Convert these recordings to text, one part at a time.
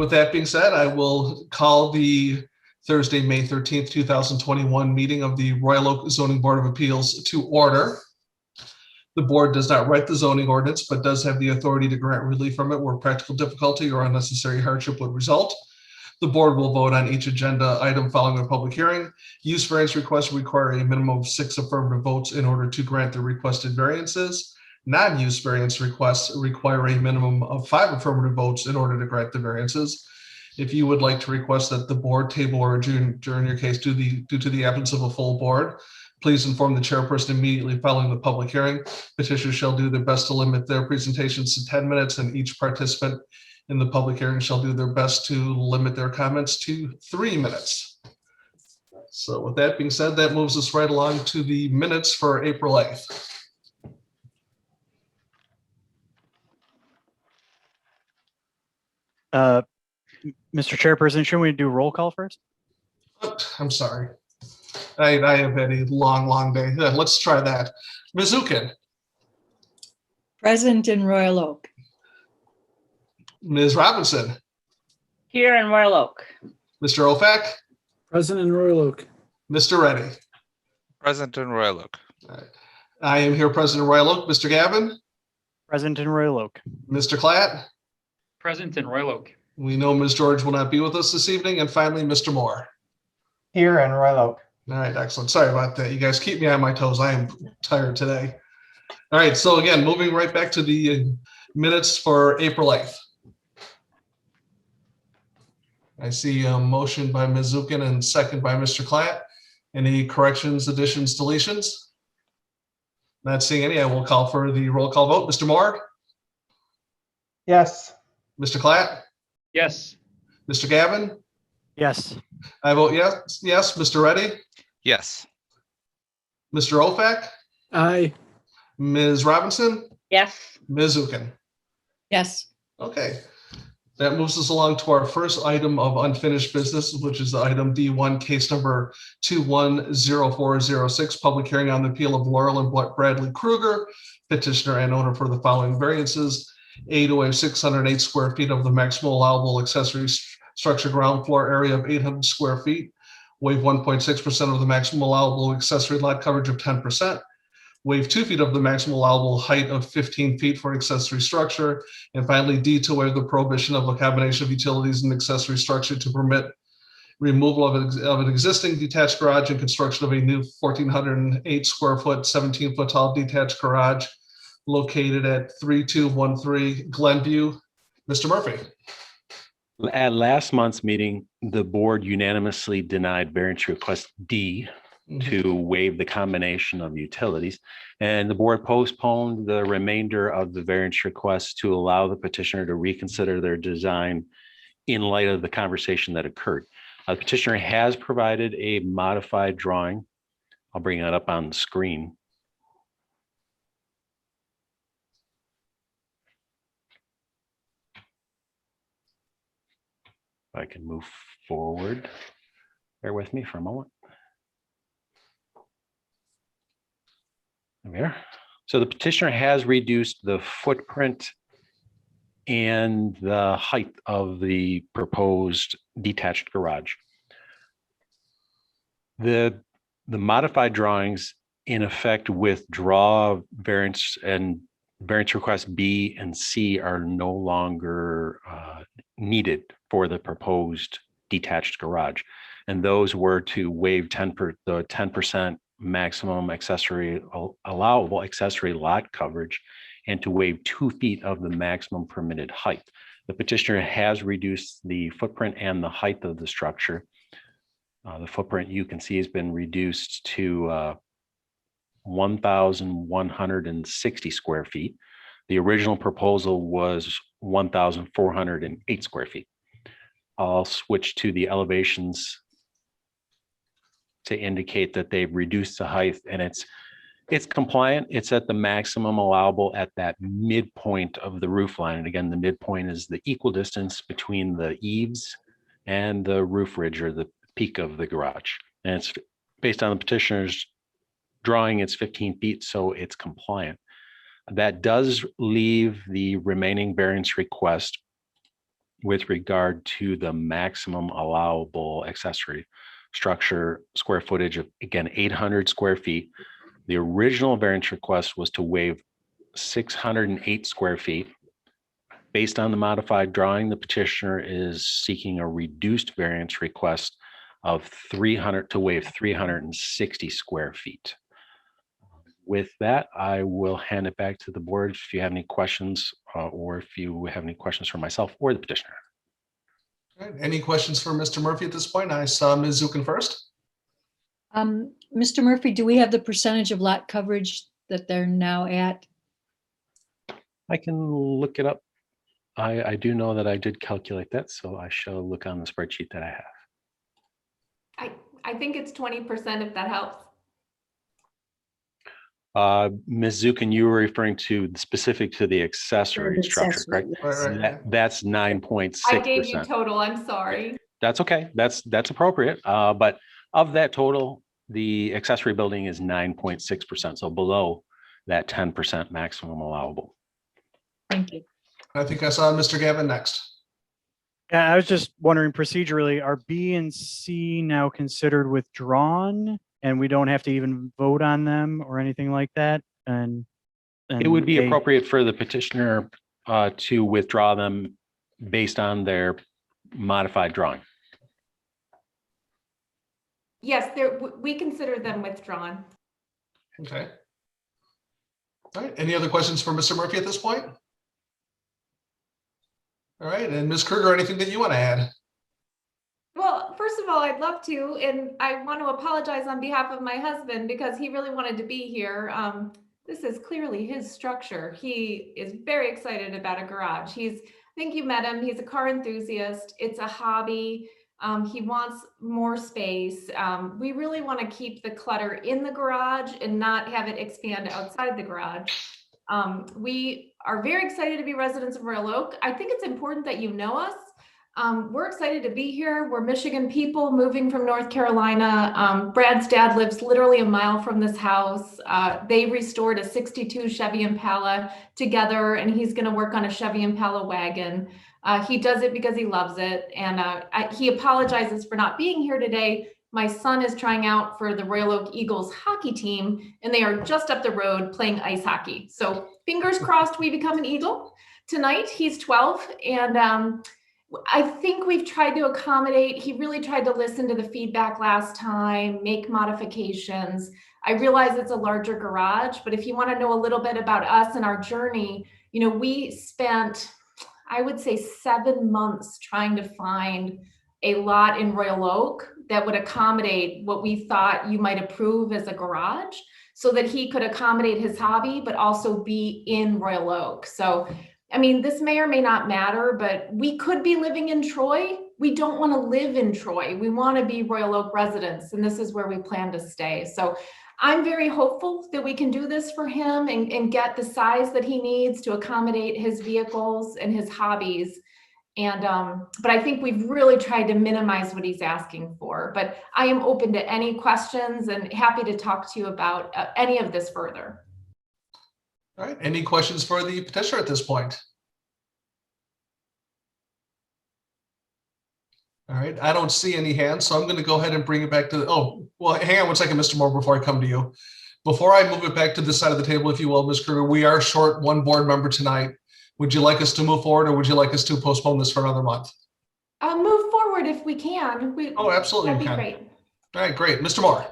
with that being said, I will call the Thursday, May 13th, 2021 meeting of the Royal Oak Zoning Board of Appeals to order. The board does not write the zoning ordinance, but does have the authority to grant relief from it where practical difficulty or unnecessary hardship would result. The board will vote on each agenda item following a public hearing. Use variance requests require a minimum of 6 affirmative votes in order to grant the requested variances. Non-use variance requests require a minimum of 5 affirmative votes in order to grant the variances. If you would like to request that the board table or adjourn your case due to the absence of a full board, please inform the chairperson immediately following the public hearing. Petitioners shall do their best to limit their presentations to 10 minutes, and each participant in the public hearing shall do their best to limit their comments to 3 minutes. So with that being said, that moves us right along to the minutes for April 8th. Mr. Chairperson, shouldn't we do roll call first? I'm sorry. I have had a long day. Let's try that. Ms. Ukin. Present in Royal Oak. Ms. Robinson. Here in Royal Oak. Mr. Ofak. Present in Royal Oak. Mr. Reddy. Present in Royal Oak. Right. I am here present in Royal Oak. Mr. Gavin. Present in Royal Oak. Mr. Klatt. Present in Royal Oak. We know Ms. George will not be with us this evening. And finally, Mr. Moore. Here in Royal Oak. All right, excellent. Sorry about that. You guys keep me on my toes. I am tired today. All right, so again, moving right back to the minutes for April 8th. I see a motion by Ms. Zukin and second by Mr. Klatt. Any corrections, additions, deletions? Not seeing any. I will call for the roll call vote. Mr. Moore? Yes. Mr. Klatt? Yes. Mr. Gavin? Yes. I vote yes. Yes. Mr. Reddy? Yes. Mr. Ofak? Aye. Ms. Robinson? Yes. Ms. Zukin? Yes. Okay. That moves us along to our first item of unfinished business, which is item D1, case number 210406, public hearing on the appeal of Laurel and Bradley Kruger, petitioner and owner for the following variances. A to waive 608 square feet of the maximum allowable accessory structure ground floor area of 800 square feet. Waive 1.6% of the maximum allowable accessory lot coverage of 10%. Waive 2 feet of the maximum allowable height of 15 feet for accessory structure. And finally, D, to waive the prohibition of a combination of utilities and accessory structure to permit removal of an existing detached garage and construction of a new 1,408 square foot, 17 foot tall detached garage located at 3213 Glenview. Mr. Murphy. At last month's meeting, the board unanimously denied variance request D to waive the combination of utilities, and the board postponed the remainder of the variance request to allow the petitioner to reconsider their design in light of the conversation that occurred. The petitioner has provided a modified drawing. I'll bring that up on the screen. If I can move forward, bear with me for a moment. There we are. So the petitioner has reduced the footprint and the height of the proposed detached garage. The modified drawings in effect withdraw variance, and variance requests B and C are no longer needed for the proposed detached garage. And those were to waive the 10% maximum allowable accessory lot coverage and to waive 2 feet of the maximum permitted height. The petitioner has reduced the footprint and the height of the structure. The footprint you can see has been reduced to 1,160 square feet. The original proposal was 1,408 square feet. I'll switch to the elevations to indicate that they've reduced the height, and it's compliant. It's at the maximum allowable at that midpoint of the roof line. And again, the midpoint is the equal distance between the eaves and the roof ridge or the peak of the garage. And it's based on the petitioner's drawing, it's 15 feet, so it's compliant. That does leave the remaining variance request with regard to the maximum allowable accessory structure square footage of, again, 800 square feet. The original variance request was to waive 608 square feet. Based on the modified drawing, the petitioner is seeking a reduced variance request of 300 to waive 360 square feet. With that, I will hand it back to the board if you have any questions or if you have any questions for myself or the petitioner. All right, any questions for Mr. Murphy at this point? I saw Ms. Zukin first. Mr. Murphy, do we have the percentage of lot coverage that they're now at? I can look it up. I do know that I did calculate that, so I shall look on the spreadsheet that I have. I think it's 20% if that helps. Ms. Zukin, you were referring to specific to the accessory structure, correct? Right. That's 9.6%. I gave you total, I'm sorry. That's okay. That's appropriate. But of that total, the accessory building is 9.6%, so below that 10% maximum allowable. Thank you. I think I saw Mr. Gavin next. Yeah, I was just wondering procedurally, are B and C now considered withdrawn and we don't have to even vote on them or anything like that? And It would be A- appropriate for the petitioner to withdraw them based on their modified drawing. Yes, we consider them withdrawn. Okay. All right, any other questions for Mr. Murphy at this point? All right, and Ms. Kruger, anything that you want to add? Well, first of all, I'd love to, and I want to apologize on behalf of my husband because he really wanted to be here. This is clearly his structure. He is very excited about a garage. I think you met him. He's a car enthusiast. It's a hobby. He wants more space. We really want to keep the clutter in the garage and not have it expand outside the garage. We are very excited to be residents of Royal Oak. I think it's important that you know us. We're excited to be here. We're Michigan people moving from North Carolina. Brad's dad lives literally a mile from this house. They restored a 62 Chevy Impala together, and he's going to work on a Chevy Impala wagon. He does it because he loves it. And he apologizes for not being here today. My son is trying out for the Royal Oak Eagles hockey team, and they are just up the road playing ice hockey. So fingers crossed we become an Eagle. Tonight, he's 12, and I think we've tried to accommodate. He really tried to listen to the feedback last time, make modifications. I realize it's a larger garage, but if you want to know a little bit about us and our journey, we spent, I would say, 7 months trying to find a lot in Royal Oak that would accommodate what we thought you might approve as a garage so that he could accommodate his hobby, but also be in Royal Oak. So, I mean, this may or may not matter, but we could be living in Troy. We don't want to live in Troy. We want to be Royal Oak residents, and this is where we plan to stay. So I'm very hopeful that we can do this for him and get the size that he needs to accommodate his vehicles and his hobbies. And, but I think we've really tried to minimize what he's asking for, but I am open to any questions and happy to talk to you about any of this further. All right, any questions for the petitioner at this point? All right, I don't see any hands, so I'm going to go ahead and bring it back to, well, hang on one second, Mr. Moore, before I come to you. Before I move it back to this side of the table, if you will, Ms. Kruger, we are short one board member tonight. Would you like us to move forward, or would you like us to postpone this for another month? Move forward if we can. Oh, absolutely. That'd We be can. great. All right, great. Mr. Moore.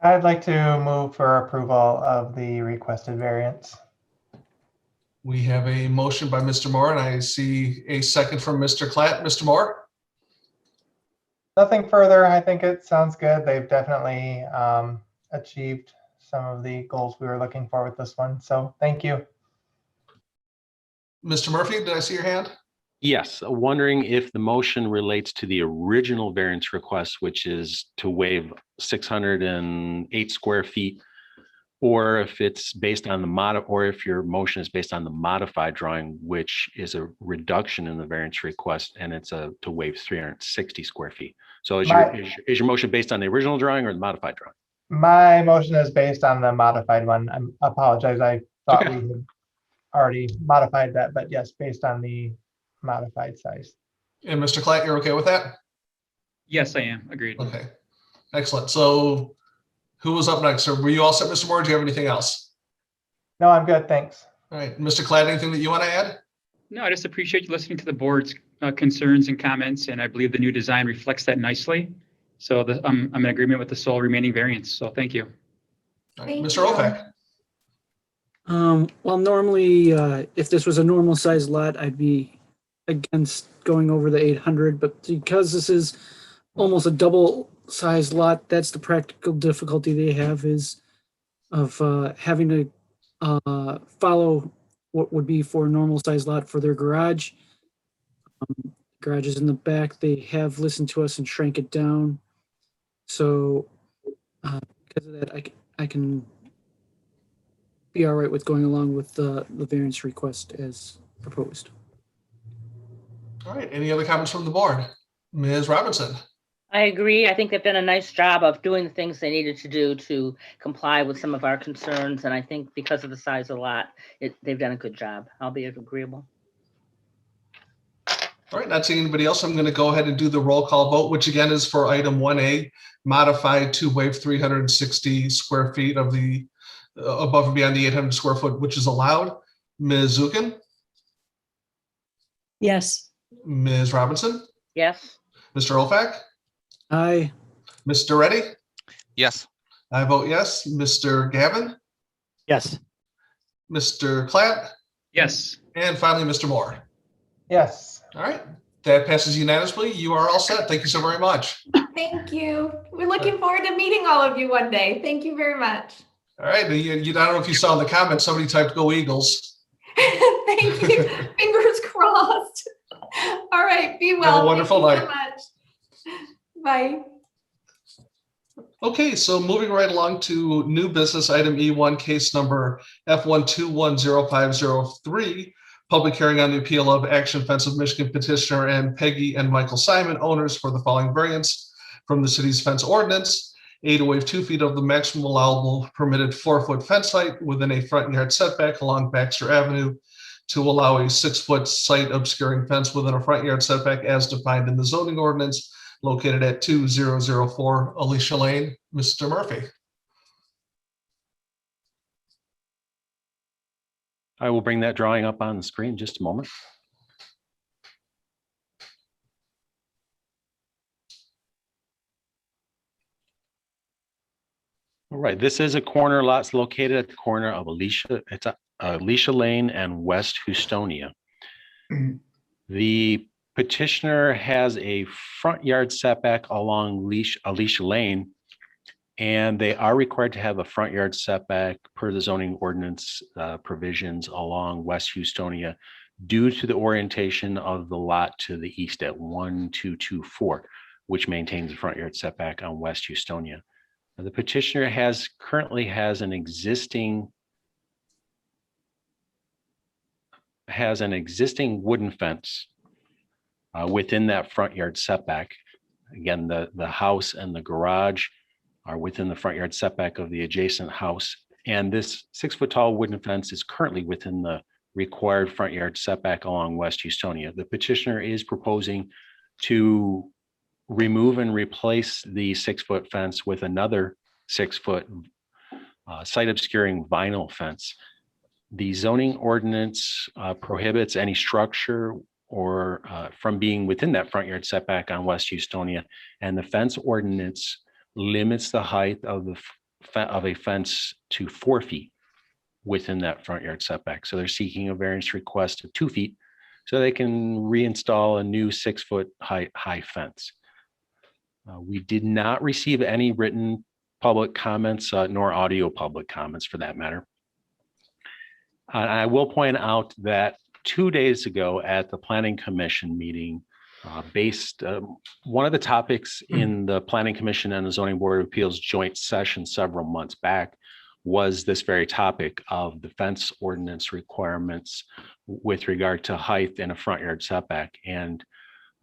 I'd like to move for approval of the requested variance. We have a motion by Mr. Moore, and I see a second from Mr. Klatt. Mr. Moore? Nothing further. I think it sounds good. They've definitely achieved some of the goals we were looking for with this one. So thank you. Mr. Murphy, did I see your hand? Yes, wondering if the motion relates to the original variance request, which is to waive 608 square feet, or if it's based on or if your motion is based on the modified drawing, which is a reduction in the variance request, and it's to waive 360 square feet. So is your motion based on the original drawing or the modified drawing? My motion is based on the modified one. I apologize. I thought Okay. we had already modified that, but yes, based on the modified size. And Mr. Klatt, you're okay with that? Yes, I am. Agreed. Okay, excellent. So who was up next? Or were you all set, Mr. Moore? Do you have anything else? No, I'm good, thanks. All right, Mr. Klatt, anything that you want to add? No, I just appreciate you listening to the board's concerns and comments, and I believe the new design reflects that nicely. So I'm in agreement with the sole remaining variance. So thank you. All right, Thank Mr. you. Opak. Well, normally, if this was a normal size lot, I'd be against going over the 800, but because this is almost a double size lot, that's the practical difficulty they have is of having to follow what would be for a normal size lot for their garage. Garage is in the back. They have listened to us and shrank it down. So because of that, I can be all right with going along with the variance request as proposed. All right, any other comments from the board? Ms. Robinson? I agree. I think they've done a nice job of doing the things they needed to do to comply with some of our concerns. And I think because of the size of the lot, they've done a good job. I'll be agreeable. All right, not seeing anybody else, I'm going to go ahead and do the roll call vote, which again is for item 1A, modified to waive 360 square feet of the above and beyond the 800 square foot, which is allowed. Ms. Zukin, Yes. Ms. Robinson, Yes? Mr. Opak, Aye. Mr. Reddy, Yes. I vote yes. Mr. Gavin, Yes. Mr. Klatt, Yes. and finally, Mr. Moore. Yes. All right, that passes unanimously. You are all set. Thank you so very much. Thank you. We're looking forward to meeting all of you one day. Thank you very much. All right, I don't know if you saw in the comments, somebody typed "Go Eagles." Thank you. Fingers crossed. All right, be well. Have a wonderful Thank you night. so much. Bye. Okay, so moving right along to new business item E1, case number F1210503, public hearing on the appeal of Action Fence of Michigan petitioner and Peggy and Michael Simon, owners, for the following variance from the city's fence ordinance. A, to waive 2 feet of the maximum allowable permitted 4-foot fence height within a front yard setback along Baxter Avenue, to allow a 6-foot site obscuring fence within a front yard setback as defined in the zoning ordinance located at 2004 Alicia Lane. Mr. Murphy. I will bring that drawing up on the screen in just a moment. All right, this is a corner lot located at the corner of Alicia Lane and West Houstonia. The petitioner has a front yard setback along Alicia Lane, and they are required to have a front yard setback per the zoning ordinance provisions along West Houstonia due to the orientation of the lot to the east at 1224, which maintains the front yard setback on West Houstonia. The petitioner currently has an existing wooden fence within that front yard setback. Again, the house and the garage are within the front yard setback of the adjacent house. And this 6-foot tall wooden fence is currently within the required front yard setback along West Houstonia. The petitioner is proposing to remove and replace the 6-foot fence with another 6-foot site obscuring vinyl fence. The zoning ordinance prohibits any structure or from being within that front yard setback on West Houstonia, and the fence ordinance limits the height of a fence to 4 feet within that front yard setback. So they're seeking a variance request of 2 feet so they can reinstall a new 6-foot high fence. We did not receive any written public comments nor audio public comments for that matter. I will point out that 2 days ago at the Planning Commission meeting, one of the topics in the Planning Commission and the Zoning Board of Appeals joint session several months back was this very topic of the fence ordinance requirements with regard to height in a front yard setback. And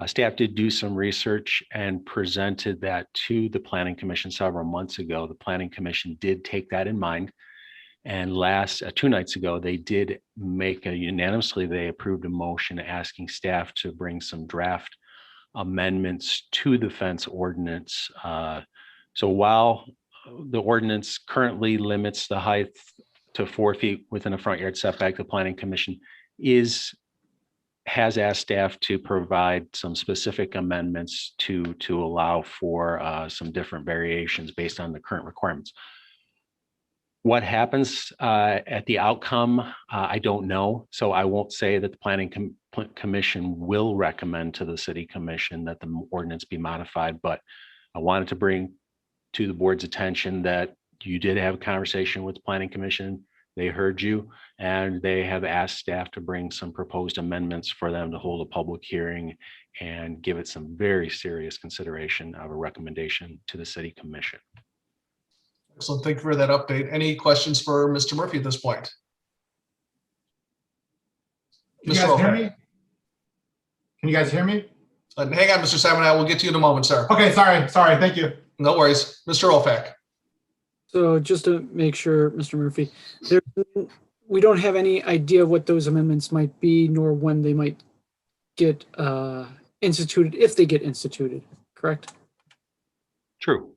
staff did do some research and presented that to the Planning Commission several months ago. The Planning Commission did take that in mind And two nights ago, they did make unanimously, they approved a motion asking staff to bring some draft amendments to the fence ordinance. So while the ordinance currently limits the height to 4 feet within a front yard setback, the Planning Commission has asked staff to provide some specific amendments to allow for some different variations based on the current requirements. What happens at the outcome, I don't know. So I won't say that the Planning Commission will recommend to the City Commission that the ordinance be modified, but I wanted to bring to the board's attention that you did have a conversation with the Planning Commission. They heard you, and they have asked staff to bring some proposed amendments for them to hold a public hearing and give it some very serious consideration of a recommendation to the City Commission. Excellent. Thank you for that update. Any questions for Mr. Murphy at this point? Can you guys hear me? Can you guys hear me? Hang on, Mr. Simon. I will get to you in a moment, sir. Okay, sorry. Thank you. No worries. Mr. Olfak. So just to make sure, Mr. Murphy, we don't have any idea what those amendments might be, nor when they might get instituted, if they get instituted, correct? True.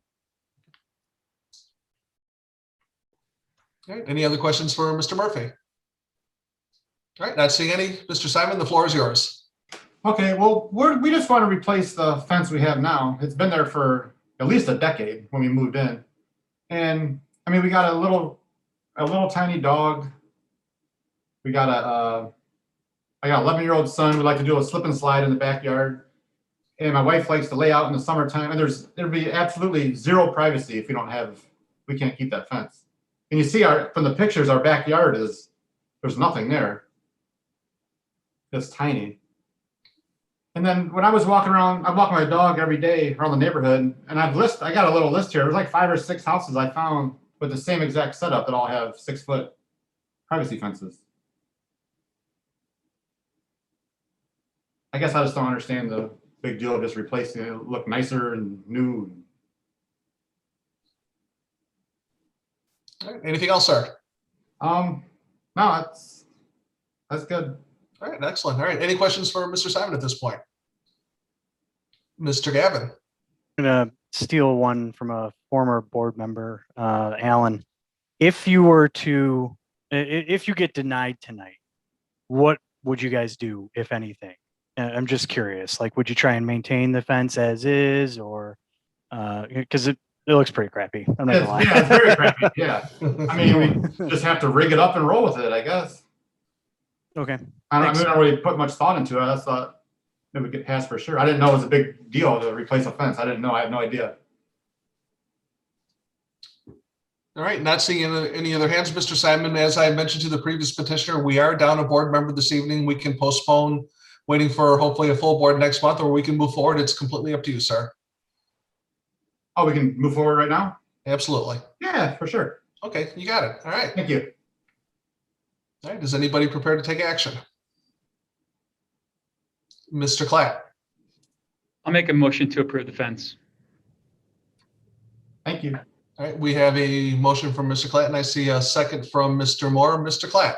All right. Any other questions for Mr. Murphy? All right. Not seeing any. Mr. Simon, the floor is yours. Okay, well, we just want to replace the fence we have now. It's been there for at least a decade when we moved in. And I mean, we got a little tiny dog. We got I got an 11-year-old son. We like to do a slip and slide in the backyard. And my wife likes to lay out in the summertime. And there'd be absolutely zero privacy if we can't keep that fence. And you see from the pictures, our backyard there's nothing there. It's tiny. And then when I was walking around, I walk my dog every day around the neighborhood, and I got a little list here. There's like 5 or 6 houses I found with the same exact setup that all have 6-foot privacy fences. I guess I just don't understand the big deal of just replacing it. It'll look nicer and new. All right. Anything else, sir? No, that's good. All right. Excellent. All right. Any questions for Mr. Simon at this point? Mr. Gavin. I'm going to steal one from a former board member, Alan. If you get denied tonight, what would you guys do, if anything? I'm just curious. Like, would you try and maintain the fence as is, or because it looks pretty crappy? I'm not gonna lie. Yeah, it's very crappy. Yeah. I mean, we just have to rig it up and roll with it, I guess. Okay. I don't really put much thought into it. I just thought it would get passed for sure. I didn't know it was a big deal to replace a fence. I didn't know. I had no idea. All right. Not seeing any other hands, Mr. Simon. As I mentioned to the previous petitioner, we are down a board member this evening. We can postpone waiting for hopefully a full board next month, or we can move forward. It's completely up to you, sir. Oh, we can move forward right now? Absolutely. Yeah, for sure. Okay, you got it. All right. Thank you. All right. Is anybody prepared to take action? Mr. Klatt. I'll make a motion to approve the fence. Thank you. All right. We have a motion from Mr. Klatt, and I see a second from Mr. Moore. Mr. Klatt.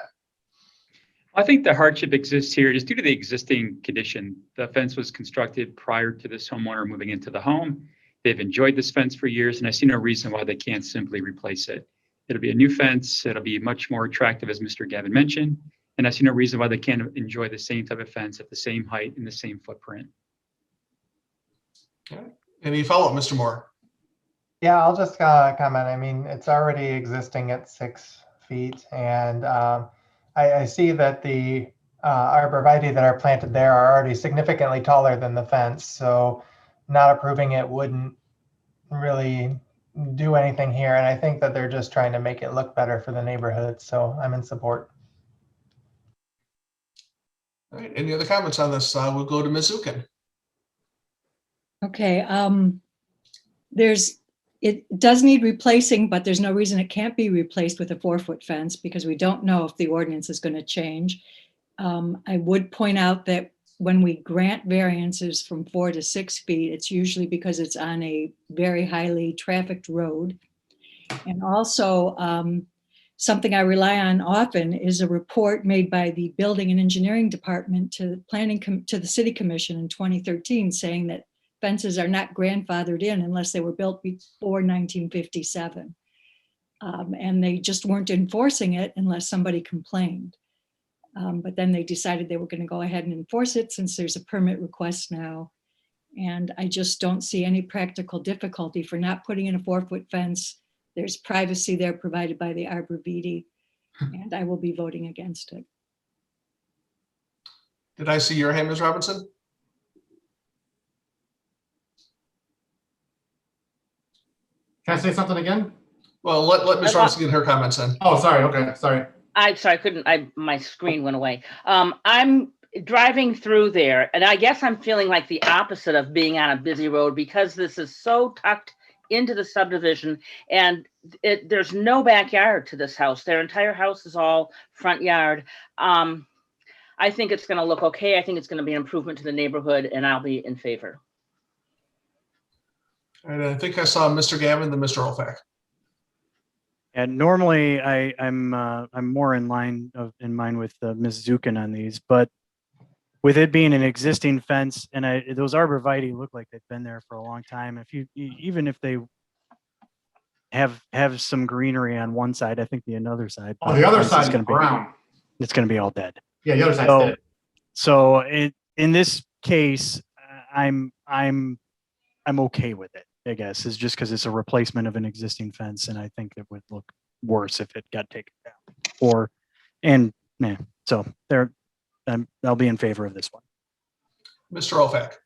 I think the hardship exists here just due to the existing condition. The fence was constructed prior to this homeowner moving into the home. They've enjoyed this fence for years, and I see no reason why they can't simply replace it. It'll be a new fence. It'll be much more attractive, as Mr. Gavin mentioned, and I see no reason why they can't enjoy the same type of fence at the same height and the same footprint. Okay. Any follow-up, Mr. Moore? Yeah, I'll just comment. I mean, it's already existing at 6 feet, and I see that the arborvitae that are planted there are already significantly taller than the fence, so not approving it wouldn't really do anything here. And I think that they're just trying to make it look better for the neighborhood, so I'm in support. All right. Any other comments on this? We'll go to Ms. Zukin. Okay, it does need replacing, but there's no reason it can't be replaced with a 4-foot fence because we don't know if the ordinance is going to change. I would point out that when we grant variances from 4 to 6 feet, it's usually because it's on a very highly trafficked road. And also, something I rely on often is a report made by the Building and Engineering Department to the to the City Commission in 2013, saying that fences are not grandfathered in unless they were built before 1957. And they just weren't enforcing it unless somebody complained. But then they decided they were going to go ahead and enforce it since there's a permit request now. And I just don't see any practical difficulty for not putting in a 4-foot fence. There's privacy there provided by the arborvitae, and I will be voting against it. Did I see your hand, Ms. Robinson? Can I say something again? Well, let Ms. Robinson get her comments in. Oh, sorry. Okay, sorry. I'm sorry, my screen went away. I'm driving through there, and I guess I'm feeling like the opposite of being on a busy road because this is so tucked into the subdivision, and there's no backyard to this house. Their entire house is all front yard. I think it's going to look okay. I think it's going to be an improvement to the neighborhood, and I'll be in favor. And I think I saw Mr. Gavin, then Mr. Olfak. And normally I'm more in line with Ms. Zukin on these, but with it being an existing fence and those arborvitae look like they've been there for a long time. Even if they have some greenery on one side, I think the other side. Oh, the other side is brown. It's going to be all dead. Yeah, the other side's dead. So in this case, I'm okay with it, I guess, is just because it's a replacement of an existing fence, and I think it would look worse if it got taken down. So I'll be in favor of this one. Mr. Olfak.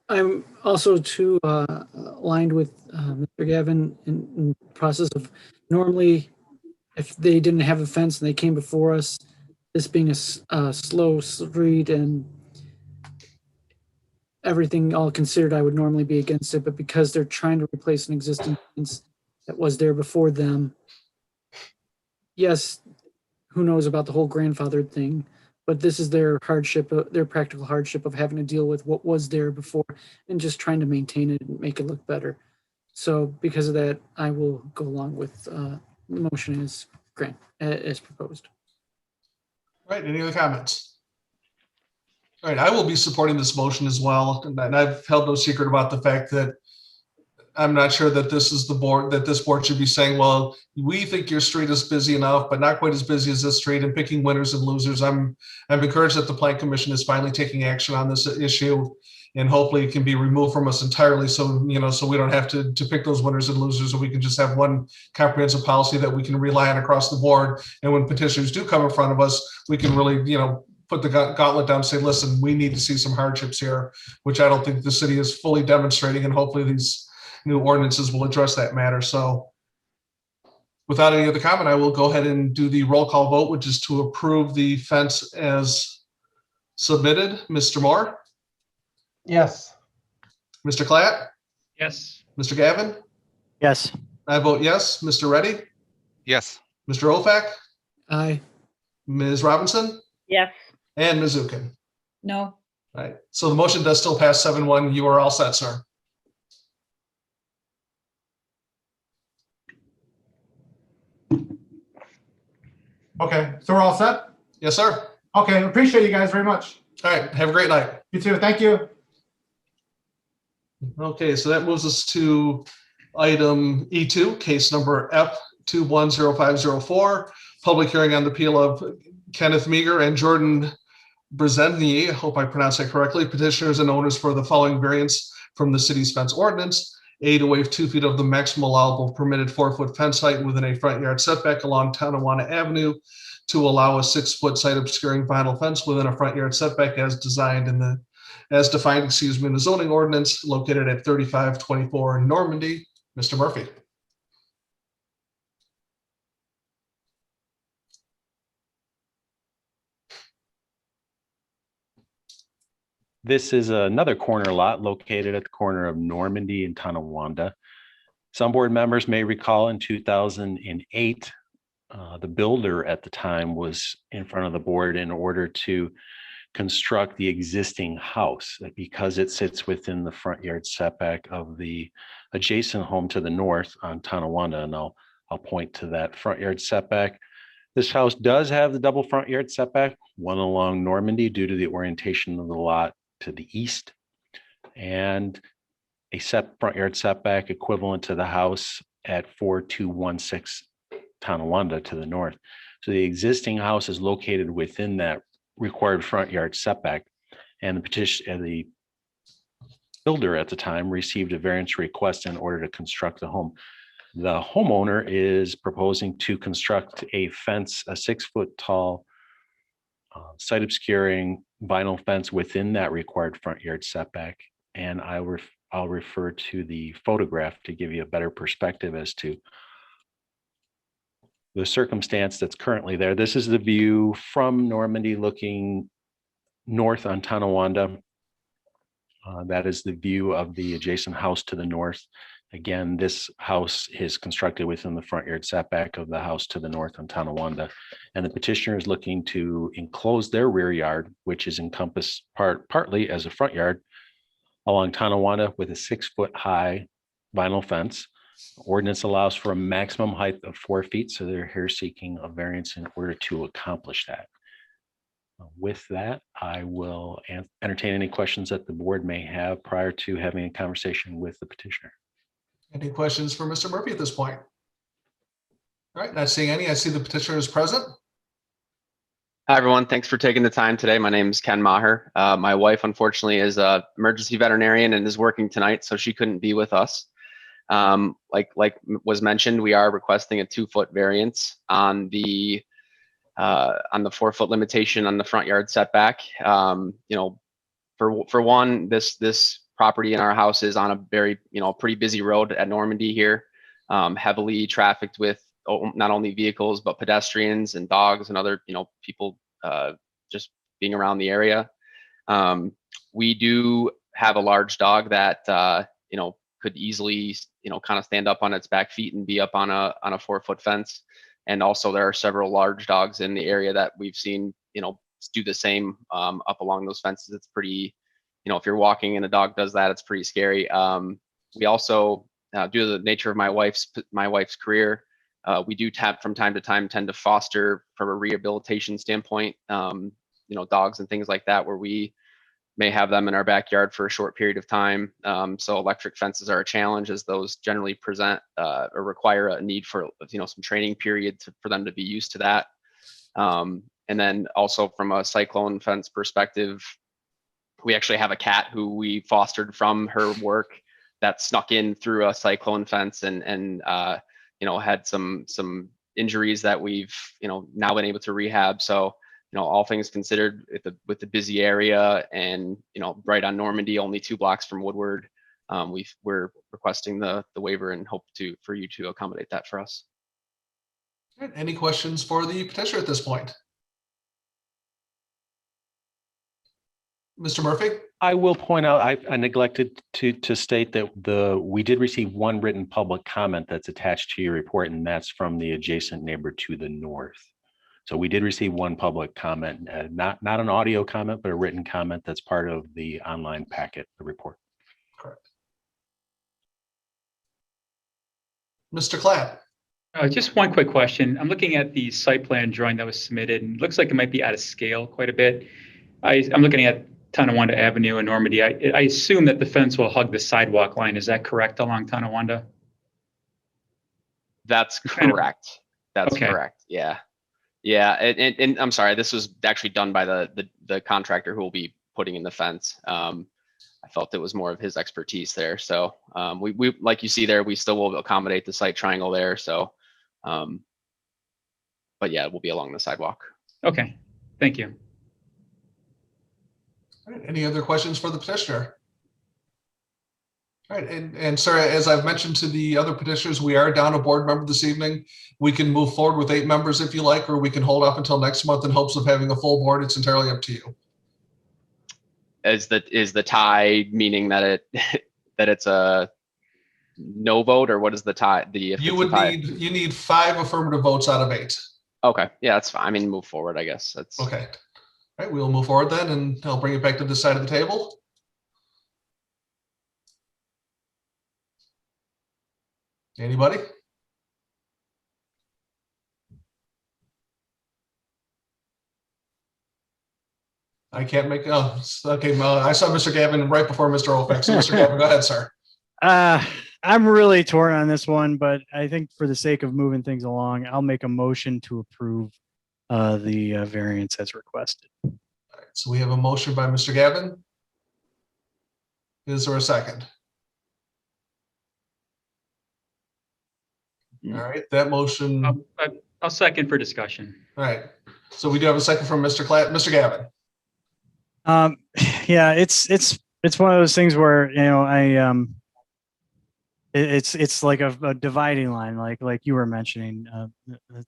I'm also aligned with Mr. Gavin in the process of normally, if they didn't have a fence and they came before us, this being a slow street and everything all considered, I would normally be against it. But because they're trying to replace an existing fence that was there before them, yes, who knows about the whole grandfathered thing, but this is their hardship, their practical hardship of having to deal with what was there before and just trying to maintain it and make it look better. So because of that, I will go along with the motion as proposed. All right, any other comments? All right, I will be supporting this motion as well. And I've held no secret about the fact that I'm not sure that this board should be saying, well, we think your street is busy enough, but not quite as busy as this street, and picking winners and losers. I'm encouraged that the Plan Commission is finally taking action on this issue, and hopefully it can be removed from us entirely. So, so we don't have to pick those winners and losers, and we can just have one comprehensive policy that we can rely on across the board. And when petitioners do come in front of us, we can really, put the gauntlet down and say, listen, we need to see some hardships here, which I don't think the city is fully demonstrating. And hopefully these new ordinances will address that matter. So without any other comment, I will go ahead and do the roll call vote, which is to approve the fence as submitted. Mr. Moore? Yes. Mr. Klatt? Yes. Mr. Gavin? Yes. I vote yes. Mr. Reddy? Yes. Mr. Olfak? Aye. Ms. Robinson? Yes. And Ms. Zukin? No. All right. So the motion does still pass 7-1. You are all set, sir. Okay, so we're all set? Yes, sir. Okay, appreciate you guys very much. All right. Have a great night. You too. Thank you. Okay, so that moves us to item E2, case number F210504, public hearing on the appeal of Kenneth Meager and Jordan Brzezinski, I hope I pronounced that correctly, petitioners and owners for the following variance from the city's fence ordinance. A, to waive 2 feet of the maximum allowable permitted 4-foot fence height within a front yard setback along Tonawanda Avenue, to allow a 6-foot site obscuring vinyl fence within a front yard setback as defined in the zoning ordinance located at 3524 Normandy. Mr. Murphy. This is another corner lot located at the corner of Normandy and Tonawanda. Some board members may recall in 2008, the builder at the time was in front of the board in order to construct the existing house, because it sits within the front yard setback of the adjacent home to the north on Tonawanda. And I'll I'll point to that front yard setback. This house does have the double front yard setback, one along Normandy due to the orientation of the lot to the east, and a front yard setback equivalent to the house at 4216 Tonawanda to the north. So the existing house is located within that required front yard setback, and the builder at the time received a variance request in order to construct the home. The homeowner is proposing to construct a fence, a 6-foot tall site obscuring vinyl fence within that required front yard setback. And I'll refer to the photograph to give you a better perspective as to the circumstance that's currently there. This is the view from Normandy looking north on Tonawanda. That is the view of the adjacent house to the north. Again, this house is constructed within the front yard setback of the house to the north on Tonawanda. And the petitioner is looking to enclose their rear yard, which is encompassed partly as a front yard along Tonawanda with a 6-foot high vinyl fence. Ordinance allows for a maximum height of 4 feet. So they're here seeking a variance in order to accomplish that. With that, I will entertain any questions that the board may have prior to having a conversation with the petitioner. Any questions for Mr. Murphy at this point? All right, not seeing any. I see the petitioner is present. Hi, everyone. Thanks for taking the time today. My name is Ken Maher. My wife, unfortunately, is an emergency veterinarian and is working tonight, so she couldn't be with us. Like was mentioned, we are requesting a 2-foot variance on the 4-foot limitation on the front yard setback. For one, this property in our house is on a very, pretty busy road at Normandy here, heavily trafficked with not only vehicles, but pedestrians and dogs and other, people just being around the area. We do have a large dog that, could easily, kind of stand up on its back feet and be up on a 4-foot fence. And also there are several large dogs in the area that we've seen, do the same up along those fences. It's pretty, if you're walking and a dog does that, it's pretty scary. We also, due to the nature of my wife's career, we do from time to time tend to foster from a rehabilitation standpoint, dogs and things like that, where we may have them in our backyard for a short period of time. So electric fences are a challenge, as those generally present or require a need for, some training period for them to be used to that. And then also from a cyclone fence perspective, we actually have a cat who we fostered from her work that snuck in through a cyclone fence and had some injuries that we've, now been able to rehab. So, all things considered, with the busy area and, right on Normandy, only 2 blocks from Woodward, we're requesting the waiver and hope for you to accommodate that for us. All right, any questions for the petitioner at this point? Mr. Murphy? I will point out, I neglected to state that we did receive one written public comment that's attached to your report, and that's from the adjacent neighbor to the north. So we did receive one public comment, not an audio comment, but a written comment that's part of the online packet, the report. Correct. Mr. Klatt. Just one quick question. I'm looking at the site plan drawing that was submitted, and it looks like it might be out of scale quite a bit. I'm looking at Tonawanda Avenue in Normandy. I assume that the fence will hug the sidewalk line. Is that correct along Tonawanda? That's correct. That's correct. Yeah. Yeah. And I'm sorry, this was actually done by the contractor who will be putting in the fence. I felt it was more of his expertise there. So we like you see there, we still will accommodate the site triangle there. So, but yeah, it will be along the sidewalk. Okay. Thank you. All right, any other questions for the petitioner? All right, and sir, as I've mentioned to the other petitioners, we are down a board member this evening. We can move forward with 8 members if you like, or we can hold off until next month in hopes of having a full board. It's entirely up to you. Is the tie meaning that it's a no vote, or what is the tie? You need 5 affirmative votes out of 8. Okay, yeah, that's fine. I mean, move forward, I guess. That's okay. All right, we'll move forward then, and I'll bring it back to this side of the table. Anybody? I can't make, oh, okay, I saw Mr. Gavin right before Mr. Ophek. So Mr. Gavin, go ahead, sir. I'm really torn on this one, but I think for the sake of moving things along, I'll make a motion to approve the variance as requested. So we have a motion by Mr. Gavin. Is there a second? All right, that motion. All I'll second for discussion. right. So we do have a second from Mr. Gavin. Yeah, it's one of those things where, you know, it's like a dividing line, like you were mentioning.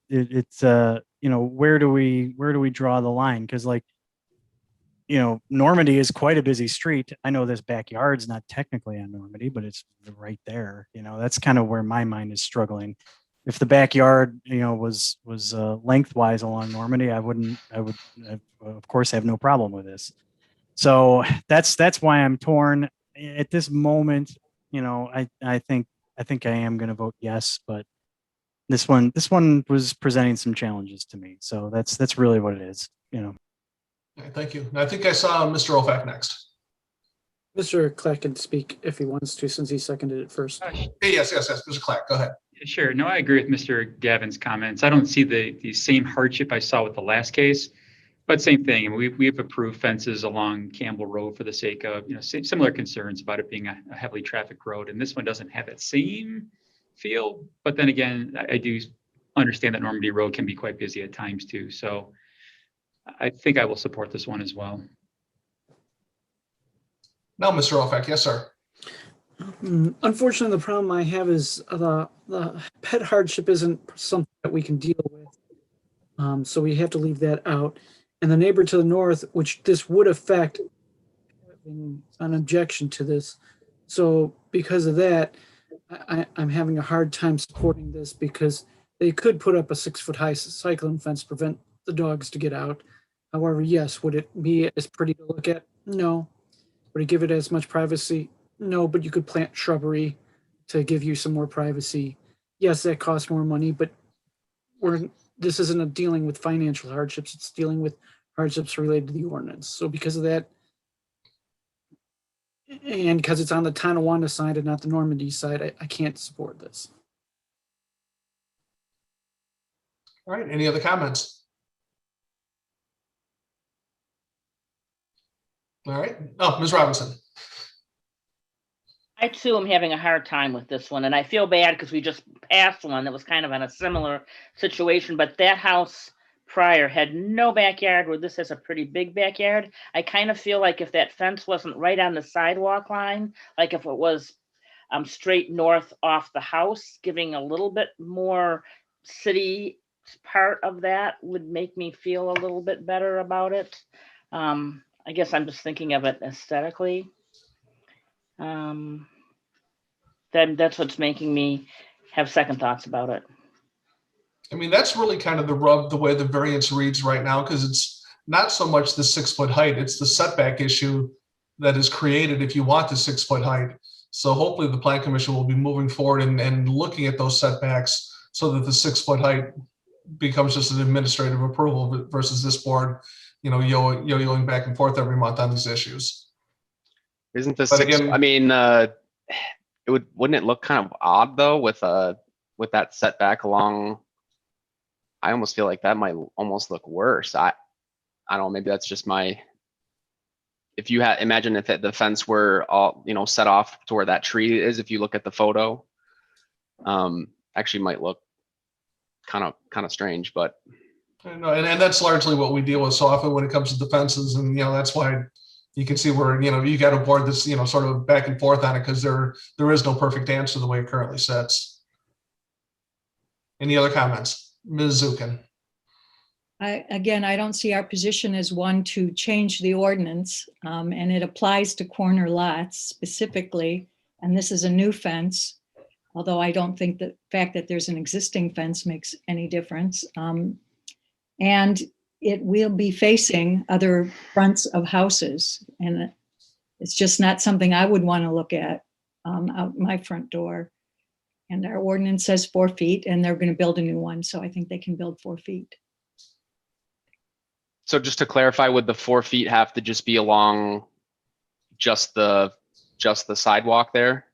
It's you know, where do we draw the line? Because, like, you know, Normandy is quite a busy street. I know this backyard's not technically on Normandy, but it's right there. You know, that's kind of where my mind is struggling. If the backyard, you know, was lengthwise along Normandy, I would of course have no problem with this. So that's why I'm torn at this moment. You know, I think I am going to vote yes, but this one was presenting some challenges to me. So that's really what it is. You know. Okay, thank you. I think I saw Mr. Ophek next. Mr. Clack can speak if he wants to, since he seconded it first. Hey, yes, Mr. Clack, go ahead. Sure. No, I agree with Mr. Gavin's comments. I don't see the same hardship I saw with the last case, but same thing. I mean, we've approved fences along Campbell Road for the sake of, you know, similar concerns about it being a heavily trafficked road. And this one doesn't have that same feel. But then again, I do understand that Normandy Road can be quite busy at times too. So I think I will support this one as well. No, Mr. Ophek, yes, sir. Unfortunately, the problem I have is the pet hardship isn't something that we can deal with. So we have to leave that out. And the neighbor to the north, which this would affect, having an objection to this. So because of that, I'm having a hard time supporting this, because they could put up a 6-foot-high cyclone fence to prevent the dogs to get out. However, yes, would it be as pretty to look at? No. Would it give it as much privacy? No, but you could plant shrubbery to give you some more privacy. Yes, that costs more money, but this isn't dealing with financial hardships. It's dealing with hardships related to the ordinance. So because of that, and because it's on the Tonawanda side and not the Normandy side, I can't support this. All right, any other comments? All right. Oh, Ms. Robinson. I too am having a hard time with this one, and I feel bad because we just passed one that was kind of in a similar situation, but that house prior had no backyard, where this has a pretty big backyard. I kind of feel like if that fence wasn't right on the sidewalk line, like if it was straight north off the house, giving a little bit more city part of that would make me feel a little bit better about it. I guess I'm just thinking of it aesthetically. Then that's what's making me have second thoughts about it. I mean, that's really kind of the rub, the way the variance reads right now, because it's not so much the 6-foot height, it's the setback issue that is created if you want the 6-foot height. So hopefully the Plan Commission will be moving forward and looking at those setbacks so that the 6-foot height becomes just an administrative approval versus this board, you know, yo-yoing back and forth every month on these issues. Isn't this? Again, I mean, wouldn't it look kind of odd though with that setback along? I almost feel like that might almost look worse. I don't know. Maybe that's just my. If you had imagine if the fence were all, you know, set off to where that tree is. If you look at the photo, actually might look kind of strange, but. And that's largely what we deal with so often when it comes to the fences, and you know that's why you can see where, you know, you got to board this, you know, sort of back and forth on it, because there is no perfect answer the way it currently sits. Any other comments, Ms. Zukin? Again, I don't see our position as one to change the ordinance, and it applies to corner lots specifically. And this is a new fence, although I don't think the fact that there's an existing fence makes any difference. And it will be facing other fronts of houses. And it's just not something I would want to look at out my front door. And our ordinance says 4 feet, and they're going to build a new one. So I think they can build 4 feet. So just to clarify, would the 4 feet have to just be along just the sidewalk there?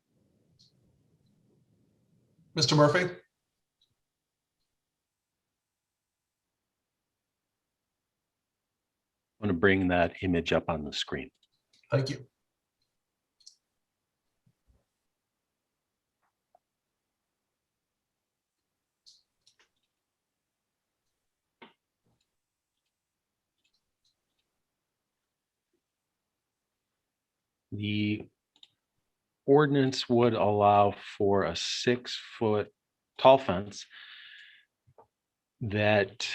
Mr. Murphy? I'm going to bring that image up on the screen. Thank you. The ordinance would allow for a 6-foot tall fence that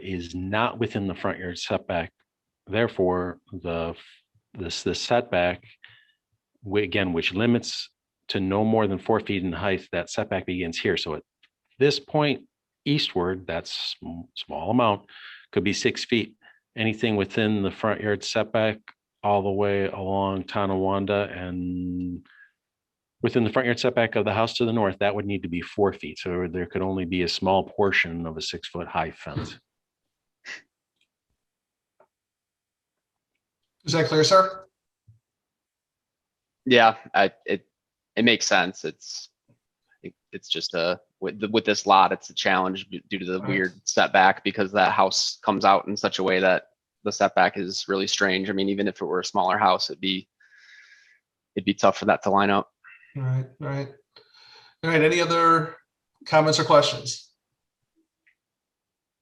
is not within the front yard setback. Therefore, the setback, again, which limits to no more than 4 feet in height, that setback begins here. So at this point eastward, that's small amount, could be 6 feet. Anything within the front yard setback all the way along Tonawanda and within the front yard setback of the house to the north, that would need to be 4 feet. So there could only be a small portion of a 6-foot high fence. Is that clear, sir? Yeah, it makes sense. It's just with this lot, it's a challenge due to the weird setback because that house comes out in such a way that the setback is really strange. I mean, even if it were a smaller house, it'd be tough for that to line up. All right. All right. Any other comments or questions?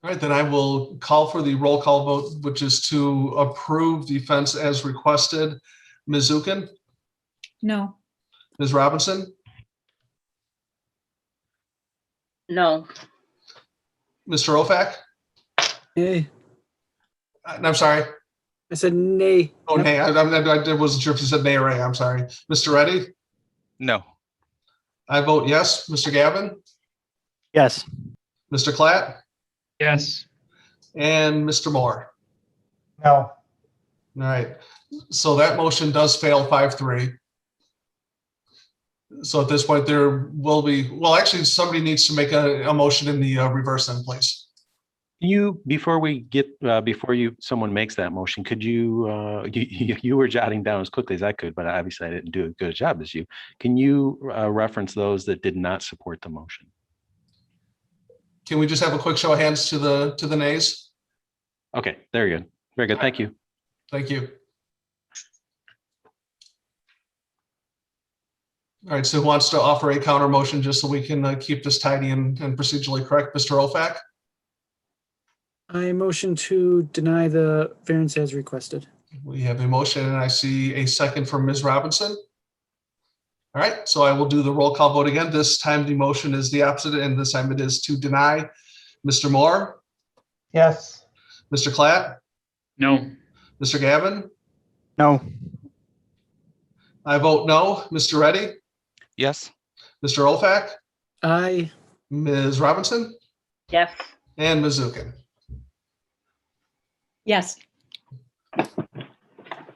All right, then I will call for the roll call vote, which is to approve the fence as requested. Ms. Zukin, No. Ms. Robinson, No. Mr. Ofak. Nay. I'm sorry. I said nay. Oh, nay. I wasn't sure if you said nay or nay. I'm sorry. Mr. Reddy, No. I vote yes. Mr. Gavin, Yes. Mr. Klatt, Yes. and Mr. Moore. No. All right. So that motion does fail 5-3. So at this point, there will be, well, actually, somebody needs to make a motion in the reverse then, please. Before someone makes that motion, could you were jotting down as quickly as I could, but obviously I didn't do as good a job as you. Can you reference those that did not support the motion? Can we just have a quick show of hands to the nays? Okay, there you go. Very good. Thank you. Thank you. All right, so who wants to offer a counter motion just so we can keep this tidy and procedurally correct? Mr. Ofak? I motion to deny the variance as requested. We have a motion and I see a second from Ms. Robinson. All right, so I will do the roll call vote again. This time the motion is the opposite and this time it is to deny. Mr. Moore? Yes. Mr. Klatt? No. Mr. Gavin? No. I vote no. Mr. Reddy? Yes. Mr. Ofak? Aye. Ms. Robinson? Yes. And Ms. Zukin? Yes. All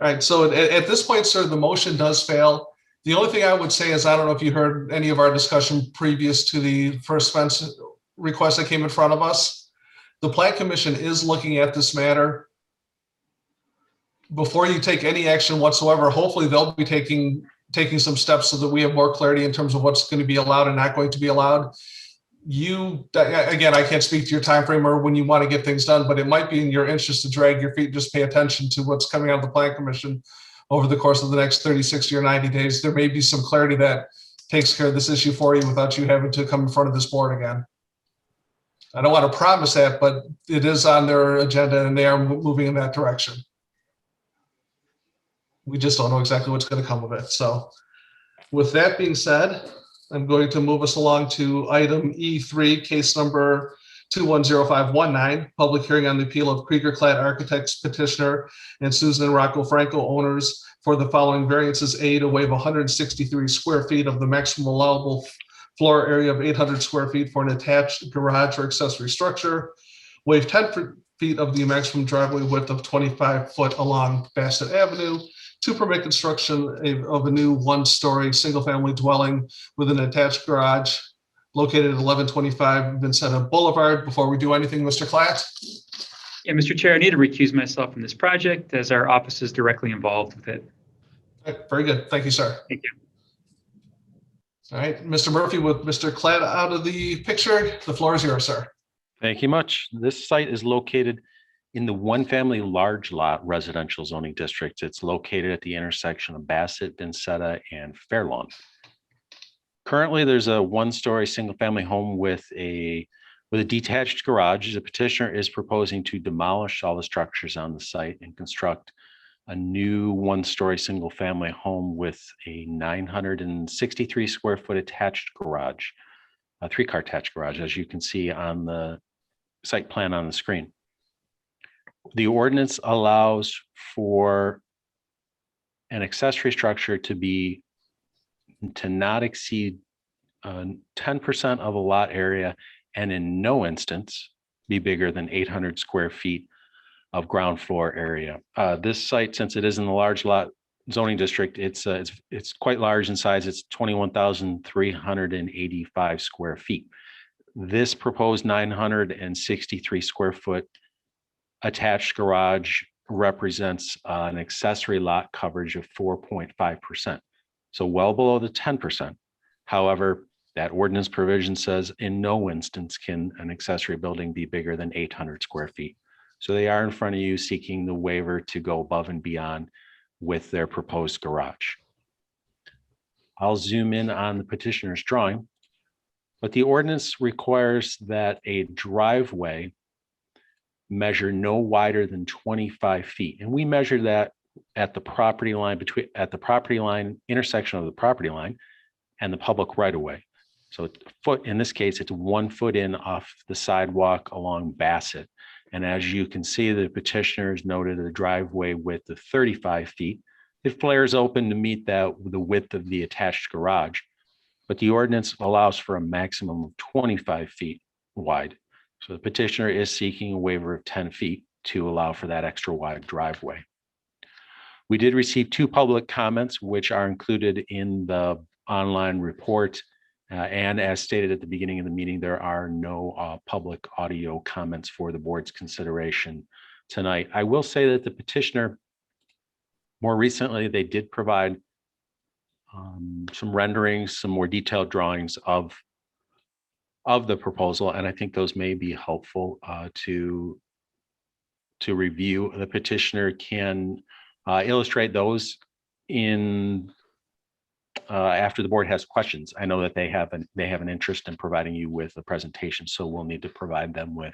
right, so at this point, sir, the motion does fail. The only thing I would say is, I don't know if you heard any of our discussion previous to the first fence request that came in front of us. The Plan Commission is looking at this matter. Before you take any action whatsoever, hopefully they'll be taking some steps so that we have more clarity in terms of what's going to be allowed and not going to be allowed. Again, I can't speak to your time frame or when you want to get things done, but it might be in your interest to drag your feet, just pay attention to what's coming out of the Plan Commission over the course of the next 30, 60, or 90 days. There may be some clarity that takes care of this issue for you without you having to come in front of this board again. I don't want to promise that, but it is on their agenda and they are moving in that direction. We just don't know exactly what's going to come of it. So with that being said, I'm going to move us along to item E3, case number 210519, public hearing on the appeal of Krieger Klatt Architects petitioner and Susan and Rocco Franco owners for the following variances. A, to waive 163 square feet of the maximum allowable floor area of 800 square feet for an attached garage or accessory structure. Waive 10 feet of the maximum driveway width of 25 foot along Bassett Avenue. To permit construction of a new one-story single-family dwelling with an attached garage located at 1125 Vincenta Boulevard. Before we do anything, Mr. Klatt? Yeah, Mr. Chair, I need to recuse myself from this project as our office is directly involved with it. Very good. Thank you, sir. Thank you. All right, Mr. Murphy, with Mr. Klett out of the picture, the floor is yours, sir. Thank you much. This site is located in the one family large lot residential zoning district. It's located at the intersection of Bassett, Vincetta, and Fairlawn. Currently, there's a one-story single-family home with a detached garage. The petitioner is proposing to demolish all the structures on the site and construct a new one-story single-family home with a 963 square foot attached garage, a three-car attached garage, as you can see on the site plan on the screen. The ordinance allows for an accessory structure to not exceed 10% of a lot area, and in no instance be bigger than 800 square feet of ground floor area. This site, since it is in the large lot zoning district, it's quite large in size. It's 21,385 square feet. This proposed 963 square foot attached garage represents an accessory lot coverage of 4.5%. So well below the 10%. However, that ordinance provision says in no instance can an accessory building be bigger than 800 square feet. So they are in front of you seeking the waiver to go above and beyond with their proposed garage. I'll zoom in on the petitioner's drawing, but the ordinance requires that a driveway measure no wider than 25 feet. And we measure that at the property line intersection of the property line and the public right of way. So in this case, it's 1 foot in off the sidewalk along Bassett. And as you can see, the petitioners noted a driveway width of 35 feet. It flares open to meet the width of the attached garage, but the ordinance allows for a maximum of 25 feet wide. So the petitioner is seeking a waiver of 10 feet to allow for that extra wide driveway. We did receive 2 public comments, which are included in the online report. And as stated at the beginning of the meeting, there are no public audio comments for the board's consideration tonight. I will say that the petitioner, more recently, they did provide some renderings, some more detailed drawings of the proposal, and I think those may be helpful to review. The petitioner can illustrate those in after the board has questions. I know that they have an interest in providing you with a presentation, so we'll need to provide them with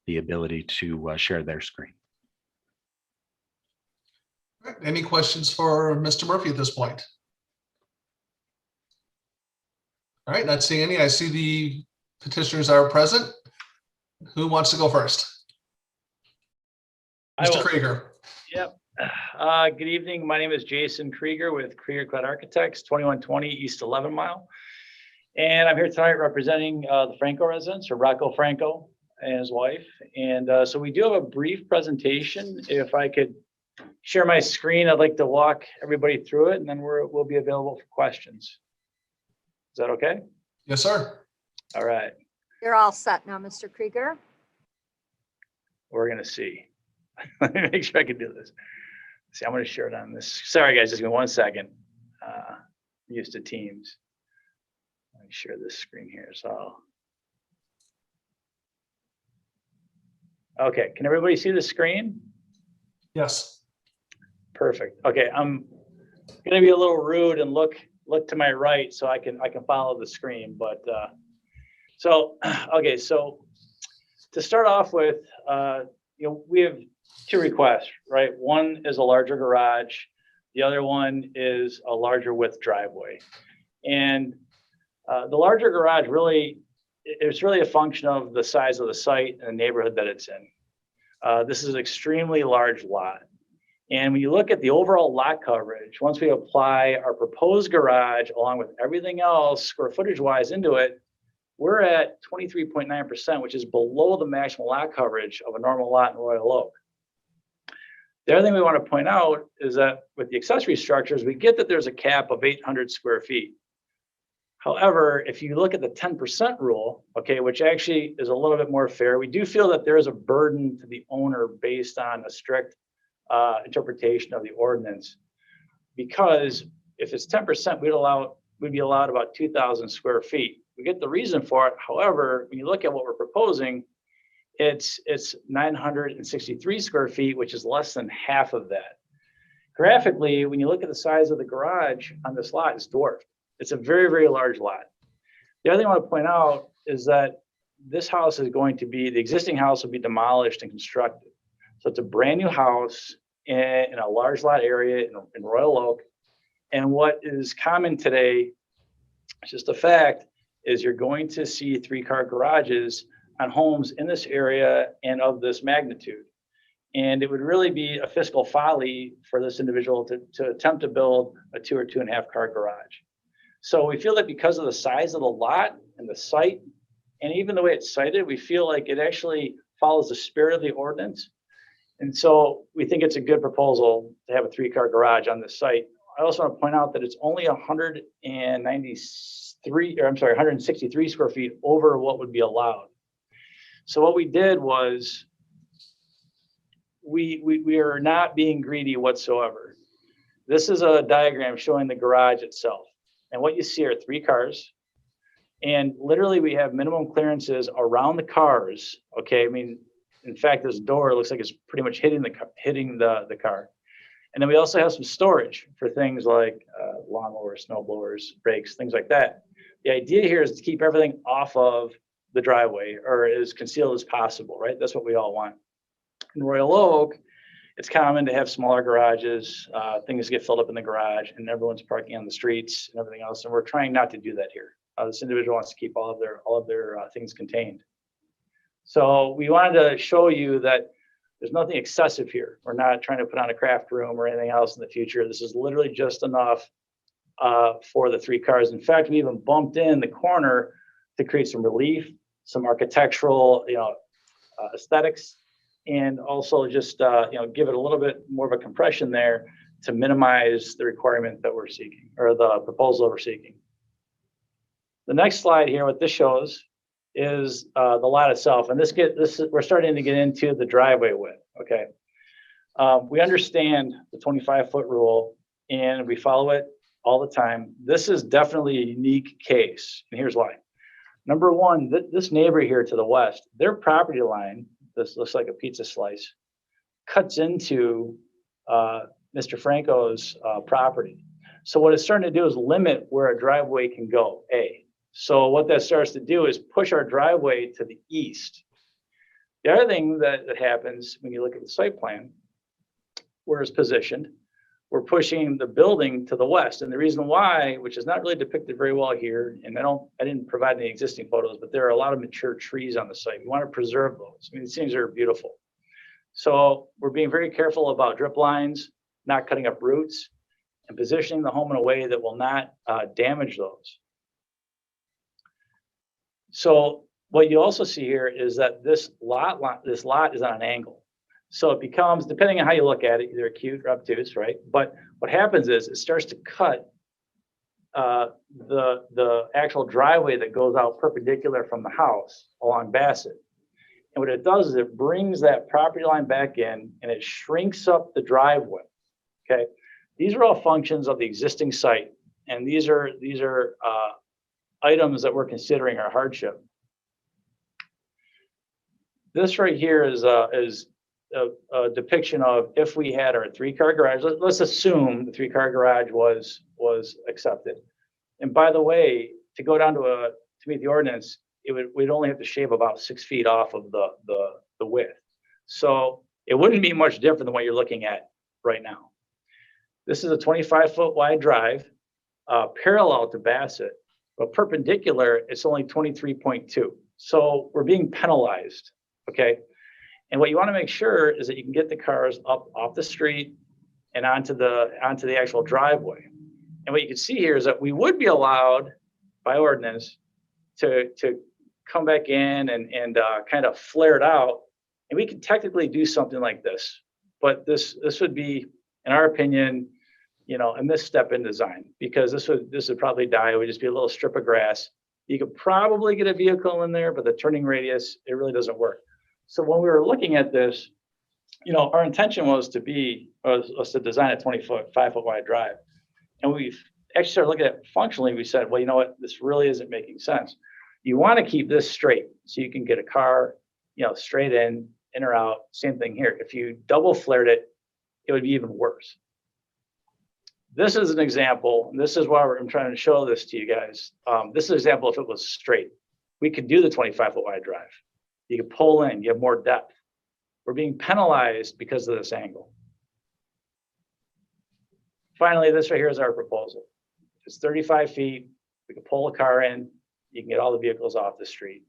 the ability to share their screen. All right, any questions for Mr. Murphy at this point? All right, not seeing any. I see the petitioners are present. Who wants to go first? Mr. Krieger. Yep. Good evening. My name is Jason Krieger with Krieger Klett Architects, 2120 East 11 Mile. And I'm here tonight representing the Franco residents, or Rocco Franco and his wife. And so we do have a brief presentation. If I could share my screen, I'd like to walk everybody through it, and then we'll be available for questions. Is that okay? Yes, sir. All right. You're all set now, Mr. Krieger. We're going to see. Let me make sure I can do this. See, I'm going to share it on this. Sorry, guys, just give me 1 second. I'm used to Teams. Let me share this screen here. So, okay, can everybody see the screen? Yes. Perfect. Okay, I'm going to be a little rude and look to my right so I can follow the screen. But so, okay, so to start off with, we have 2 requests, right? One is a larger garage. The other one is a larger width driveway. And the larger garage it's really a function of the size of the site and the neighborhood that it's in. This is an extremely large lot. And when you look at the overall lot coverage, once we apply our proposed garage along with everything else square footage wise into it, we're at 23.9%, which is below the maximum lot coverage of a normal lot in Royal Oak. The other thing we want to point out is that with the accessory structures, we get that there's a cap of 800 square feet. However, if you look at the 10% rule, okay, which actually is a little bit more fair, we do feel that there is a burden to the owner based on a strict interpretation of the ordinance. Because if it's 10%, we'd be allowed about 2,000 square feet. We get the reason for it. However, when you look at what we're proposing, it's 963 square feet, which is less than half of that. Graphically, when you look at the size of the garage on this lot, it's dwarfed. It's a very, very large lot. The other thing I want to point out is that this house is going to be, the existing house will be demolished and constructed. So it's a brand new house in a large lot area in Royal Oak. And what is common today, it's just a fact, is you're going to see 3-car garages on homes in this area and of this magnitude. And it would really be a fiscal folly for this individual to attempt to build a 2 or 2.5 car garage. So we feel that because of the size of the lot and the site, and even the way it's cited, we feel like it actually follows the spirit of the ordinance. And so we think it's a good proposal to have a 3-car garage on this site. I also want to point out that it's only 163 square feet over what would be allowed. So what we did was we are not being greedy whatsoever. This is a diagram showing the garage itself. And what you see are 3 cars. And literally we have minimum clearances around the cars. Okay, I mean, in fact, this door looks like it's pretty much hitting the car. And then we also have some storage for things like lawnmowers, snow blowers, brakes, things like that. The idea here is to keep everything off of the driveway or as concealed as possible, right? That's what we all want. In Royal Oak, it's common to have smaller garages, things get filled up in the garage and everyone's parking on the streets and everything else. And we're trying not to do that here. This individual wants to keep all of their things contained. So we wanted to show you that there's nothing excessive here. We're not trying to put on a craft room or anything else in the future. This is literally just enough for the 3 cars. In fact, we even bumped in the corner to create some relief, some architectural, aesthetics, and also just give it a little bit more of a compression there to minimize the requirement that we're seeking, or the proposal we're seeking. The next slide here, what this shows is the lot itself, and we're starting to get into the driveway width. Okay, we understand the 25-foot rule, and we follow it all the time. This is definitely a unique case, and here's why. Number one, this neighbor here to the west, their property line, this looks like a pizza slice, cuts into Mr. Franco's property. So what it's starting to do is limit where a driveway can go, A. So what that starts to do is push our driveway to the east. The other thing that happens when you look at the site plan, where it's positioned, we're pushing the building to the west. And the reason why, which is not really depicted very well here, and I didn't provide any existing photos, but there are a lot of mature trees on the site. We want to preserve those. I mean, these things are beautiful. So we're being very careful about drip lines, not cutting up roots, and positioning the home in a way that will not damage those. So what you also see here is that this lot is on an angle. So it becomes, depending on how you look at it, either acute or obtuse, right? But what happens is it starts to cut the actual driveway that goes out perpendicular from the house along Bassett. And what it does is it brings that property line back in and it shrinks up the driveway. Okay, these are all functions of the existing site, and these are items that we're considering our hardship. This right here is a depiction of if we had our 3-car garage. Let's assume the 3-car garage was accepted. And by the way, to go down to meet the ordinance, we'd only have to shave about 6 feet off of the width. So it wouldn't be much different than what you're looking at right now. This is a 25-foot wide drive, parallel to Bassett, but perpendicular, it's only 23.2. So we're being penalized, okay? And what you want to make sure is that you can get the cars up off the street and onto the actual driveway. And what you can see here is that we would be allowed by ordinance to come back in and kind of flare it out. And we could technically do something like this, but this would be, in our opinion, a misstep in design, because this would probably die. It would just be a little strip of grass. You could probably get a vehicle in there, but the turning radius, it really doesn't work. So when we were looking at this, our intention was to design a 25-foot wide drive. And we actually started looking at it functionally. We said, well, you know what, this really isn't making sense. You want to keep this straight so you can get a car, straight in or out. Same thing here. If you double flared it, it would be even worse. This is an example, and this is why I'm trying to show this to you guys. This is an example if it was straight. We could do the 25-foot wide drive. You could pull in, you have more depth. We're being penalized because of this angle. Finally, this right here is our proposal. It's 35 feet. We can pull a car in. You can get all the vehicles off the street.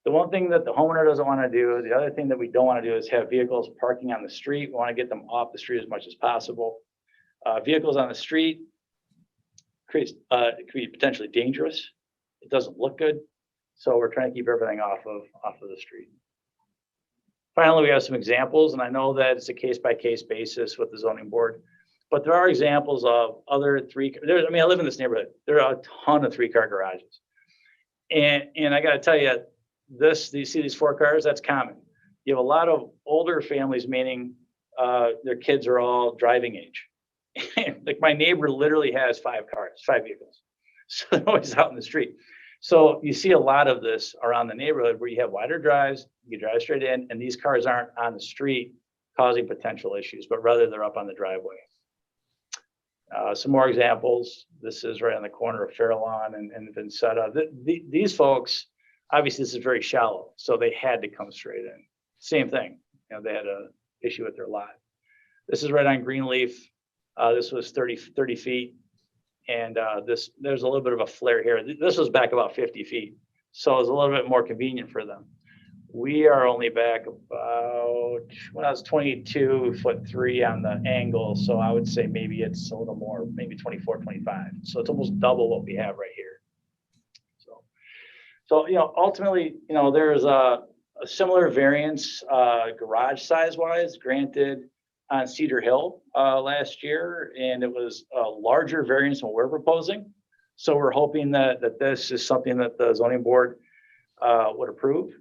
The one thing that the homeowner doesn't want to do, the other thing that we don't want to do is have vehicles parking on the street. We want to get them off the street as much as possible. Vehicles on the street could be potentially dangerous. It doesn't look good. So we're trying to keep everything off of the street. Finally, we have some examples, and I know that it's a case-by-case basis with the zoning board, but there are examples of other I live in this neighborhood. There are a ton of 3-car garages. And I got to tell you, you see these 4 cars, that's common. You have a lot of older families, meaning their kids are all driving age. Like my neighbor literally has 5 vehicles. So they're always out in the street. So you see a lot of this around the neighborhood where you have wider drives, you drive straight in, and these cars aren't on the street causing potential issues, but rather they're up on the driveway. Some more examples. This is right on the corner of Fairlawn and Vincetta. These folks, obviously this is very shallow, so they had to come straight in. Same thing, they had an issue with their lot. This is right on Greenleaf. This was 30 feet. And there's a little bit of a flare here. This was back about 50 feet. So it was a little bit more convenient for them. We are only back about, when I was 22'3" on the angle. So I would say maybe it's a little more, maybe 24, 25. So it's almost double what we have right here. So ultimately, there's a similar variance garage size wise granted on Cedar Hill last year, and it was a larger variance than we're proposing. So we're hoping that this is something that the zoning board would approve.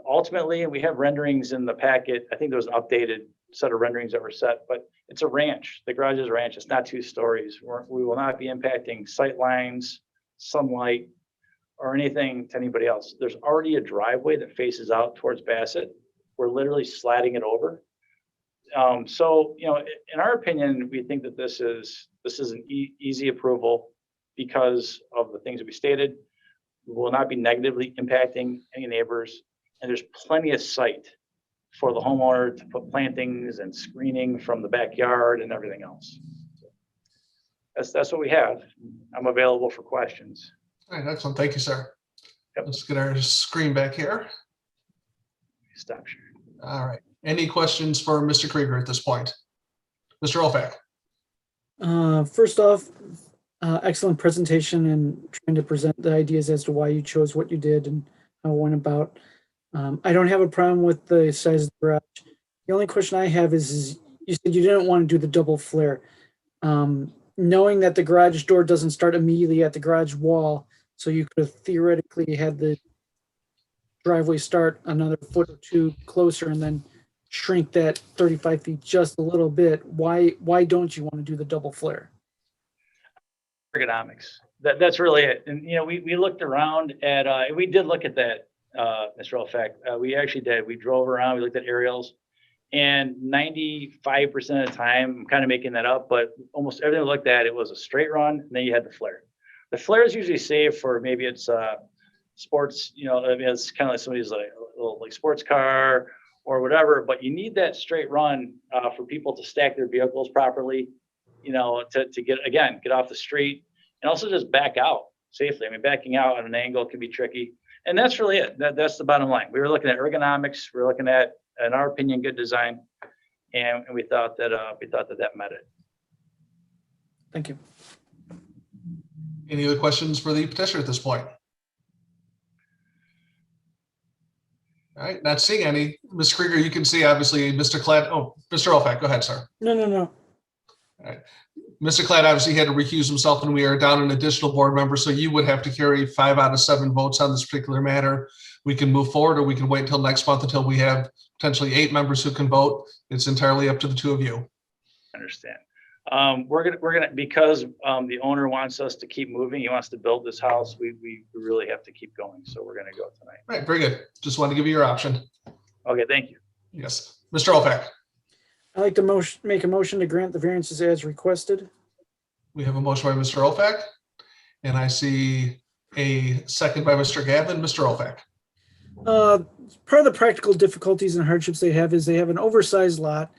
Ultimately, we have renderings in the packet. I think there was an updated set of renderings that were set, but it's a ranch. The garage is a ranch. It's not 2 stories. We will not be impacting sight lines, sunlight, or anything to anybody else. There's already a driveway that faces out towards Bassett. We're literally slatting it over. So, in our opinion, we think that this is an easy approval because of the things that we stated. We will not be negatively impacting any neighbors, and there's plenty of site for the homeowner to put plantings and screening from the backyard and everything else. That's what we have. I'm available for questions. All right, excellent. Thank you, sir. Yep. Let's get our screen back here. Stop sharing. All right. Any questions for Mr. Krieger at this point? Mr. Olfak. First off, excellent presentation and trying to present the ideas as to why you chose what you did and how it went about. I don't have a problem with the size of the garage. The only question I have is you said you didn't want to do the double flare. Knowing that the garage door doesn't start immediately at the garage wall, so you could have theoretically had the driveway start another foot or 2 closer and then shrink that 35 feet just a little bit. Why don't you want to do the double flare? Ergonomics. That's really it. And we looked around at we did look at that, Mr. Olfak. We actually did. We drove around, we looked at aerials, and 95% of the time, I'm kind of making that up, but almost everything we looked at, it was a straight run, and then you had the flare. The flare is usually saved for maybe it's sports, it's kind of like somebody's like a little sports car or whatever, but you need that straight run for people to stack their vehicles properly, to get off the street and also just back out safely. I mean, backing out at an angle can be tricky, and that's really it. That's the bottom line. We were looking at ergonomics. We were looking at, in our opinion, good design, and we thought that that met it. Thank you. Any other questions for the petitioner at this point? All right, not seeing any. Ms. Krieger, you can see obviously Mr. Mr. Olfak, go ahead, sir. No. All right. Mr. Klatt obviously had to recuse himself, and we are down an additional board member, so you would have to carry 5 out of 7 votes on this particular matter. We can move forward, or we can wait until next month until we have potentially 8 members who can vote. It's entirely up to the 2 of you. Understand. We're gonna because the owner wants us to keep moving. He wants to build this house. We really have to keep going, so we're gonna go tonight. Right, very good. Just wanted to give you your option. Okay, thank you. Yes, Mr. Opak. I'd like to make a motion to grant the variances as requested. We have a motion by Mr. Opak, and I see a second by Mr. Gavin. Mr. Opak. Part of the practical difficulties and hardships they have is they have an oversized lot,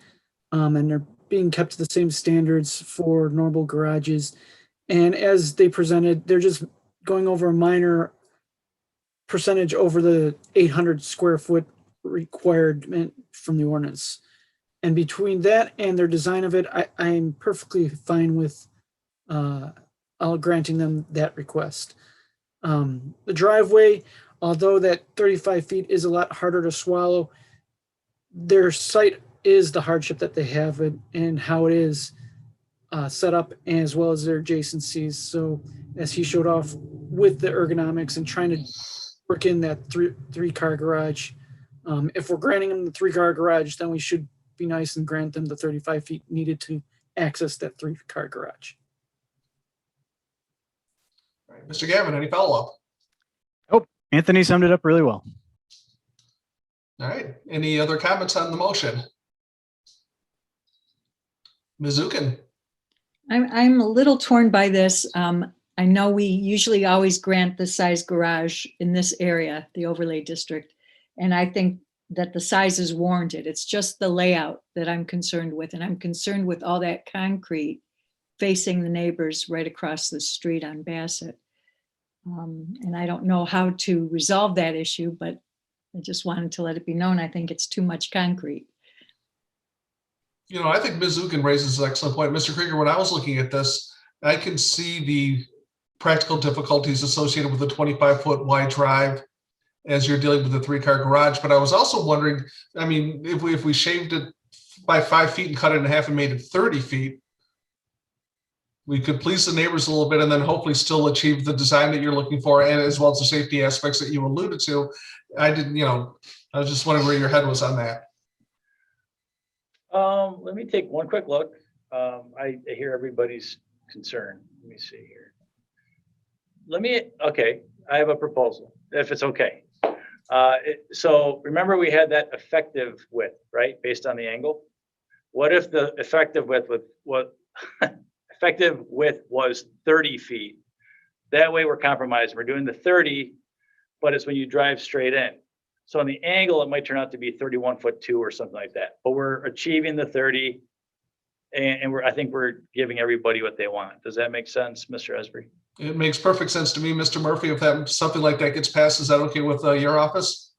and they're being kept to the same standards for normal garages. And as they presented, they're just going over a minor percentage over the 800 square foot requirement from the ordinance. And between that and their design of it, I'm perfectly fine with granting them that request. The driveway, although that 35 feet is a lot harder to swallow, their site is the hardship that they have and how it is set up, as well as their adjacencies. So as he showed off with the ergonomics and trying to work in that three car garage, if we're granting them the 3-car garage, then we should be nice and grant them the 35 feet needed to access that 3-car garage. All right, Mr. Gavin, any follow-up? Oh, Anthony summed it up really well. All right, any other comments on the motion? Ms. Zukin. I'm a little torn by this. I know we usually always grant the size garage in this area, the overlay district. And I think that the size is warranted. It's just the layout that I'm concerned with. And I'm concerned with all that concrete facing the neighbors right across the street on Bassett. And I don't know how to resolve that issue, but I just wanted to let it be known. I think it's too much concrete. You know, I think Ms. Zukin raises an excellent point. Mr. Krieger, when I was looking at this, I can see the practical difficulties associated with a 25-foot wide drive as you're dealing with a 3-car garage. But I was also wondering, I mean, if we shaved it by 5 feet and cut it in half and made it 30 feet, we could please the neighbors a little bit and then hopefully still achieve the design that you're looking for, and as well as the safety aspects that you alluded to. I was just wondering where your head was on that. Let me take one quick look. I hear everybody's concern. Let me see here. Okay, I have a proposal, if it's okay. So remember we had that effective width, right? Based on the angle. What if the effective width was 30 feet? That way we're compromising. We're doing the 30, but it's when you drive straight in. So on the angle, it might turn out to be 31'2" or something like that. But we're achieving the 30, and I think we're giving everybody what they want. Does that make sense, Mr. Esby? It makes perfect sense to me, Mr. Murphy. If something like that gets passed, is that okay with your office?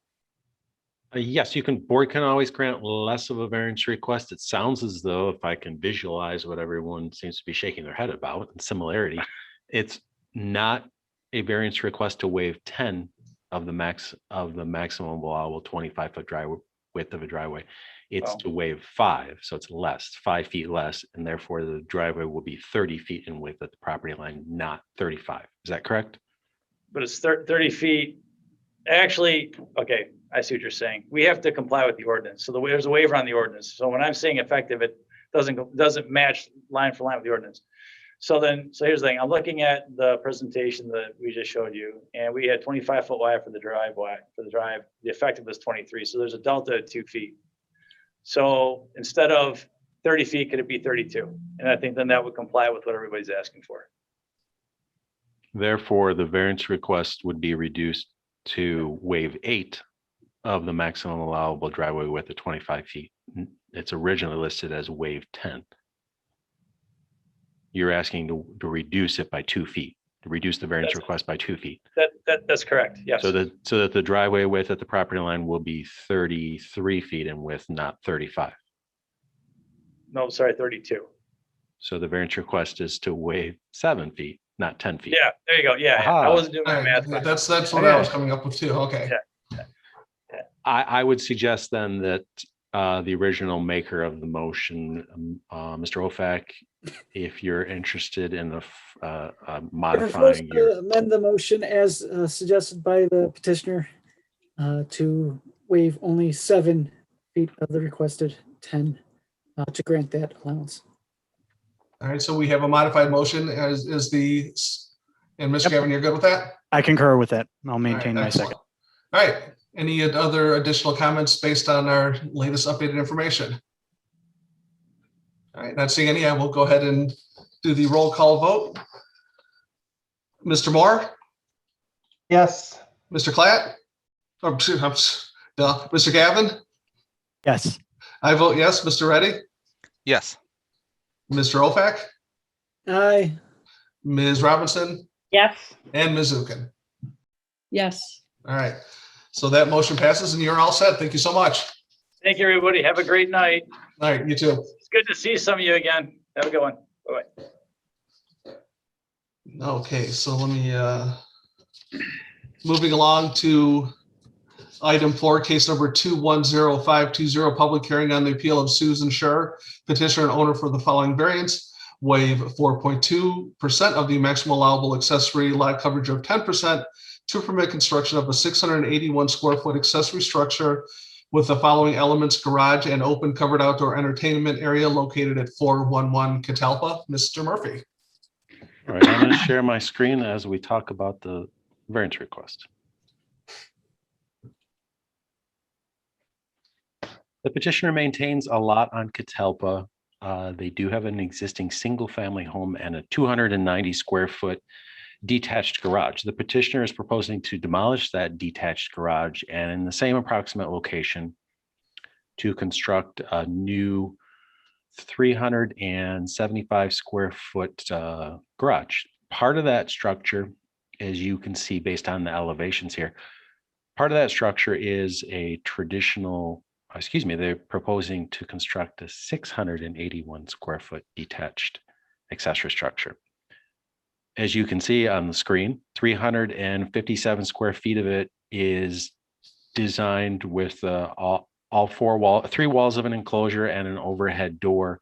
Yes, board can always grant less of a variance request. It sounds as though, if I can visualize what everyone seems to be shaking their head about in similarity, it's not a variance request to waive 10 of the maximum allowable 25-foot width of a driveway. It's to waive 5, so it's less, 5 feet less, and therefore the driveway will be 30 feet in width at the property line, not 35. Is that correct? But it's 30 feet. Actually, okay, I see what you're saying. We have to comply with the ordinance. So there's a waiver on the ordinance. So when I'm saying effective, it doesn't match line for line with the ordinance. So here's the thing. I'm looking at the presentation that we just showed you, and we had 25-foot wide for the drive. The effective was 23. So there's a delta of 2 feet. So instead of 30 feet, could it be 32? And I think then that would comply with what everybody's asking for. Therefore, the variance request would be reduced to waive 8 of the maximum allowable driveway width of 25 feet. It's originally listed as waive 10. You're asking to reduce it by 2 feet, to reduce the variance request by 2 feet. That's correct. Yes. So that the driveway width at the property line will be 33 feet in width, not 35. No, sorry, 32. So the variance request is to waive 7 feet, not 10 feet. Yeah, there you go. Yeah, I wasn't doing my math. That's what I was coming up with too. Okay. Yeah. I would suggest then that the original maker of the motion, Mr. Ofak, if you're interested in the I propose modifying to your, amend the motion as suggested by the petitioner to waive only 7 feet of the requested 10 to grant that allowance. All right, so we have a modified motion as is the, and Ms. Yep. Gavin, you're good with that? I concur with that. I'll All right, maintain my excellent. second. All right, any other additional comments based on our latest updated information? All right, not seeing any, I will go ahead and do the roll call vote. Mr. Moore, Yes. Mr. Klatt, oh, no, Mr. Gavin, Yes. I vote yes. Mr. Reddy, Yes. Mr. Ofac, Aye. Ms. Robinson, Yes. and Ms. Zukin. Yes. All right, so that motion passes and you're all set. Thank you so much. Thank you, everybody. Have a great night. All right, you too. It's good to see some of you again. Have a good one. Bye-bye. Okay, so let me, moving along to item 4, case number 210520, public hearing on the appeal of Susan Scher, petitioner and owner for the following variance, waive 4.2% of the maximum allowable accessory lot coverage of 10% to permit construction of a 681 square foot accessory structure with the following elements: garage and open covered outdoor entertainment area located at 411 Catalpa. Mr. Murphy. all right, I'm going to share my screen as we talk about the variance request. The petitioner maintains a lot on Catalpa. They do have an existing single-family home and a 290 square foot detached garage. The petitioner is proposing to demolish that detached garage and in the same approximate location to construct a new 375 square foot garage. Part of that structure, as you can see based on the elevations here, part of that structure is a traditional, they're proposing to construct a 681 square foot detached accessory structure. As you can see on the screen, 357 square feet of it is designed with three walls of an enclosure and an overhead door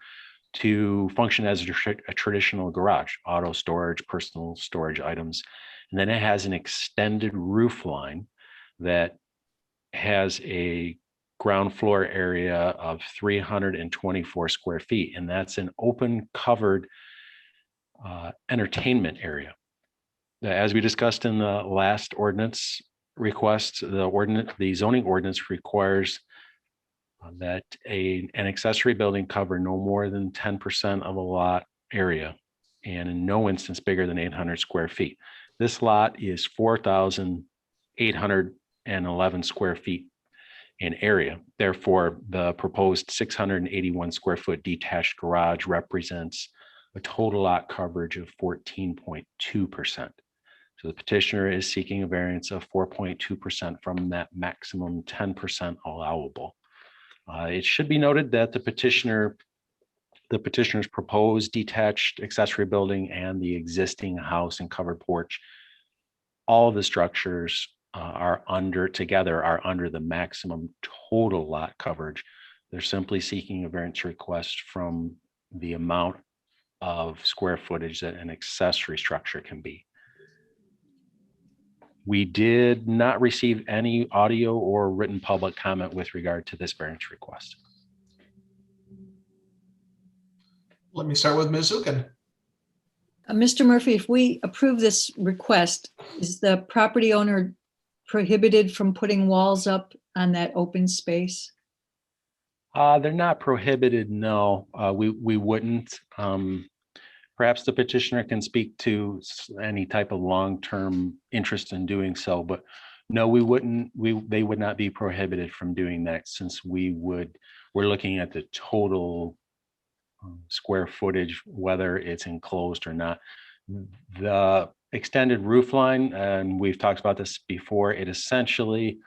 to function as a traditional garage, auto storage, personal storage items. And then it has an extended roof line that has a ground floor area of 324 square feet. And that's an open covered entertainment area. As we discussed in the last ordinance request, the zoning ordinance requires that an accessory building cover no more than 10% of a lot area and in no instance bigger than 800 square feet. This lot is 4,811 square feet in area. Therefore, the proposed 681 square foot detached garage represents a total lot coverage of 14.2%. So the petitioner is seeking a variance of 4.2% from that maximum 10% allowable. It should be noted that the petitioner's proposed detached accessory building and the existing house and covered porch, all of the structures are under the maximum total lot coverage. They're simply seeking a variance request from the amount of square footage that an accessory structure can be. We did not receive any audio or written public comment with regard to this variance request. Let me start with Ms. Zukin. Mr. Murphy, if we approve this request, is the property owner prohibited from putting walls up on that open space? They're not prohibited, no. We wouldn't. Perhaps the petitioner can speak to any type of long-term interest in doing so, but no, we wouldn't. They would not be prohibited from doing that since we're looking at the total square footage, whether it's enclosed or not. The extended roof line, and we've talked about this before, it essentially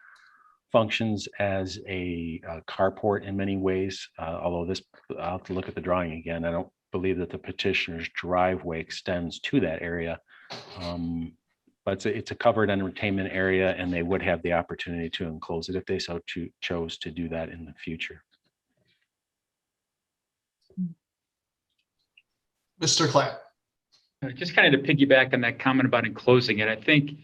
functions as a carport in many ways, although I'll have to look at the drawing again. I don't believe that the petitioner's driveway extends to that area, but it's a covered entertainment area and they would have the opportunity to enclose it if they so chose to do that in the future. Mr. Clapp. Just kind of to piggyback on that comment about enclosing it, I think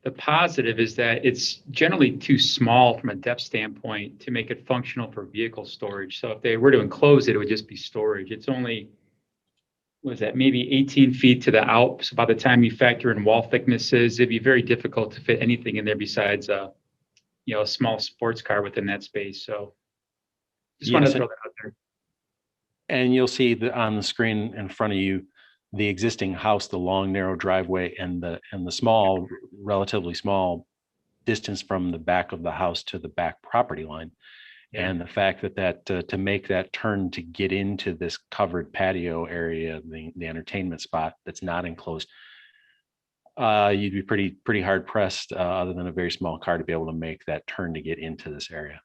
the positive is that it's generally too small from a depth standpoint to make it functional for vehicle storage. So if they were to enclose it, it would just be storage. It's only, what is that, maybe 18 feet to the out. So by the time you factor in wall thicknesses, it'd be very difficult to fit anything in there besides a small sports car within that space. So just want to throw that out there. And you'll see on the screen in front of you, the existing house, the long narrow driveway, and the small, relatively small distance from the back of the house to the back property line. Yeah. And the fact that to make that turn to get into this covered patio area, the entertainment spot that's not enclosed, you'd be pretty hard pressed, other than a very small car, to be able to make that turn to get into this area.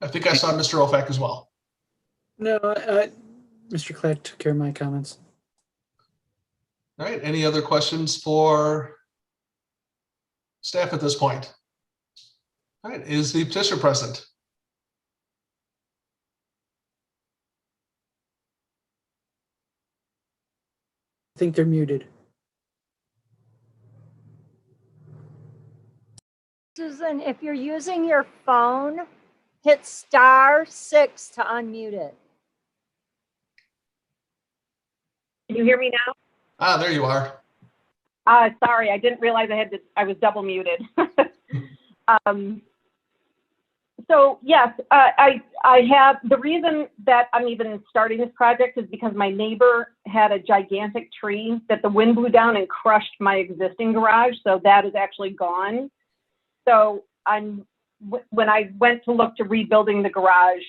I think I saw Mr. Ofac as well. No, Mr. Clatt took care of my comments. All right. Any other questions for staff at this point? All right. Is the petitioner present? I think they're muted. Susan, if you're using your phone, hit *6 to unmute it. Can you hear me now? Ah, there you are. Sorry, I didn't realize I was double muted. So yes, I have, the reason that I'm even starting this project is because my neighbor had a gigantic tree that the wind blew down and crushed my existing garage. So that is actually gone. So when I went to look to rebuilding the garage,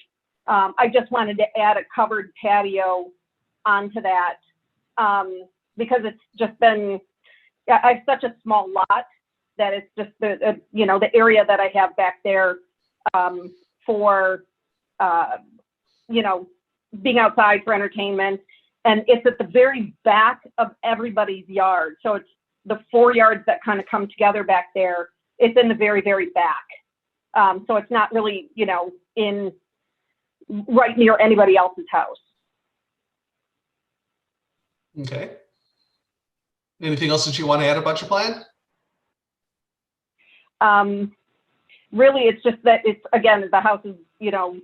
I just wanted to add a covered patio onto that, because it's just been, I have such a small lot that it's just the area that I have back there for being outside for entertainment, and it's at the very back of everybody's yard. So it's the 4 yards that kind of come together back there. It's in the very, very back. So it's not really, in right near anybody else's house. Okay. Anything else that you want to add about your plan? Really, it's just that again, the house is,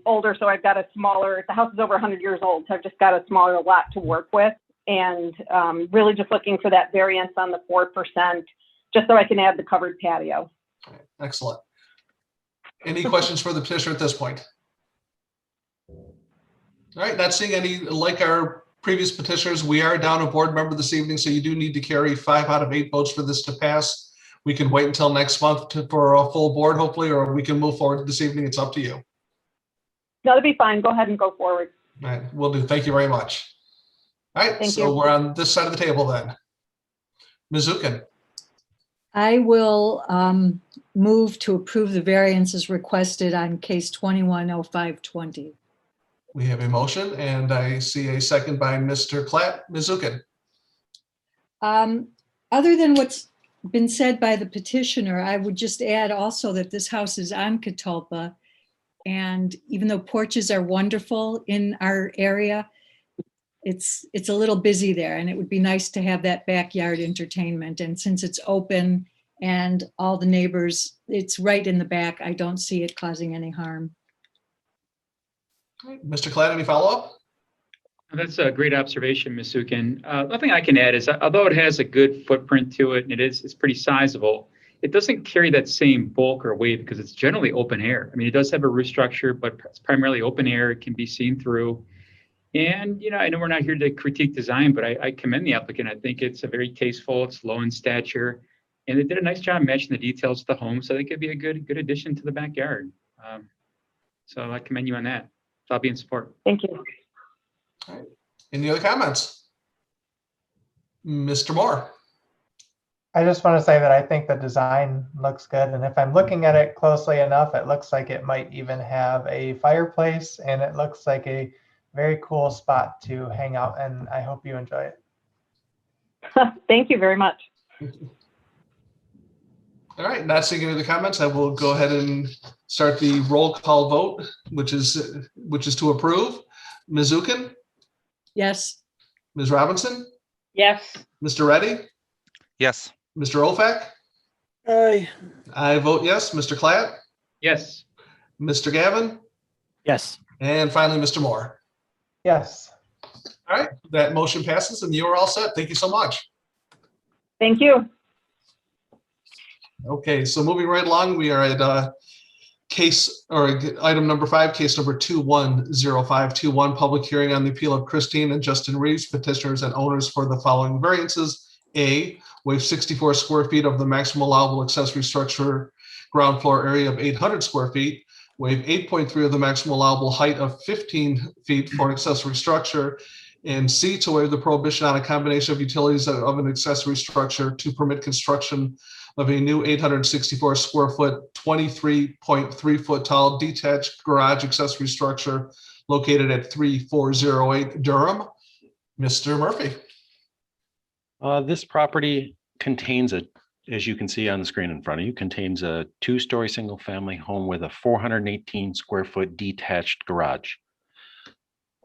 older. So I've got the house is over 100 years old. So I've just got a smaller lot to work with, and really just looking for that variance on the 4%, just so I can add the covered patio. Excellent. Any questions for the petitioner at this point? All right, not seeing any. Like our previous petitioners, we are down a board member this evening, so you do need to carry 5 out of 8 votes for this to pass. We can wait until next month for a full board, hopefully, or we can move forward this evening. It's up to you. No, that'd be fine. Go ahead and go forward. All right, will do. Thank you very much. All right, Thank so you. we're on this side of the table then. Ms. Zukin. I will move to approve the variances requested on case 210520. We have a motion, and I see a second by Mr. Clatt. Ms. Zukin. Other than what's been said by the petitioner, I would just add also that this house is on Catalpa, and even though porches are wonderful in our area, it's a little busy there, and it would be nice to have that backyard entertainment. And since it's open and all the neighbors, it's right in the back, I don't see it causing any harm. Mr. Clatt, any follow-up? That's a great observation, Ms. Zukin. One thing I can add is, although it has a good footprint to it, and it's pretty sizable, it doesn't carry that same bulk or weight because it's generally open air. I mean, it does have a roof structure, but it's primarily open air. It can be seen through. And, I know we're not here to critique design, but I commend the applicant. I think it's a very tasteful, it's low in stature, and they did a nice job matching the details of the home. So I think it'd be a good addition to the backyard. So I commend you on that. So I'll be in support. Thank you. All right. Any other comments? Mr. Moore. I just want to say that I think the design looks good. And if I'm looking at it closely enough, it looks like it might even have a fireplace, and it looks like a very cool spot to hang out. And I hope you enjoy it. Thank you very much. All right, not seeing any other comments, I will go ahead and start the roll call vote, which is to approve. Ms. Zukin, Yes. Ms. Robinson, Yes. Mr. Reddy, Yes. Mr. Ofac. Aye. I vote yes. Mr. Klatt, Yes. Mr. Gavin, Yes. and finally, Mr. Moore. Yes. All right, that motion passes and you are all set. Thank you so much. Thank you. Okay, so moving right along, we are at case or item number 5, case number 210521, public hearing on the appeal of Christine and Justin Reeves, petitioners and owners for the following variances. A, waive 64 square feet of the maximum allowable accessory structure ground floor area of 800 square feet, waive 8.3 of the maximum allowable height of 15 feet for an accessory structure, and C, to waive the prohibition on a combination of utilities of an accessory structure to permit construction of a new 864 square foot, 23.3 foot tall detached garage accessory structure located at 3408 Durham. Mr. Murphy. This property contains as you can see on the screen in front of you, contains a 2-story single-family home with a 418 square foot detached garage.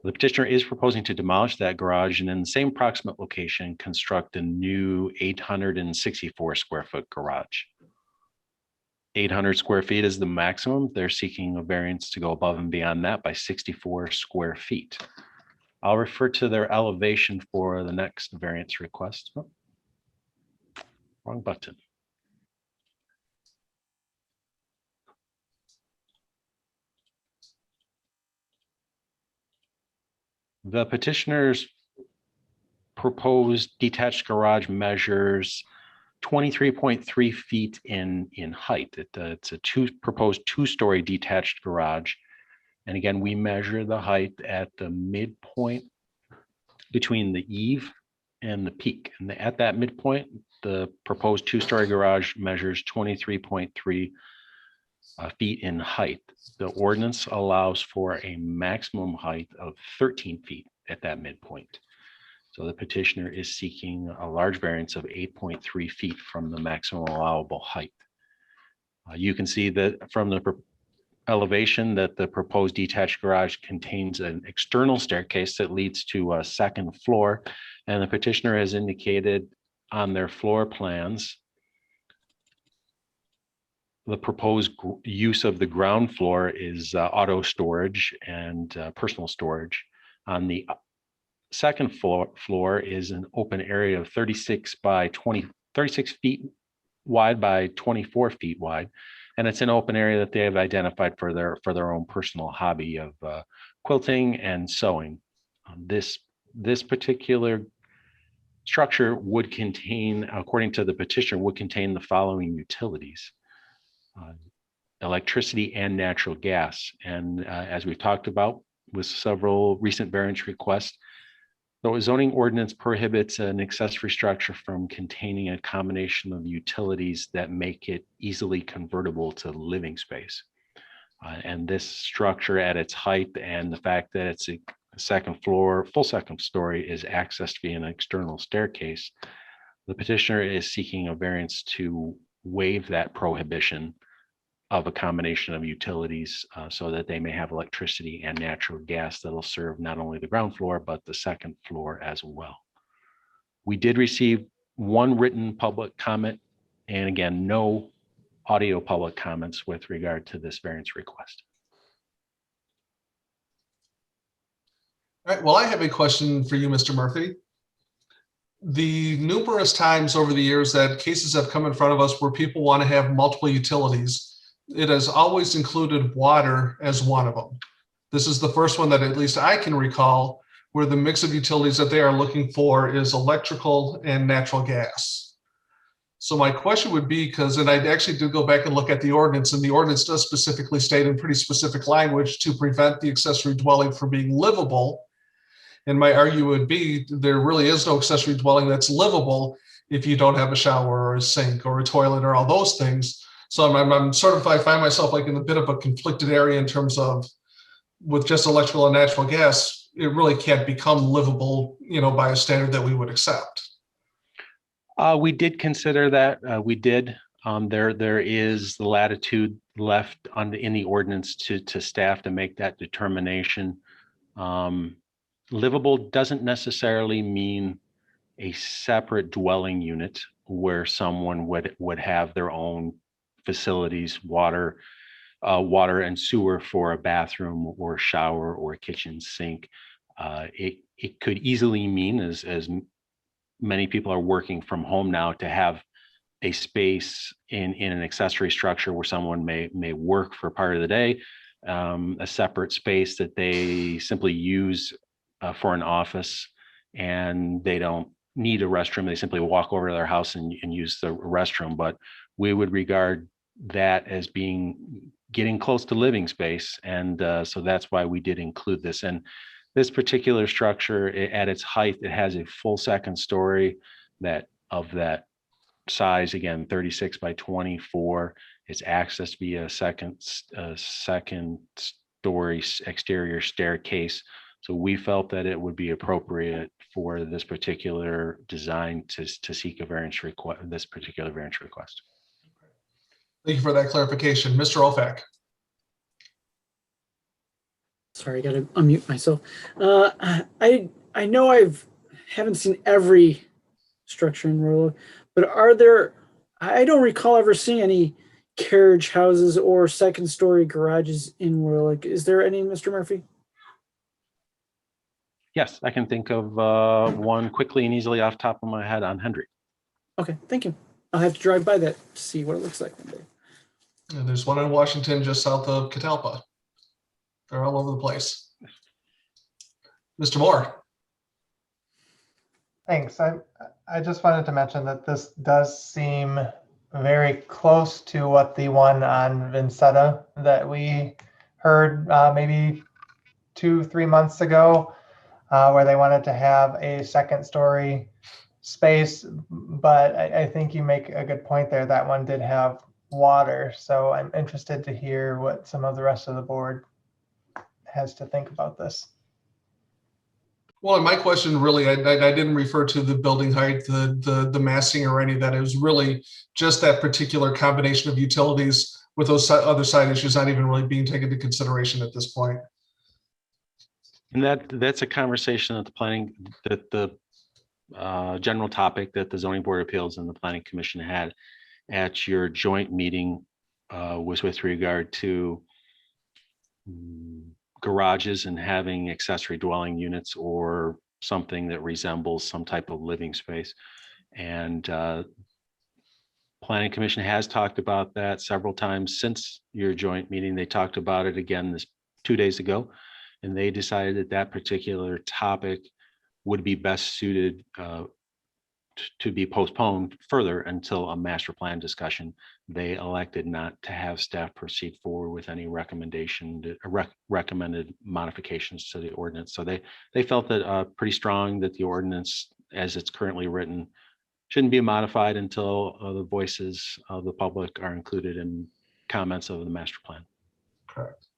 The petitioner is proposing to demolish that garage and in the same proximate location, construct a new 864 square foot garage. 800 square feet is the maximum. They're seeking a variance to go above and beyond that by 64 square feet. I'll refer to their elevation for the next variance request. Oh, wrong button. The petitioner's proposed detached garage measures 23.3 feet in height. It's a proposed 2-story detached garage. And again, we measure the height at the midpoint between the eave and the peak. And at that midpoint, the proposed 2-story garage measures 23.3 feet in height. The ordinance allows for a maximum height of 13 feet at that midpoint. So the petitioner is seeking a large variance of 8.3 feet from the maximum allowable height. You can see that from the elevation that the proposed detached garage contains an external staircase that leads to a second floor. And the petitioner has indicated on their floor plans the proposed use of the ground floor is auto storage and personal storage. On the second floor is an open area of 36 feet wide by 24 feet wide. And it's an open area that they have identified for their own personal hobby of quilting and sewing. This particular structure would contain, according to the petitioner, would contain the following utilities: electricity and natural gas. And as we've talked about with several recent variance requests, the zoning ordinance prohibits an accessory structure from containing a combination of utilities that make it easily convertible to living space. And this structure at its height and the fact that it's a second floor, full second story, is accessed via an external staircase. The petitioner is seeking a variance to waive that prohibition of a combination of utilities so that they may have electricity and natural gas that'll serve not only the ground floor, but the second floor as well. We did receive one written public comment, and again, no audio public comments with regard to this variance request. All right, well, I have a question for you, Mr. Murphy. The numerous times over the years that cases have come in front of us where people want to have multiple utilities, it has always included water as one of them. This is the first one that at least I can recall where the mix of utilities that they are looking for is electrical and natural gas. So my question would be, and I actually did go back and look at the ordinance, and the ordinance does specifically state in pretty specific language to prevent the accessory dwelling from being livable. And my argument would be there really is no accessory dwelling that's livable if you don't have a shower or a sink or a toilet or all those things. So I'm sort of, I find myself like in a bit of a conflicted area in terms of with just electrical and natural gas, it really can't become livable, by a standard that we would accept. We did consider that. We did. There is the latitude left in the ordinance to staff to make that determination. Livable doesn't necessarily mean a separate dwelling unit where someone would have their own facilities, water and sewer for a bathroom or shower or kitchen sink. It could easily mean, as many people are working from home now, to have a space in an accessory structure where someone may work for part of the day, a separate space that they simply use for an office, and they don't need a restroom. They simply walk over to their house and use the restroom. But we would regard that as getting close to living space. And so that's why we did include this. And this particular structure, at its height, it has a full second story that size, again, 36 by 24. It's accessed via second story exterior staircase. So we felt that it would be appropriate for this particular design to seek a variance request, this particular variance request. Thank you for that clarification. Mr. Olfak. Sorry, I got to unmute myself. I know haven't seen every structure in Royal Oak, but I don't recall ever seeing any carriage houses or second story garages in Royal Oak. Is there any, Mr. Murphy? Yes, I can think of one quickly and easily off the top of my head on Hendry. Okay, thank you. I'll have to drive by that to see what it looks like one day. And there's one in Washington just south of Catalpa. They're all over the place. Mr. Moore. Thanks. I just wanted to mention that this does seem very close to what the one on Vincetta that we heard maybe 2-3 months ago, where they wanted to have a second story space. But I think you make a good point there. That one did have water. So I'm interested to hear what some of the rest of the board has to think about this. Well, my question really, I didn't refer to the building height, the massing or any of that. It was really just that particular combination of utilities with those other side issues not even really being taken into consideration at this point. And that's a conversation that the general topic that the Zoning Board of Appeals and the Planning Commission had at your joint meeting was with regard to garages and having accessory dwelling units or something that resembles some type of living space. And Planning Commission has talked about that several times since your joint meeting. They talked about it again 2 days ago, and they decided that that particular topic would be best suited to be postponed further until a master plan discussion. They elected not to have staff proceed forward with any recommended modifications to the ordinance. So they felt that pretty strong that the ordinance as it's currently written shouldn't be modified until the voices of the public are included in comments of the master plan. Correct.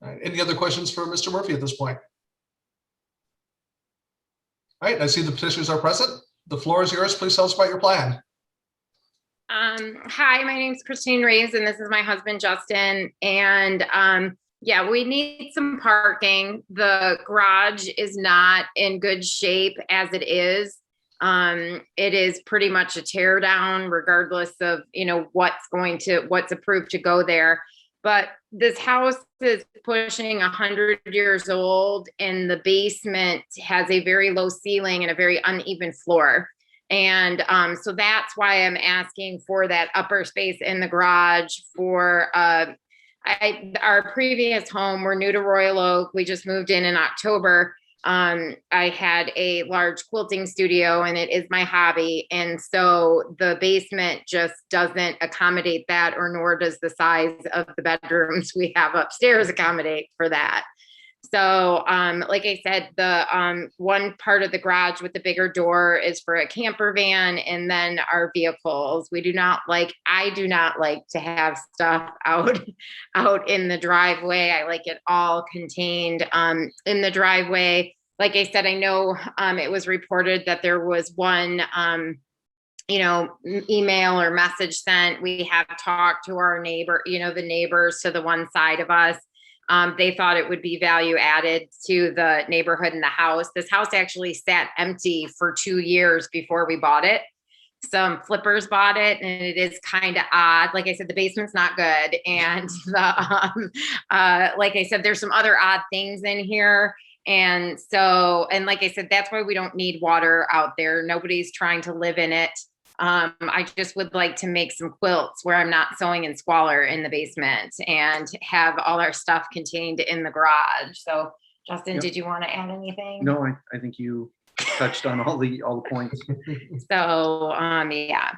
All right. Any other questions for Mr. Murphy at this point? All right, I see the petitioners are present. The floor is yours. Please tell us about your plan. Hi, my name is Christine Reyes, and this is my husband, Justin. And yeah, we need some parking. The garage is not in good shape as it is. It is pretty much a tear down, regardless of, what's approved to go there. But this house is pushing 100 years old, and the basement has a very low ceiling and a very uneven floor. And so that's why I'm asking for that upper space in the garage for our previous home. We're new to Royal Oak. We just moved in October. I had a large quilting studio, and it is my hobby. And so the basement just doesn't accommodate that, or nor does the size of the bedrooms we have upstairs accommodate for that. So like I said, the one part of the garage with the bigger door is for a camper van, and then our vehicles. I do not like to have stuff out in the driveway. I like it all contained in the driveway. Like I said, I know it was reported that there was one email or message sent. We have talked to our neighbor, the neighbors to the one side of us. They thought it would be value added to the neighborhood and the house. This house actually sat empty for 2 years before we bought it. Some flippers bought it, and it is kind of odd. Like I said, the basement's not good, and like I said, there's some other odd things in here. And so, and like I said, that's why we don't need water out there. Nobody's trying to live in it. I just would like to make some quilts where I'm not sewing in squalor in the basement and have all our stuff contained in the garage. So, Justin, Yep. did you want to add anything? No, I think you touched on all the points. So, yeah.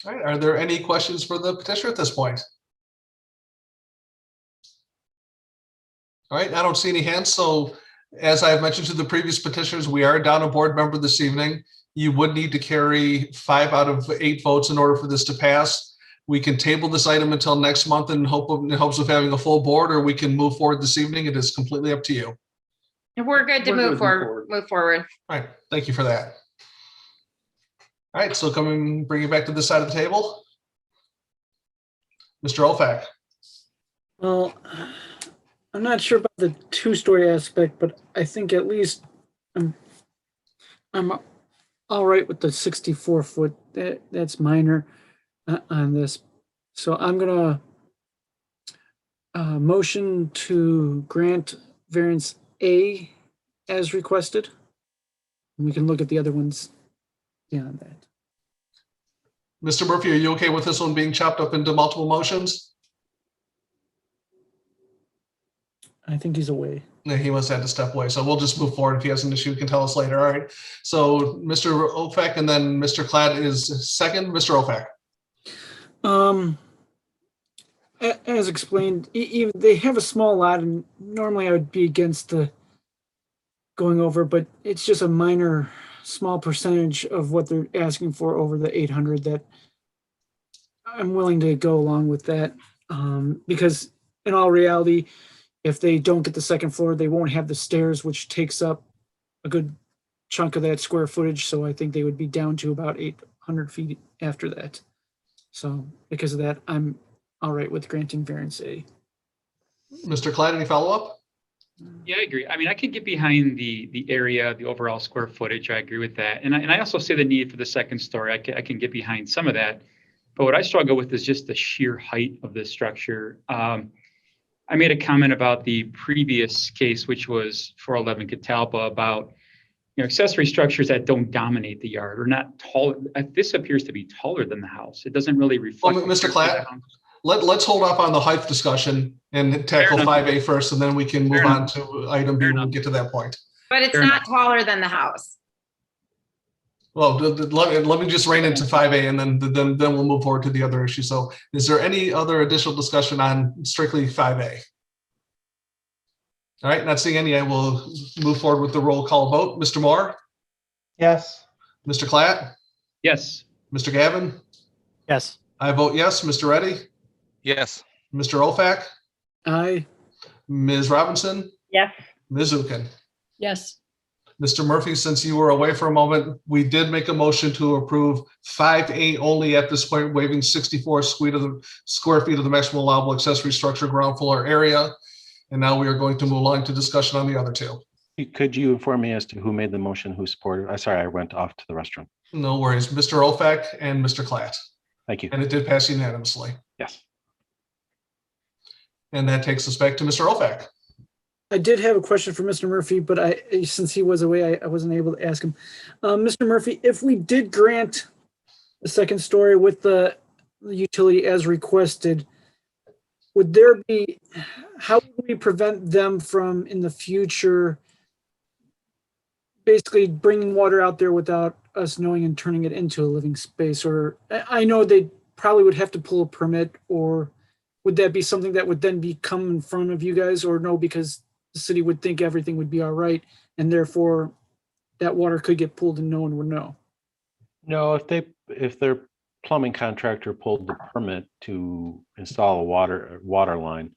All right, are there any questions for the petitioner at this point? All right, I don't see any hands. So as I've mentioned to the previous petitioners, we are down a board member this evening. You would need to carry 5 out of 8 votes in order for this to pass. We can table this item until next month in hopes of having a full board, or we can move forward this evening. It is completely up to you. We're good to move forward. Move forward. All right, thank you for that. All right, so bring it back to this side of the table. Mr. Olfak. Well, I'm not sure about the 2-story aspect, but I think at least I'm all right with the 64-foot. That's minor on this. So I'm gonna motion to grant variance A as requested. We can look at the other ones beyond that. Mr. Murphy, are you okay with this one being chopped up into multiple motions? I think he's away. No, he must have to step away. So we'll just move forward. If he has an issue, he can tell us later. All right. So Mr. Ofak and then Mr. Klatt is second. Mr. Ofak. As explained, even they have a small lot, and normally I would be against the going over, but it's just a minor, small percentage of what they're asking for over the 800 that I'm willing to go along with that. Because in all reality, if they don't get the second floor, they won't have the stairs, which takes up a good chunk of that square footage. So I think they would be down to about 800 feet after that. So because of that, I'm all right with granting variance A. Mr. Klatt, any follow-up? Yeah, I agree. I mean, I can get behind the area, the overall square footage. I agree with that. And I also see the need for the second story. I can get behind some of that. But what I struggle with is just the sheer height of this structure. I made a comment about the previous case, which was 411 Catalpa, about accessory structures that don't dominate the yard or not tall. This appears to be taller than the house. It doesn't really reflect. Mr. Klatt, let's hold off on the height discussion and tackle 5A first, and then we can move on to item B when we get to that point. But it's not taller than the house. Well, let me just rein into 5A, and then we'll move forward to the other issue. So is there any other additional discussion on strictly 5A? All right, not seeing any, I will move forward with the roll call vote. Mr. Moore? Yes. Mr. Klatt? Yes. Mr. Gavin? Yes. I vote yes. Mr. Reddy? Yes. Mr. Ofak? Aye. Ms. Robinson? Yes. Ms. Zukin? Yes. Mr. Murphy, since you were away for a moment, we did make a motion to approve 5A only at this point, waiving 64 square feet of the maximum allowable accessory structure ground floor area. And now we are going to move along to discussion on the other 2. Could you inform me as to who made the motion, who supported? I'm sorry, I went off to the restroom. No worries. Mr. Ofak and Mr. Klatt. Thank you. And it did pass unanimously. Yes. And that takes us back to Mr. Ofak. I did have a question for Mr. Murphy, but since he was away, I wasn't able to ask him. Mr. Murphy, if we did grant the second story with the utility as requested, would there be, how would we prevent them from in the future basically bringing water out there without us knowing and turning it into a living space? Or I know they probably would have to pull a permit, or would that be something that would then come in front of you guys, or no, because the city would think everything would be all right and therefore that water could get pulled and no one would know? No, if their plumbing contractor pulled the permit to install a water line,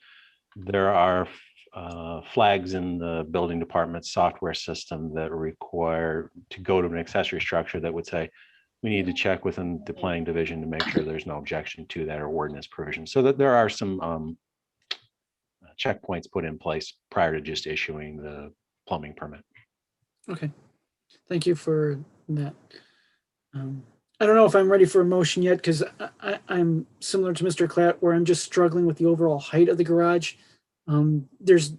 there are flags in the building department software system that require to go to an accessory structure that would say, we need to check within the planning division to make sure there's no objection to that or ordinance provision. So that there are some checkpoints put in place prior to just issuing the plumbing permit. Okay, thank you for that. I don't know if I'm ready for a motion yet, because I'm similar to Mr. Klatt, where I'm just struggling with the overall height of the garage. There's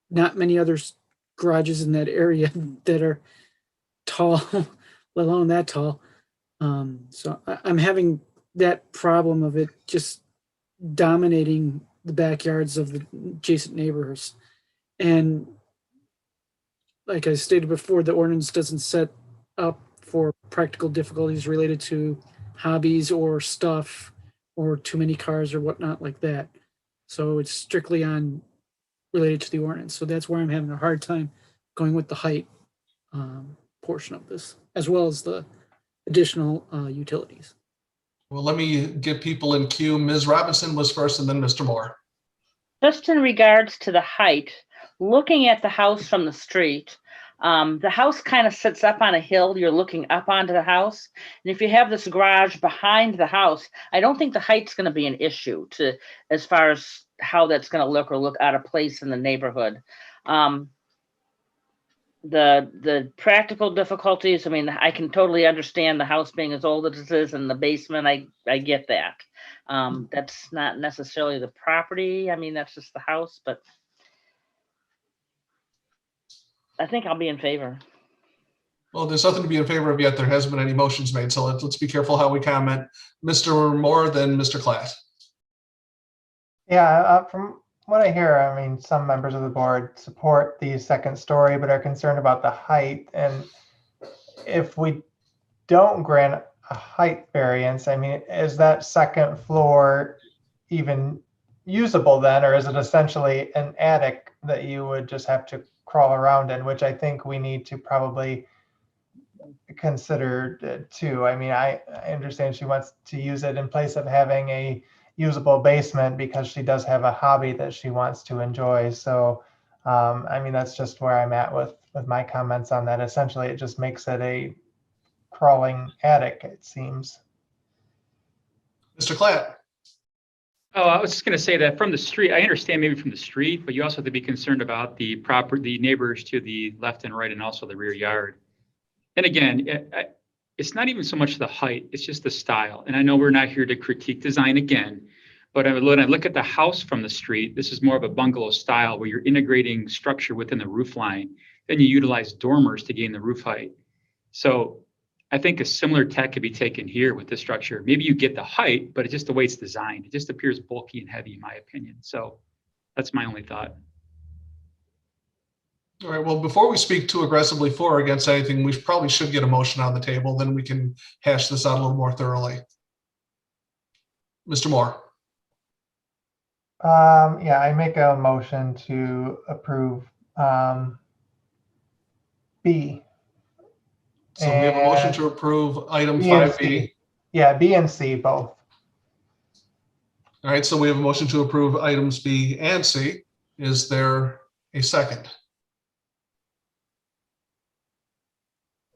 not many other garages in that area that are tall, let alone that tall. So I'm having that problem of it just dominating the backyards of the adjacent neighbors. And like I stated before, the ordinance doesn't set up for practical difficulties related to hobbies or stuff or too many cars or whatnot like that. So it's strictly on related to the ordinance. So that's where I'm having a hard time going with the height portion of this, as well as the additional utilities. Well, let me get people in queue. Ms. Robinson was first and then Mr. Moore. Just in regards to the height, looking at the house from the street, the house kind of sits up on a hill. You're looking up onto the house. And if you have this garage behind the house, I don't think the height's going to be an issue to as far as how that's going to look or look out of place in the neighborhood. The practical difficulties, I mean, I can totally understand the house being as old as it is and the basement. I get that. That's not necessarily the property. I mean, that's just the house, but I think I'll be in favor. Well, there's nothing to be in favor of yet. There hasn't been any motions made, so let's be careful how we comment. Mr. Moore, then Mr. Klatt. Yeah, from what I hear, I mean, some members of the board support the second story, but are concerned about the height. And if we don't grant a height variance, I mean, is that second floor even usable then, or is it essentially an attic that you would just have to crawl around in, which I think we need to probably consider too. I mean, I understand she wants to use it in place of having a usable basement because she does have a hobby that she wants to enjoy. So, I mean, that's just where I'm at with my comments on that. Essentially, it just makes it a crawling attic, it seems. Mr. Klatt. Oh, I was just going to say that from the street, I understand maybe from the street, but you also have to be concerned about the neighbors to the left and right, and also the rear yard. And again, it's not even so much the height, it's just the style. And I know we're not here to critique design again, but when I look at the house from the street, this is more of a bungalow style where you're integrating structure within the roof line. Then you utilize dormers to gain the roof height. So I think a similar tech could be taken here with this structure. Maybe you get the height, but it's just the way it's designed. It just appears bulky and heavy, in my opinion. So that's my only thought. All right, well, before we speak too aggressively for or against anything, we probably should get a motion on the table. Then we can hash this out a little more thoroughly. Mr. Moore. Yeah, I make a motion to approve B. So we have a motion to approve item B and 5B. C. Yeah, B and C both. All right, so we have a motion to approve items B and C. Is there a second?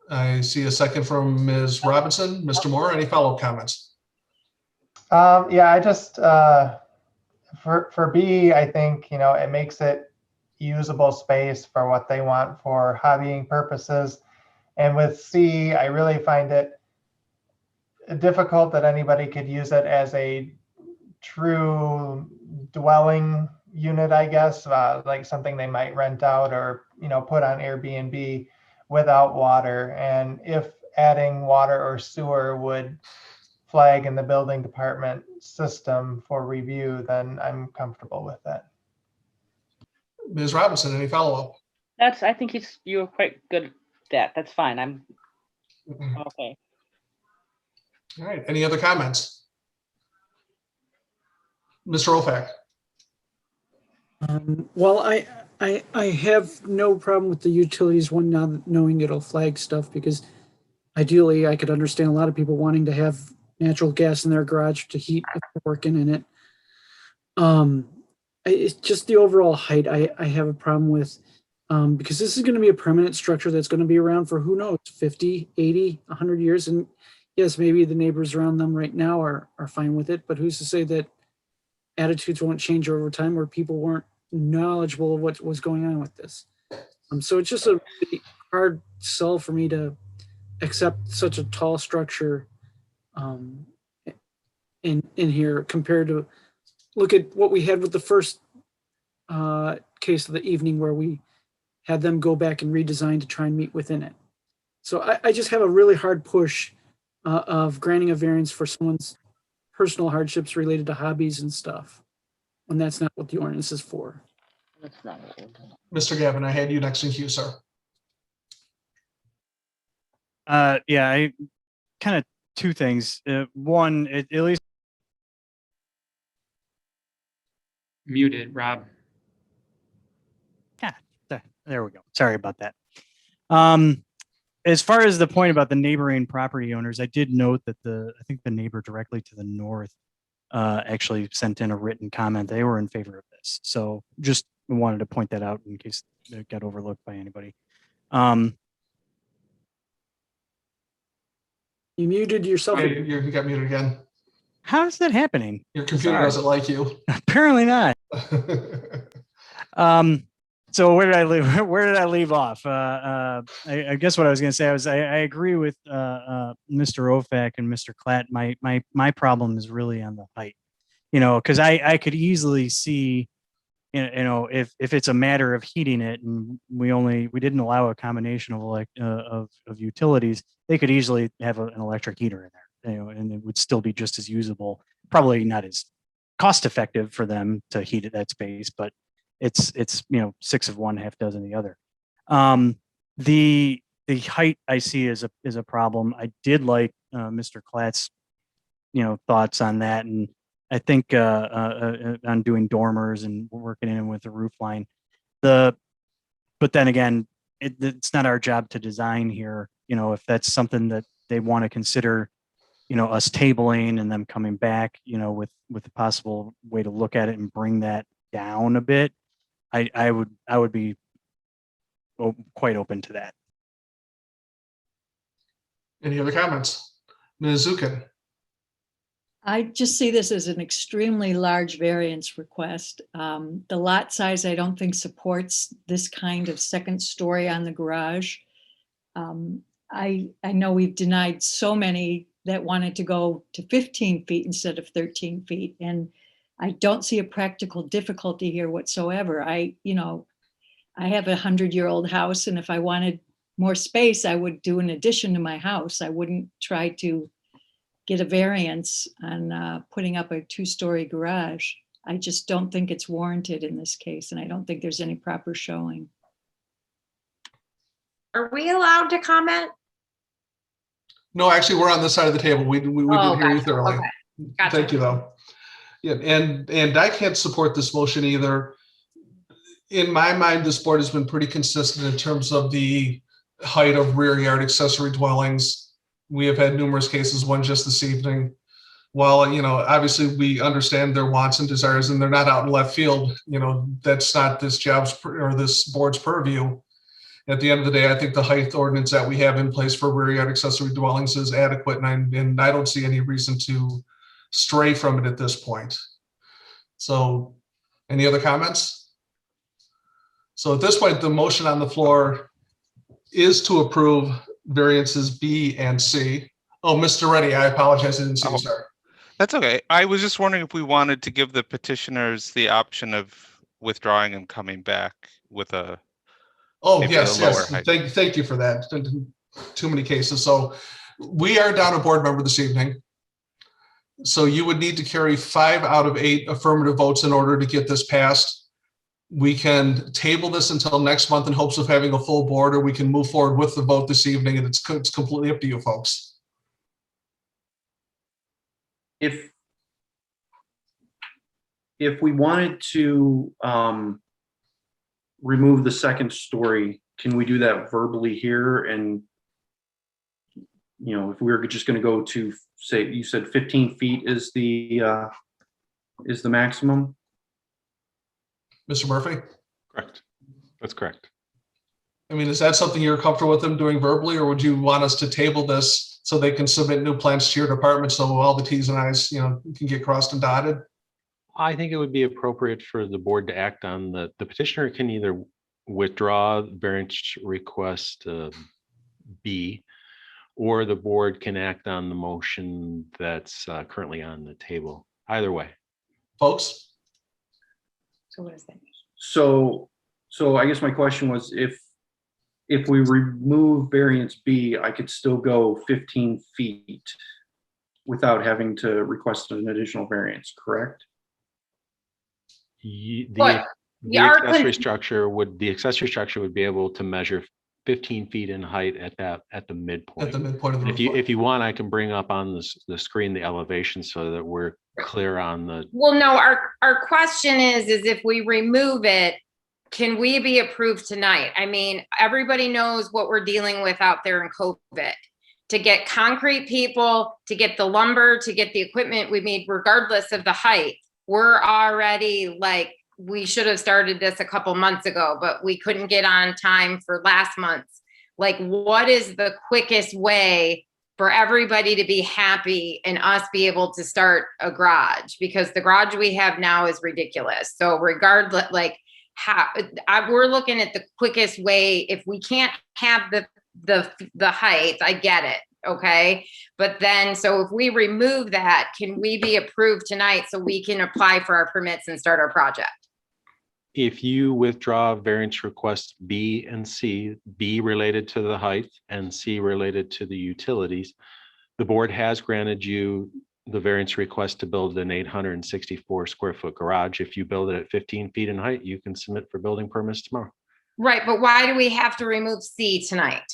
I see a second from Ms. Robinson. Mr. Moore, any follow-up comments? Yeah, I just, for B, I think, you know, it makes it usable space for what they want for hobbying purposes. And with C, I really find it difficult that anybody could use it as a true dwelling unit, I guess, like something they might rent out or, you know, put on Airbnb without water. And if adding water or sewer would flag in the building department system for review, then I'm comfortable with that. Ms. Robinson, any follow-up? I think you were quite good at that. That's fine. I'm okay. All right, any other comments? Mr. Ofac. Well, I have no problem with the utilities one, now knowing it'll flag stuff, because ideally I could understand a lot of people wanting to have natural gas in their garage to heat if they're working in it. It's just the overall height I have a problem with, because this is going to be a permanent structure that's going to be around for, who knows, 50, 80, 100 years. And yes, maybe the neighbors around them right now are fine with it, but who's to say that attitudes won't change over time, where people weren't knowledgeable of what was going on with this. So it's just a really hard sell for me to accept such a tall structure in here compared to look at what we had with the first case of the evening where we had them go back and redesign to try and meet within it. So I just have a really hard push of granting a variance for someone's personal hardships related to hobbies and stuff, when that's not what the ordinance is for. That's not what we're doing. Mr. Gavin, I had you next in queue, sir. Yeah, I kind of two things. One, at least Muted, Rob. there we go. Sorry about that. As far as the point about the neighboring property owners, I did note that I think the neighbor directly to the north actually sent in a written comment. They were in favor of this. So just wanted to point that out in case it got overlooked by anybody. You muted yourself. You got muted again. How is that happening? Your computer Sorry. doesn't like you. Apparently not. So where did I leave? Where did I leave off? I guess what I was going to say I agree with Mr. Ofak and Mr. Klatt. My problem is really on the height. Because I could easily see, if it's a matter of heating it, and we didn't allow a combination of utilities, they could easily have an electric heater in there, and it would still be just as usable. Probably not as cost effective for them to heat that space, but it's six of one, half dozen the other. The height I see is a problem. I did like Mr. Klatt's thoughts on that, and I think on doing dormers and working in with the roof line. But then again, it's not our job to design here. If that's something that they want to consider, us tabling and them coming back, with a possible way to look at it and bring that down a bit, I would be quite open to that. Any other comments? Ms. Zukin? I just see this as an extremely large variance request. The lot size, I don't think supports this kind of second story on the garage. I know we've denied so many that wanted to go to 15 feet instead of 13 feet. And I don't see a practical difficulty here whatsoever. I have a 100-year-old house, and if I wanted more space, I would do an addition to my house. I wouldn't try to get a variance on putting up a 2-story garage. I just don't think it's warranted in this case, and I don't think there's any proper showing. Are we allowed to comment? No, actually, we're on this side of the table. We did hear you thoroughly. Okay. Gotcha. Thank you, though. Yeah, and I can't support this motion either. In my mind, this board has been pretty consistent in terms of the height of rear yard accessory dwellings. We have had numerous cases, one just this evening. While, obviously we understand their wants and desires, and they're not out in left field, that's not this this board's purview. At the end of the day, I think the height ordinance that we have in place for rear yard accessory dwellings is adequate, and I don't see any reason to stray from it at this point. So, any other comments? So at this point, the motion on the floor is to approve variances B and C. Oh, Mr. Reddy, I apologize, I didn't see you, sir. That's okay. I was just wondering if we wanted to give the petitioners the option of withdrawing and coming back with a yes. height. Thank you for that. Too many cases. So we are down a board member this evening. So you would need to carry 5 out of 8 affirmative votes in order to get this passed. We can table this until next month in hopes of having a full board, or we can move forward with the vote this evening, and it's completely up to you folks. If we wanted to remove the second story, can we do that verbally here? And if we were just going to go to, say, you said 15 feet is the maximum. Mr. Murphy? Correct. That's correct. I mean, is that something you're comfortable with them doing verbally, or would you want us to table this so they can submit new plans to your department so all the T's and I's, can get crossed and dotted? I think it would be appropriate for the board to act on the petitioner can either withdraw variance request B, or the board can act on the motion that's currently on the table. Either way. Folks? So what does that mean? So I guess my question was, if we remove variance B, I could still go 15 feet without having to request an additional variance, correct? The accessory structure would be able to measure 15 feet in height at the midpoint. At the midpoint of the roof If you want, I can bring up on the screen the elevation so that we're clear on the. Well, no, our question is if we remove it, can we be approved tonight? I mean, everybody knows what we're dealing with out there in COVID. To get concrete people, to get the lumber, to get the equipment we need, regardless of the height, we're already like, we should have started this a couple months ago, but we couldn't get on time for last month. Like, what is the quickest way for everybody to be happy and us be able to start a garage? Because the garage we have now is ridiculous. So regardless, like we're looking at the quickest way. If we can't have the height, I get it. Okay. But then, so if we remove that, can we be approved tonight so we can apply for our permits and start our project? If you withdraw variance requests B and C, B related to the height and C related to the utilities, the board has granted you the variance request to build an 864 square foot garage. If you build it at 15 feet in height, you can submit for building permits tomorrow. Right. But why do we have to remove C tonight?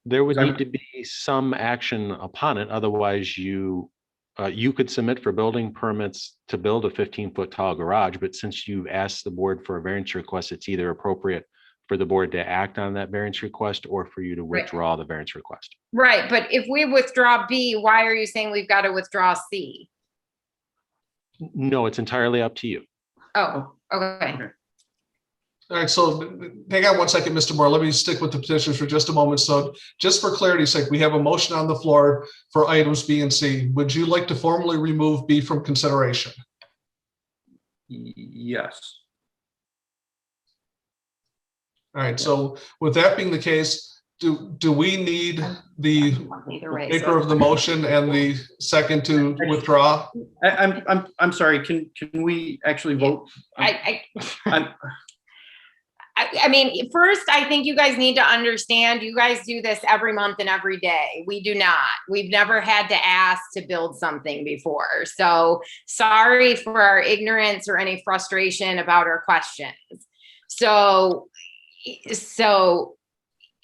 There would need to be some action upon it. Otherwise, you could submit for building permits to build a 15-foot tall garage, but since you've asked the board for a variance request, it's either appropriate for the board to act on that variance request or for you to withdraw the variance request. Right. But if we withdraw B, why are you saying we've got to withdraw C? No, it's entirely up to you. Oh, okay. All right, so hang on one second, Mr. Moore. Let me stick with the petitions for just a moment. So just for clarity's sake, we have a motion on the floor for items B and C. Would you like to formally remove B from consideration? Yes. All right, so with that being the case, do we need the maker of the motion and the second to withdraw? I'm sorry. Can we actually vote? I mean, first, I think you guys need to understand, you guys do this every month and every day. We do not. We've never had to ask to build something before. So sorry for our ignorance or any frustration about our questions. So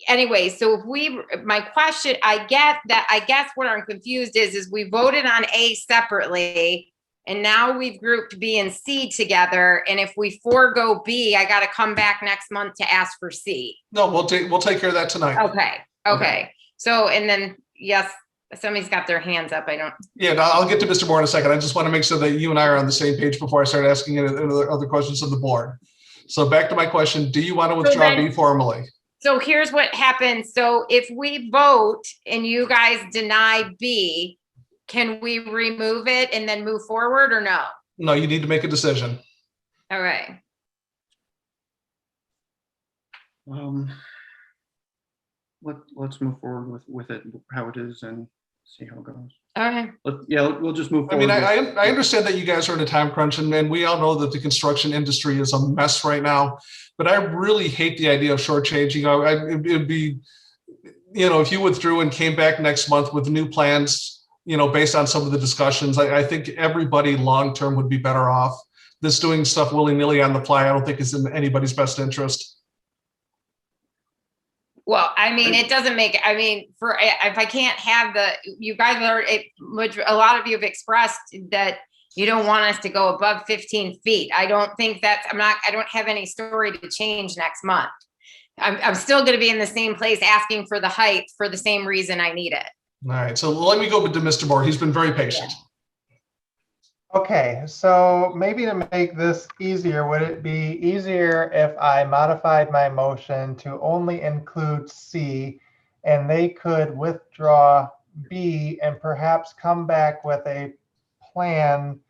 anyway, so my question, I guess what I'm confused is we voted on A separately. And now we've grouped B and C together. And if we forego B, I got to come back next month to ask for C. No, we'll take care of that tonight. Okay. So, and then, yes, somebody's got their hands up. I don't. Yeah, no, I'll get to Mr. Moore in a second. I just want to make sure that you and I are on the same page before I start asking other questions of the board. So back to my question, do you want to withdraw B formally? So here's what happens. So if we vote and you guys deny B, can we remove it and then move forward or no? No, you need to make a decision. All right. Let's move forward with it how it is and see how it goes. All right. We'll just move I forward. mean, I understand that you guys are in a time crunch, and we all know that the construction industry is a mess right now. But I really hate the idea of shortchanging. It'd be, if you withdrew and came back next month with new plans, based on some of the discussions, I think everybody long-term would be better off. This doing stuff willy-nilly on the fly, I don't think is in anybody's best interest. Well, I mean, it doesn't make, if I can't have you guys a lot of you have expressed that you don't want us to go above 15 feet. I don't think I don't have any story to change next month. I'm still going to be in the same place asking for the height for the same reason I need it. All right, so let me go to Mr. Moore. He's been very patient. Okay, so maybe to make this easier, would it be easier if I modified my motion to only include C and they could withdraw B and perhaps come back with a plan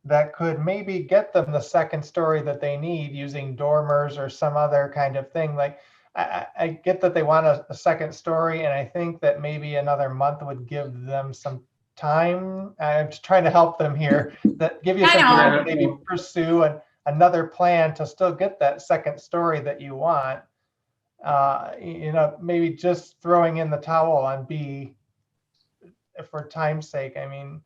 that could maybe get them the second story that they need using dormers or some other kind of thing. Like, I get that they want a second story, and I think that maybe another month would give them some time. I'm just trying to help them here, that give you some time to maybe pursue another plan to still get that second story that you want. Maybe just throwing in the towel on B for time's sake. I mean,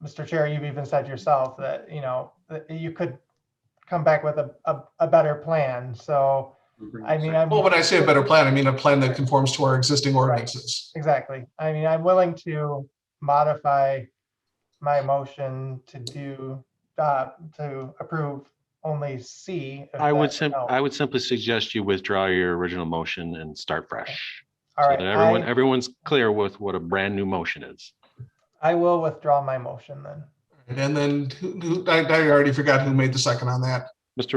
Mr. Chair, you've even said yourself that, that you could come back with a better plan. So, I mean, Well, when I say a better plan, I mean a plan that conforms to our existing ordinances. Exactly. I mean, I'm willing to modify my motion to approve only C. if I would that helps. I would simply suggest you withdraw your original motion and start fresh. All So right, that everyone's clear with what a brand new motion is. I will withdraw my motion then. And then I already forgot who made the second on that.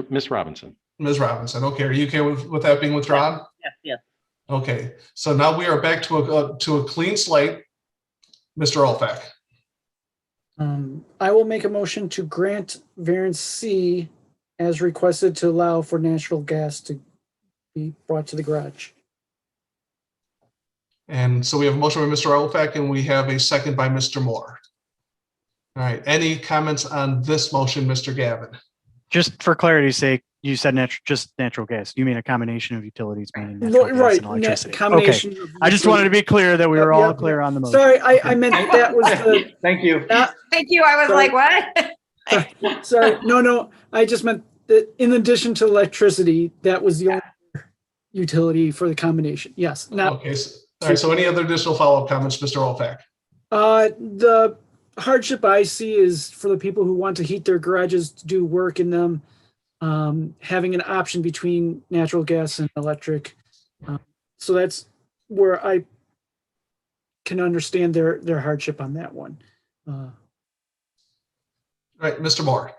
Miss Robinson. Ms. Robinson. Okay, are you okay with that being withdrawn? Yes, yes. Okay, so now we are back to a clean slate. Mr. Olfak. I will make a motion to grant variance C as requested to allow for natural gas to be brought to the garage. And so we have a motion by Mr. Olfak and we have a second by Mr. Moore. All right, any comments on this motion, Mr. Gavin? Just for clarity's sake, you said just natural gas. You mean a combination of utilities, meaning natural gas and electricity. Combination. Okay. Of I just wanted to be clear that we were all clear on the motion. Sorry, I meant that was the. Thank you. Thank you. I was Sorry. like, what? Sorry, no. I just meant that in addition to electricity, that was the only utility for the combination. Yes. Not. Okay. All right. So any other additional follow-up comments, Mr. Olfak? The hardship I see is for the people who want to heat their garages to do work in them, having an option between natural gas and electric. So that's where I can understand their hardship on that one. All right, Mr. Moore,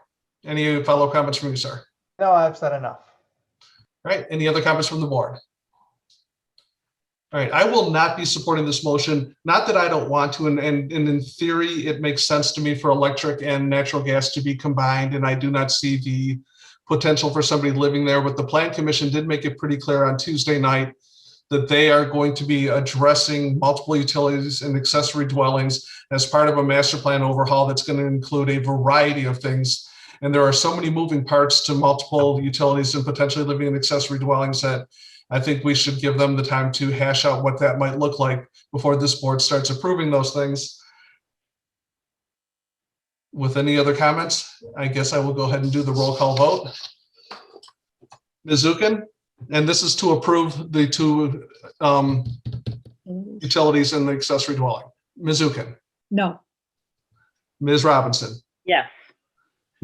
any follow-up comments from you, sir? No, I've said enough. All right, any other comments from the board? All right, I will not be supporting this motion. Not that I don't want to, and in theory, it makes sense to me for electric and natural gas to be combined, and I do not see the potential for somebody living there, but the Plan Commission did make it pretty clear on Tuesday night that they are going to be addressing multiple utilities and accessory dwellings as part of a master plan overhaul that's going to include a variety of things. And there are so many moving parts to multiple utilities and potentially living in accessory dwellings that I think we should give them the time to hash out what that might look like before this board starts approving those things. With any other comments, I guess I will go ahead and do the roll call vote. Ms. Zukin, and this is to approve the two utilities in the accessory dwelling. Ms. Zukin. No. Ms. Robinson. Yes.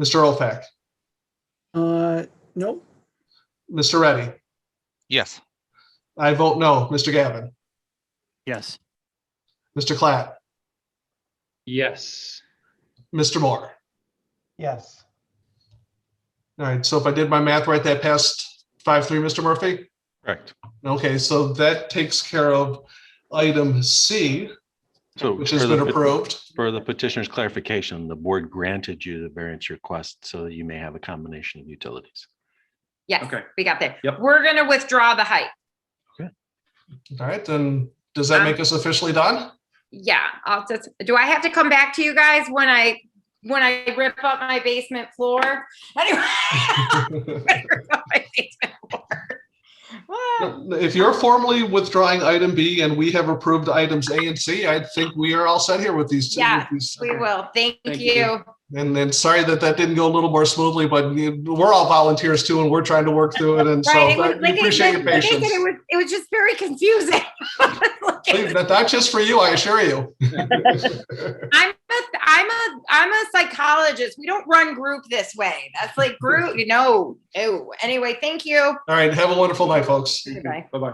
Mr. Olfak. Nope. Mr. Reddy. Yes. I vote no. Mr. Gavin. Yes. Mr. Klatt. Yes. Mr. Moore. Yes. All right, so if I did my math right, that passed 5-3, Mr. Murphy? Correct. Okay, so that takes care of item C, So which has for been the- approved. For the petitioner's clarification, the board granted you the variance request so that you may have a combination of utilities. Yes, Okay. we got that. Yep. We're going to withdraw the height. All right, then does that make us officially done? Yeah, do I have to come back to you guys when I rip up my basement floor? Anyway. Rip up my basement floor. If you're formally withdrawing item B and we have approved items A and C, I think we are all set here with these. Yeah, with these. we will. Thank Thank you. you. And then sorry that didn't go a little more smoothly, but we're all volunteers too, and we're trying to work through it. And so Right, it was, we appreciate your like I said, patience. it was just very confusing. Not just for you, I assure you. I'm a psychologist. We don't run group this way. That's like group, Anyway, thank you. All right, have a wonderful night, folks. Goodbye. Bye-bye.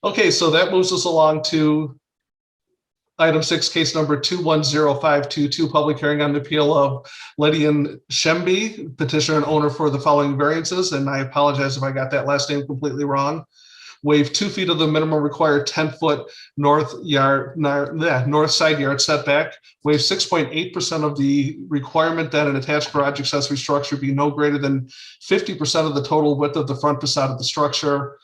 Okay, so that moves us along to item 6, case number 210522, public hearing on the appeal of Lydian Shemby, petitioner and owner for the following variances. And I apologize if I got that last name completely wrong. waive 2 feet of the minimum required 10-foot north side yard setback, waive 6.8% of the requirement that an attached garage accessory structure be no greater than 50% of the total width of the front facade of the structure,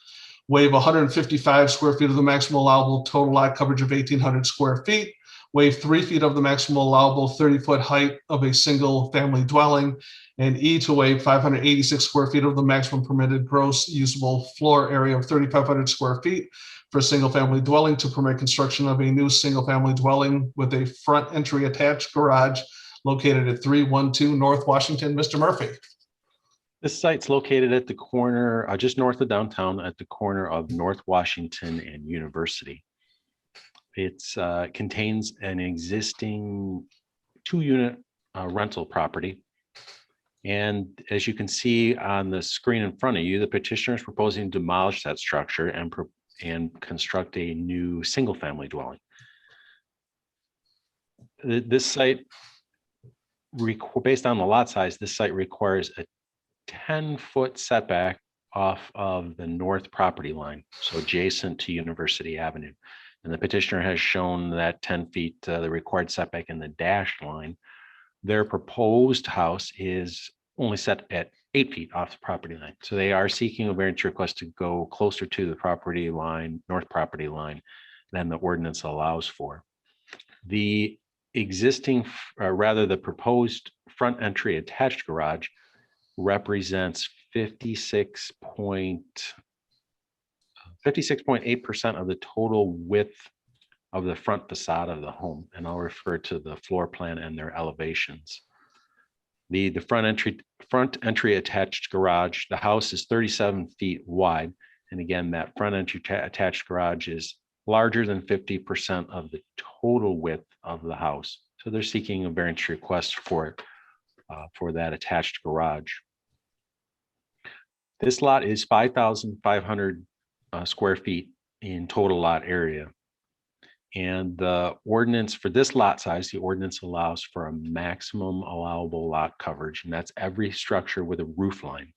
waive 155 square feet of the maximum allowable total lot coverage of 1,800 square feet, waive 3 feet of the maximum allowable 30-foot height of a single family dwelling, and E, to waive 586 square feet of the maximum permitted gross usable floor area of 3,500 square feet for a single family dwelling to permit construction of a new single family dwelling with a front entry attached garage located at 312 North Washington. Mr. Murphy. This site's located at the corner, just north of downtown, at the corner of North Washington and University. It contains an existing 2-unit rental property. And as you can see on the screen in front of you, the petitioner is proposing to demolish that structure and construct a new single-family dwelling. This site, based on the lot size, this site requires a 10-foot setback off of the north property line, so adjacent to University Avenue. And the petitioner has shown that 10 feet, the required setback in the dashed line. Their proposed house is only set at 8 feet off the property line. So they are seeking a variance request to go closer to the property line, north property line, than the ordinance allows for. The existing, the proposed front entry attached garage represents 56.8% of the total width of the front facade of the home. And I'll refer to the floor plan and their elevations. The front entry attached garage, the house is 37 feet wide. And again, that front entry attached garage is larger than 50% of the total width of the house. So they're seeking a variance request for that attached garage. This lot is 5,500 square feet in total lot area. And the ordinance for this lot size, the ordinance allows for a maximum allowable lot coverage, and that's every structure with a roof line.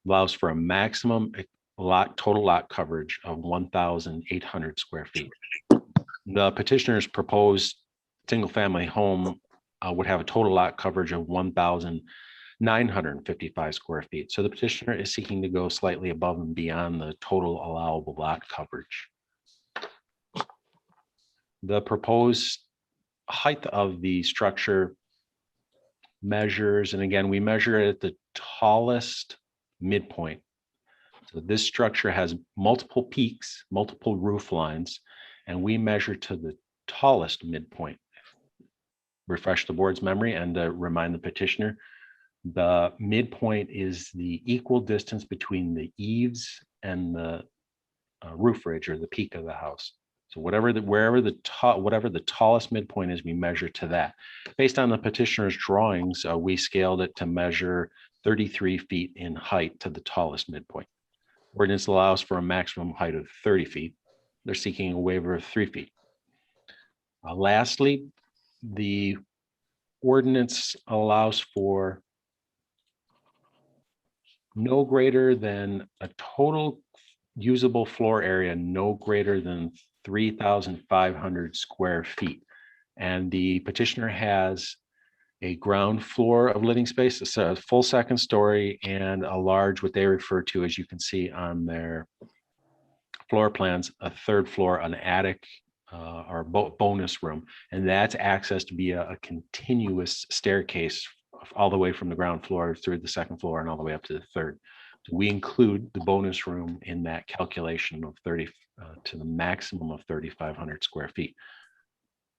Allows for a maximum total lot coverage of 1,800 square feet. The petitioner's proposed single-family home would have a total lot coverage of 1,955 square feet. So the petitioner is seeking to go slightly above and beyond the total allowable lot coverage. The proposed height of the structure measures, and again, we measure it at the tallest midpoint. So this structure has multiple peaks, multiple roof lines, and we measure to the tallest midpoint. Refresh the board's memory and remind the petitioner, the midpoint is the equal distance between the eaves and the roof ridge or the peak of the house. So whatever the tallest midpoint is, we measure to that. Based on the petitioner's drawings, we scaled it to measure 33 feet in height to the tallest midpoint. Ordinance allows for a maximum height of 30 feet. They're seeking a waiver of 3 feet. Lastly, the ordinance allows for no greater than a total usable floor area, no greater than 3,500 square feet. And the petitioner has a ground floor of living space, a full second story, and a large, what they refer to, as you can see on their floor plans, a third floor, an attic or bonus room. And that's accessed via a continuous staircase all the way from the ground floor through the second floor and all the way up to the third. So we include the bonus room in that calculation of 30 to the maximum of 3,500 square feet.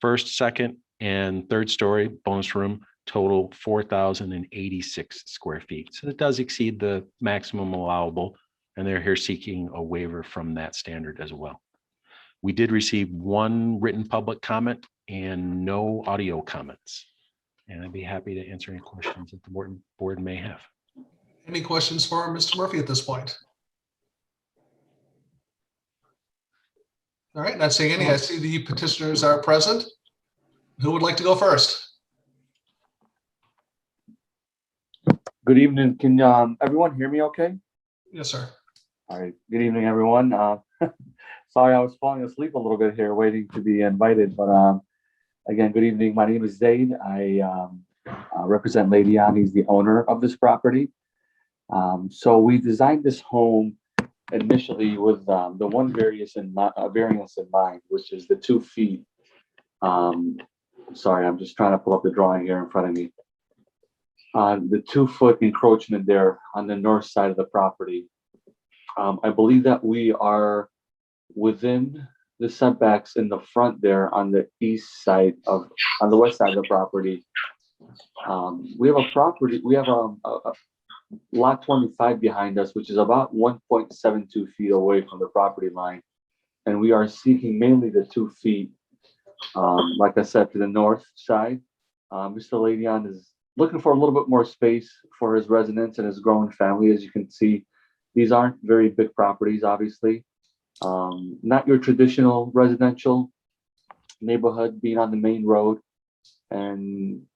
First, second, and third story bonus room total 4,086 square feet. So it does exceed the maximum allowable, and they're here seeking a waiver from that standard as well. We did receive one written public comment and no audio comments. And I'd be happy to answer any questions that the board may have. Any questions for Mr. Murphy at this point? All right, not seeing any. I see the petitioners are present. Who would like to go first? Good evening. Can everyone hear me okay? Yes, sir. All right. Good evening, everyone. Sorry, I was falling asleep a little bit here, waiting to be invited. But again, good evening. My name is Zaid. I represent Lady Ann. He's the owner of this property. So we designed this home initially with the one variance in mind, which is the 2 feet. Sorry, I'm just trying to pull up the drawing here in front of me. The 2-foot encroachment there on the north side of the property. I believe that we are within the setbacks in the front there on the on the west side of the property. We have a lot 25 behind us, which is about 1.72 feet away from the property line. And we are seeking mainly the 2 feet, like I said, to the north side. Mr. Ladian is looking for a little bit more space for his residents and his growing family. As you can see, these aren't very big properties, obviously. Not your traditional residential neighborhood, being on the main road. And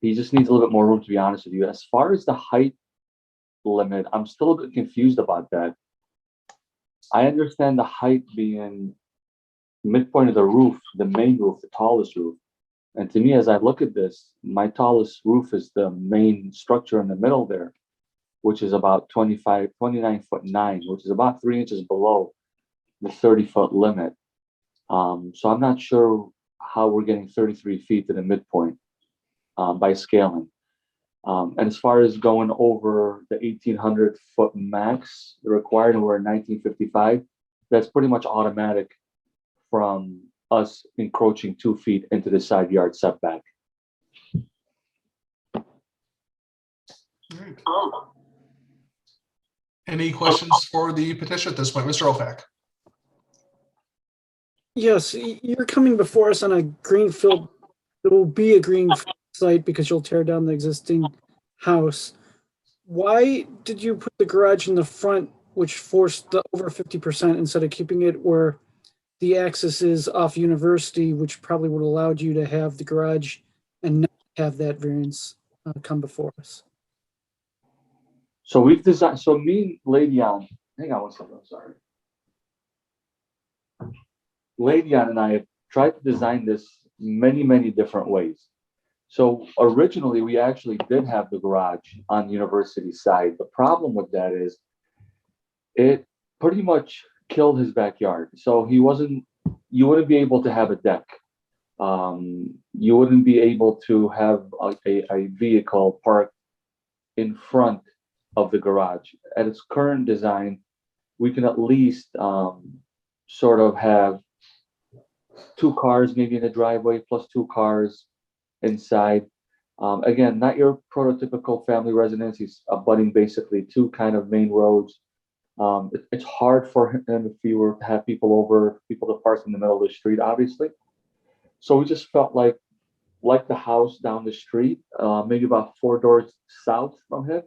he just needs a little bit more room, to be honest with you. As far as the height limit, I'm still a bit confused about that. I understand the height being midpoint of the roof, the main roof, the tallest roof. And to me, as I look at this, my tallest roof is the main structure in the middle there, which is about 29'9", which is about 3 inches below the 30-foot limit. So I'm not sure how we're getting 33 feet to the midpoint by scaling. And as far as going over the 1,800-foot max required, and we're in 1955, that's pretty much automatic from us encroaching 2 feet into the side yard setback. Any questions for the petition at this point? Mr. Ofac? Yes, you're coming before us on a greenfield. It will be a green site because you'll tear down the existing house. Why did you put the garage in the front, which forced the over 50%, instead of keeping it where the access is off University, which probably would have allowed you to have the garage and not have that variance come before us? So we've designed, so me, Lady Ann, hang on one second, I'm sorry. Lady Ann and I have tried to design this many different ways. So originally we actually did have the garage on the University side. The problem with that is it pretty much killed his backyard. So you wouldn't be able to have a deck. You wouldn't be able to have a vehicle parked in front of the garage. At its current design, we can at least sort of have 2 cars maybe in the driveway plus 2 cars inside. Again, not your prototypical family residence. He's abutting basically 2 kind of main roads. It's hard for him if he were to have people to park in the middle of the street, obviously. So we just felt like the house down the street, maybe about 4 doors south from him.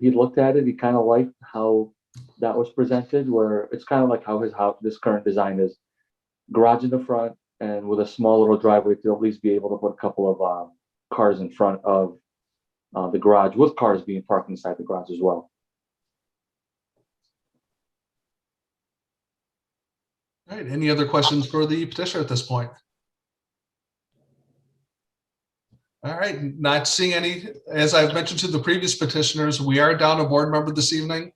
He looked at it. He kind of liked how that was presented, where it's kind of like how this current design is. Garage in the front and with a small little driveway to at least be able to put a couple of cars in front of the garage, with cars being parked inside the garage as well. All right, any other questions for the petitioner at this point? All right, not seeing any. As I've mentioned to the previous petitioners, we are down a board member this evening.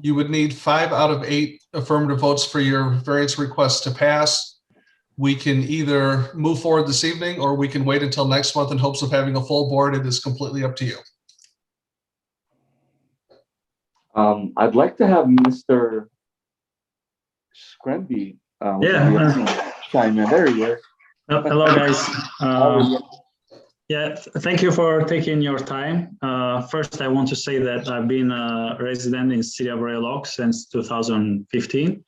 You would need 5 out of 8 affirmative votes for your variance request to pass. We can either move forward this evening or we can wait until next month in hopes of having a full board. It is completely up to you. I'd like to have Mr. Scremby chime in. There he is. Hello, guys. Yeah, thank you for taking your time. First, I want to say that I've been a resident in city of WROK since 2015.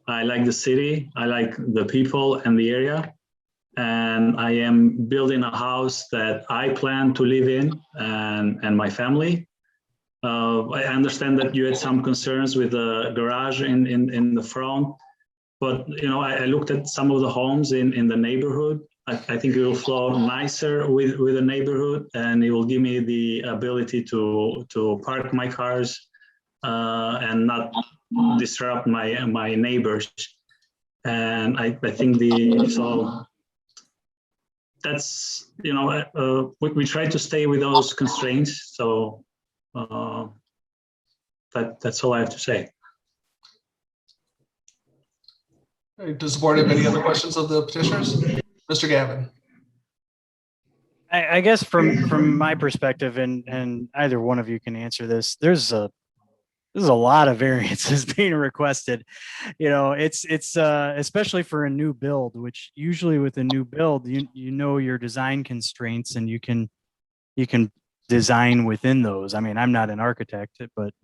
I like the city, I like the people and the area, and I am building a house that I plan to live in and my family. I understand that you had some concerns with the garage in the front, but I looked at some of the homes in the neighborhood. I think it will flow nicer with the neighborhood, and it will give me the ability to park my cars and not disrupt my neighbors. And I think so that's, we try to stay with those constraints. So that's all I have to say. All right, does the board have any other questions of the petitioners? Mr. Gavin? I guess from my perspective, and either one of you can answer this, there's a lot of variances being requested. It's especially for a new build, which usually with a new build, you know your design constraints and you can design within those. I mean, I'm not an architect, but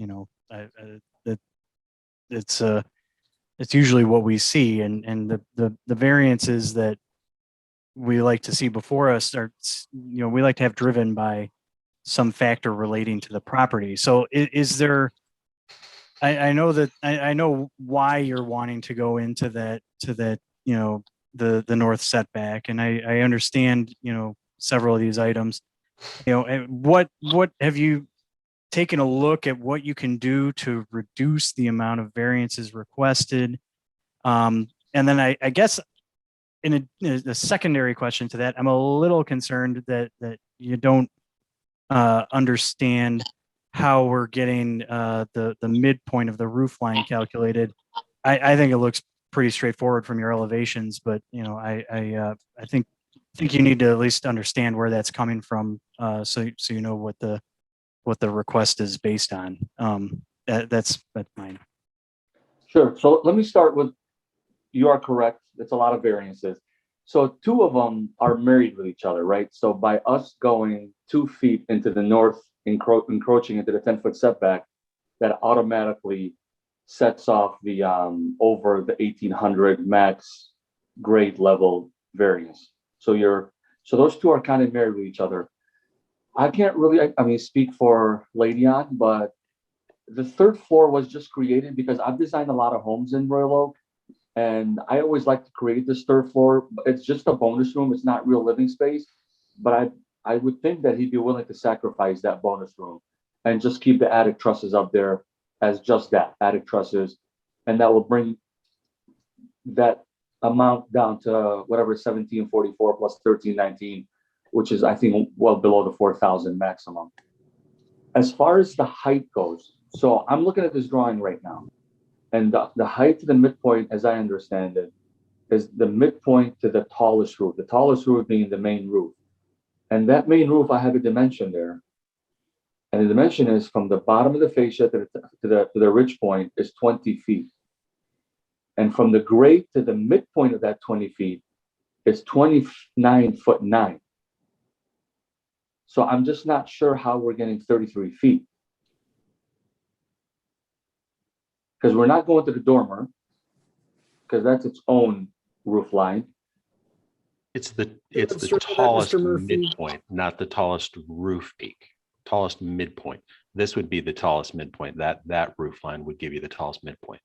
it's usually what we see, and the variances that we like to see before us are, we like to have driven by some factor relating to the property. So is there, I know that I know why you're wanting to go into that, the north setback, and I understand, several of these items. What have you taken a look at what you can do to reduce the amount of variances requested? And then I guess in a secondary question to that, I'm a little concerned that you don't understand how we're getting the midpoint of the roof line calculated. I think it looks pretty straightforward from your elevations, but I think you need to at least understand where that's coming from, so you know what the request is based on. That's mine. Sure. So let me start with, you are correct. It's a lot of variances. So two of them are married with each other, right? So by us going 2 feet into the north, encroaching into the 10-foot setback, that automatically sets off the over the 1800 max grade level variance. So those two are kind of married with each other. I can't really, speak for Ladion, but the third floor was just created because I've designed a lot of homes in Royal Oak, and I always like to create this third floor. It's just a bonus room. It's not real living space, but I would think that he'd be willing to sacrifice that bonus room and just keep the attic trusses up there as just that, attic trusses, and that will bring that amount down to whatever, 1744 plus 1319, which is, I think, well below the 4,000 maximum. As far as the height goes, so I'm looking at this drawing right now, and the height to the midpoint, as I understand it, is the midpoint to the tallest roof being the main roof. And that main roof, I have a dimension there. And the dimension is from the bottom of the fascia to the ridge point is 20 feet. And from the grade to the midpoint of that 20 feet is 29'9". So I'm just not sure how we're getting 33 feet. Because we're not going to the dormer, because that's its own roof line. It's the tallest midpoint, not the tallest roof peak. Tallest midpoint. This would be the tallest midpoint. That roof line would give you the tallest midpoint.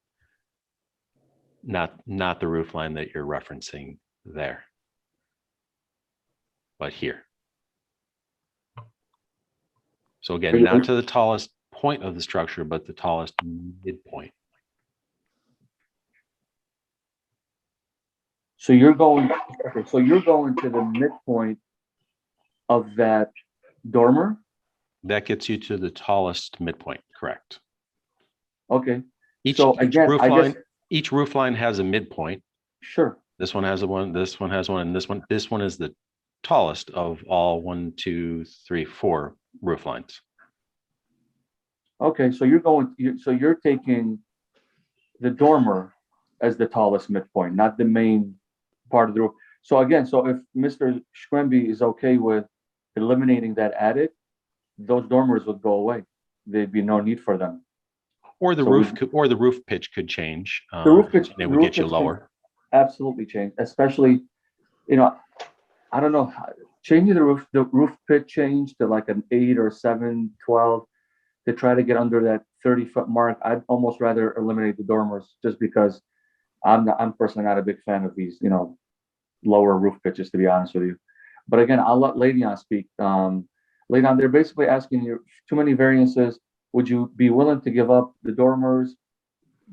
Not the roof line that you're referencing there, but here. So again, not to the tallest point of the structure, but the tallest midpoint. So you're going to the midpoint of that dormer? That gets you to the tallest midpoint, correct? Okay. Each roof line has a midpoint. Sure. This one has one, this one has one, and this one is the tallest of all 1, 2, 3, 4 roof lines. Okay, so you're taking the dormer as the tallest midpoint, not the main part of the roof. So again, if Mr. Scremby is okay with eliminating that attic, those dormers would go away. There'd be no need for them. Or the roof pitch could change. The roof pitch, it would get you lower. Absolutely change, especially, I don't know, changing the roof pitch change to like an 8 or 7, 12 to try to get under that 30-foot mark. I'd almost rather eliminate the dormers, just because I'm personally not a big fan of these, lower roof pitches, to be honest with you. But again, I'll let Ladion speak. Ladion, they're basically asking you too many variances would you be willing to give up the dormers,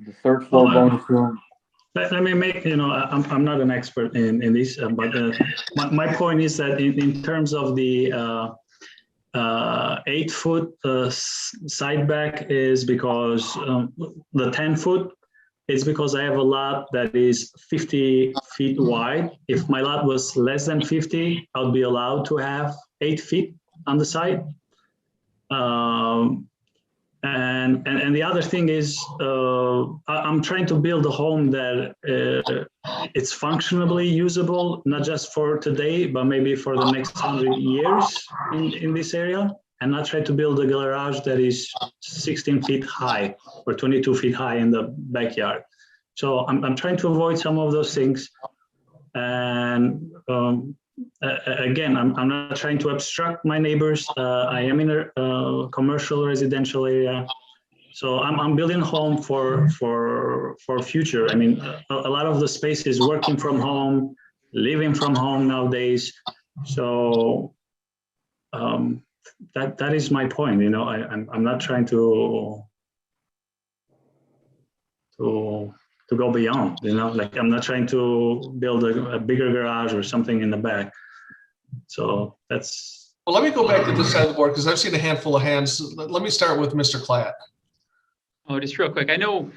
the third floor Oh, bonus room? Let me make, I'm not an expert in this, but my point is that in terms of the 8-foot side back is because the 10-foot, it's because I have a lot that is 50 feet wide. If my lot was less than 50, I would be allowed to have 8 feet on the side. And the other thing is, I'm trying to build a home that it's functionally usable, not just for today, but maybe for the next 100 years in this area, and not try to build a garage that is 16 feet high or 22 feet high in the backyard. So I'm trying to avoid some of those things. And again, I'm not trying to obstruct my neighbors. I am in a commercial residential area, so I'm building a home for future. I mean, a lot of the space is working from home, living from home nowadays. So that is my point. I'm not trying to go beyond. Like I'm not trying to build a bigger garage or something in the back. So that's. Well, let me go back to this side of the board because I've seen a handful of hands. Let me start with Mr. Klatt. Oh, just real quick. I know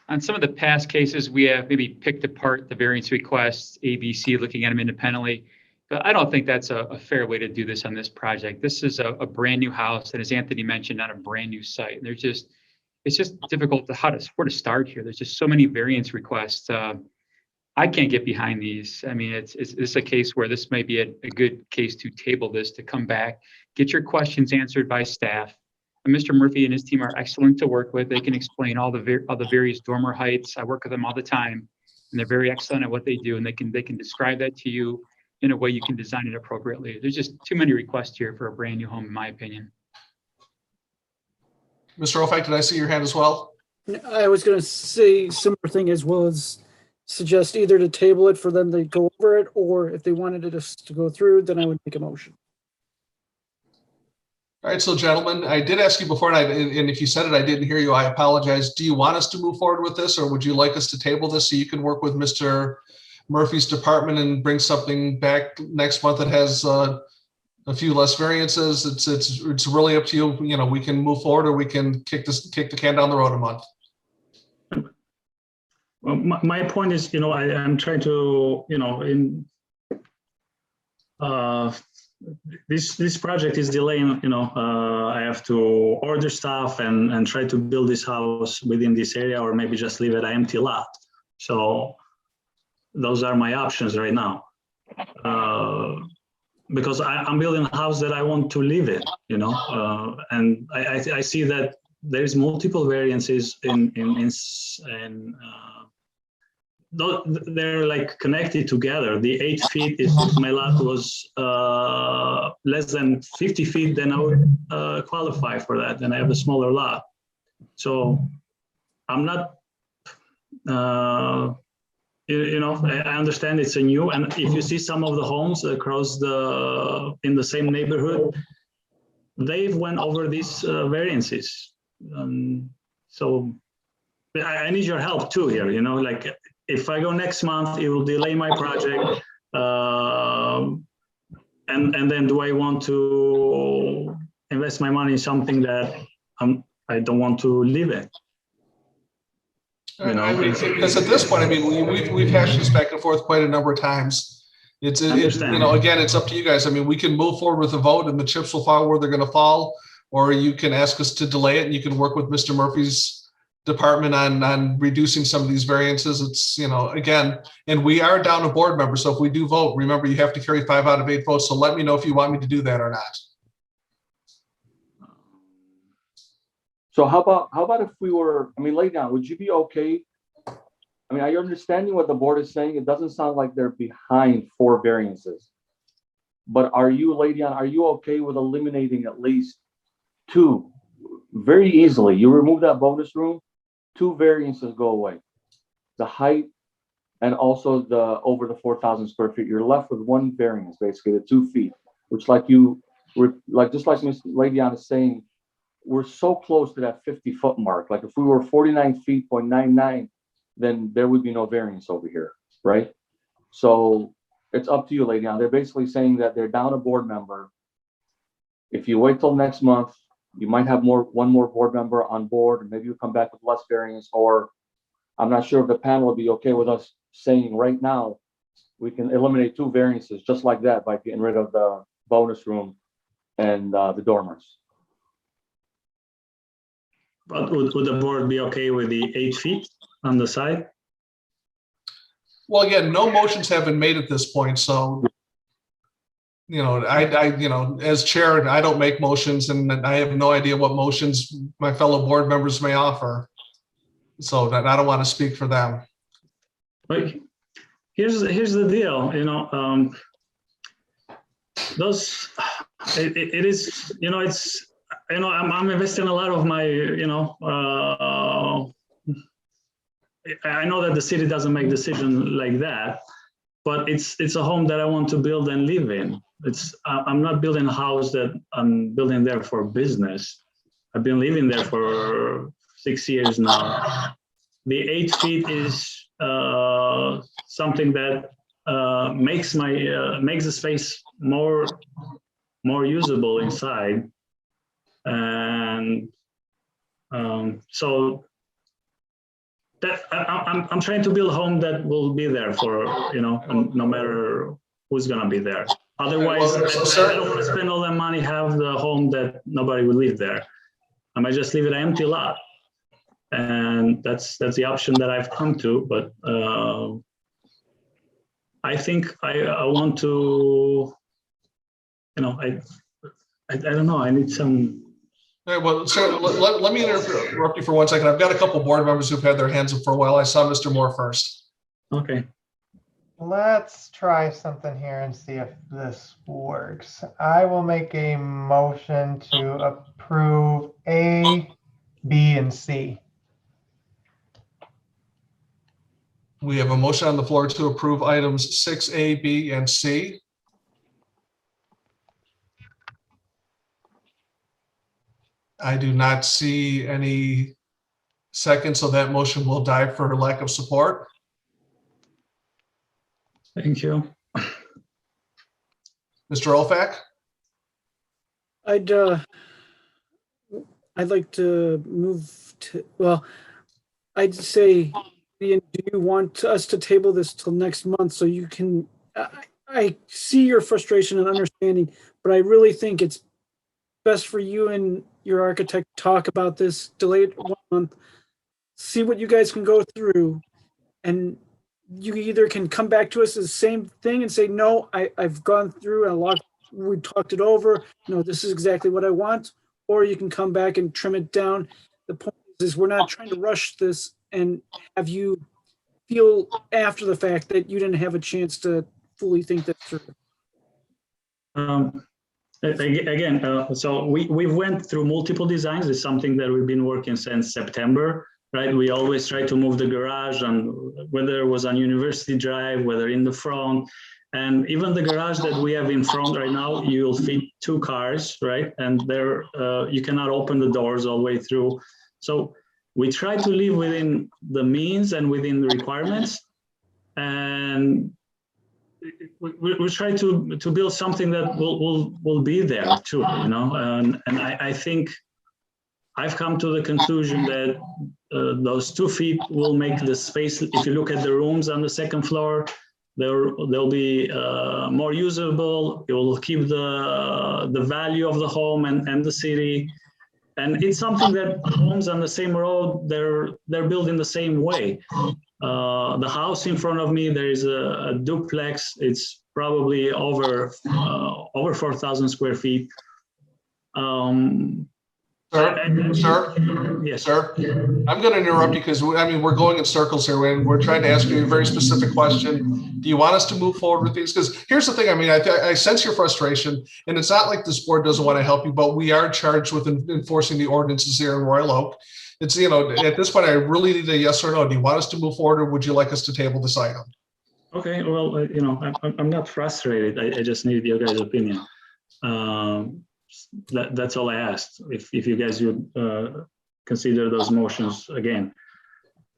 on some of the past cases, we have maybe picked apart the variance requests, A, B, C, looking at them independently. But I don't think that's a fair way to do this on this project. This is a brand new house, and as Anthony mentioned, on a brand new site. And it's just difficult to where to start here. There's just so many variance requests. I can't get behind these. I mean, it's a case where this may be a good case to table this, to come back, get your questions answered by staff. And Mr. Murphy and his team are excellent to work with. They can explain all the various dormer heights. I work with them all the time, and they're very excellent at what they do. And they can describe that to you in a way you can design it appropriately. There's just too many requests here for a brand new home, in my opinion. Mr. Ofak, did I see your hand as well? I was going to say similar thing as well, as suggest either to table it for them to go over it, or if they wanted it to go through, then I would make a motion. All right, so gentlemen, I did ask you before, and if you said it, I didn't hear you. I apologize. Do you want us to move forward with this, or would you like us to table this so you can work with Mr. Murphy's department and bring something back next month that has a few less variances? It's really up to you. We can move forward, or we can kick the can down the road a month. Well, my point is, I'm trying to, this project is delaying. I have to order stuff and try to build this house within this area, or maybe just leave it an empty lot. So those are my options right now. Because I'm building a house that I want to live in, and I see that there's multiple variances they're like connected together. The 8 feet, if my lot was less than 50 feet, then I would qualify for that, and I have a smaller lot. So I'm not, I understand it's a new, and if you see some of the homes across in the same neighborhood, they've went over these variances. So I need your help too here, like if I go next month, it will delay my project. And then do I want to invest my money in something that I don't want to live in? Because at this point, we've hashed this back and forth quite a number of times. Again, it's up to you guys. We can move forward with a vote, and the chips will fall where they're going to fall, or you can ask us to delay it, and you can work with Mr. Murphy's department on reducing some of these variances. It's, again, and we are down a board member, so if we do vote, remember you have to carry 5 out of 8 votes. So let me know if you want me to do that or not. So how about if we were, lay down, would you be okay? Are you understanding what the board is saying? It doesn't sound like they're behind 4 variances. But are you okay with eliminating at least 2 very easily? You remove that bonus room, 2 variances go away. The height and also the over the 4,000 square feet. You're left with 1 variance, basically the 2 feet, which just like Ms. Levian is saying, we're so close to that 50-foot mark. Like if we were 49 feet, 0.99, then there would be no variance over here, right? So it's up to you, lady. Now they're basically saying that they're down a board member. If you wait till next month, you might have one more board member on board, and maybe you come back with less variance, or I'm not sure if the panel will be okay with us saying right now, we can eliminate 2 variances just like that by getting rid of the bonus room and the dormers. But would the board be okay with the 8 feet on the side? Well, again, no motions have been made at this point, so, you know, as chair, I don't make motions, and I have no idea what motions my fellow board members may offer. So I don't want to speak for them. But here's the deal, you know, it is, you know, it's, you know, I'm investing a lot of my, you know, I know that the city doesn't make decisions like that, but it's a home that I want to build and live in. I'm not building a house that I'm building there for business. I've been living there for 6 years now. The 8 feet is something that makes the space more usable inside, and so that I'm trying to build a home that will be there for, you know, no matter who's gonna be there. Otherwise, I don't want to spend all that money, have the home that nobody will live there. I might just leave it an empty lot, and that's the option that I've come to. But I think I want to, you know, I don't know. I need some. All right, well, sir, let me interrupt you for 1 second. I've got a couple board members who've had their hands up for a while. I saw Mr. Moore first. Okay. Let's try something here and see if this works. I will make a motion to approve A, B, and C. We have a motion on the floor to approve items 6A, B, and C. I do not see any second, so that motion will die for lack of support. Thank you. Mr. Olfak? I'd like to move to, well, I'd say, Ian, do you want us to table this till next month so you can, I see your frustration and understanding, but I really think it's best for you and your architect to talk about this, delay it 1 month, see what you guys can go through, and you either can come back to us as the same thing and say, no, I've gone through and we talked it over, no, this is exactly what I want, or you can come back and trim it down. The point is we're not trying to rush this and have you feel after the fact that you didn't have a chance to fully think that through. Again, so we went through multiple designs. It's something that we've been working since September, right? We always try to move the garage, and whether it was on University Drive, whether in the front, and even the garage that we have in front right now, you'll fit 2 cars, right? And there, you cannot open the doors all the way through. So we try to live within the means and within the requirements, and we try to build something that will be there too, you know. And I think I've come to the conclusion that those 2 feet will make the space. If you look at the rooms on the second floor, they'll be more usable. It will keep the value of the home and the city. And it's something that homes on the same road, they're built in the same way. The house in front of me, there is a duplex. It's probably over 4,000 square feet. Sir? Yes. Sir, I'm going to interrupt you because we're going in circles here, and we're trying to ask you a very specific question. Do you want us to move forward with these? Because here's the thing. I sense your frustration, and it's not like this board doesn't want to help you, but we are charged with enforcing the ordinances here in Royal Oak. It's, you know, at this point, I really need a yes or no. Do you want us to move forward, or would you like us to table this item? Okay. Well, you know, I'm not frustrated. I just need your guys' opinion. that's all I asked. If you guys would consider those motions again.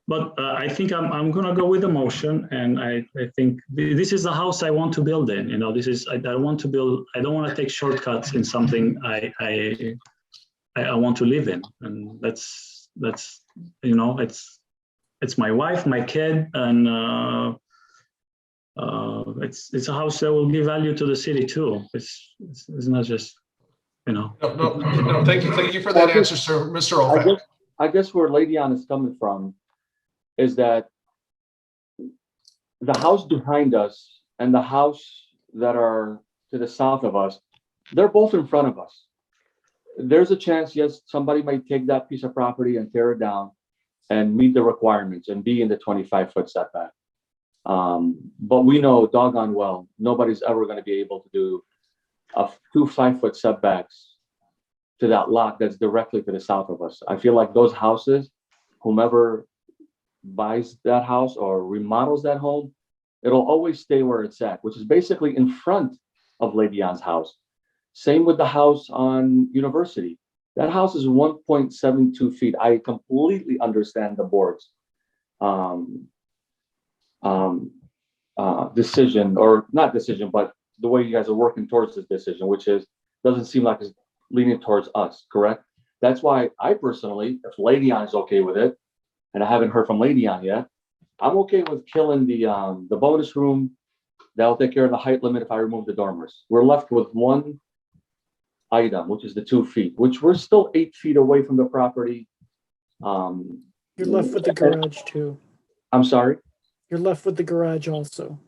But I think I'm gonna go with the motion, and I think this is the house I want to build in. You know, this is I want to build. I don't want to take shortcuts in something I want to live in, and that's you know, it's my wife, my kid, and it's a house that will give value to the city too. It's not just, you know. No, thank you for that answer, sir, Mr. Ofac. I guess where Lady Ann is coming from is that the house behind us and the house that are to the south of us, they're both in front of us. There's a chance, yes, somebody might take that piece of property and tear it down and meet the requirements and be in the 25-foot setback. But we know doggone well, nobody's ever going to be able to do two 5-foot setbacks to that lot that's directly to the south of us. I feel like those houses, whomever buys that house or remodels that home, it'll always stay where it's at, which is basically in front of Lady Ann's house. Same with the house on University. That house is 1.72 feet. I completely understand the board's decision, or not decision, but the way you guys are working towards this decision, which is doesn't seem like it's leaning towards us, correct? That's why I personally, if Lady Ann is okay with it, and I haven't heard from Lady Ann yet, I'm okay with killing the bonus room. That'll take care of the height limit if I remove the dormers. We're left with one item, which is the 2 feet, which we're still 8 feet away from the property. You're left with the garage too. I'm sorry? You're left with the garage also.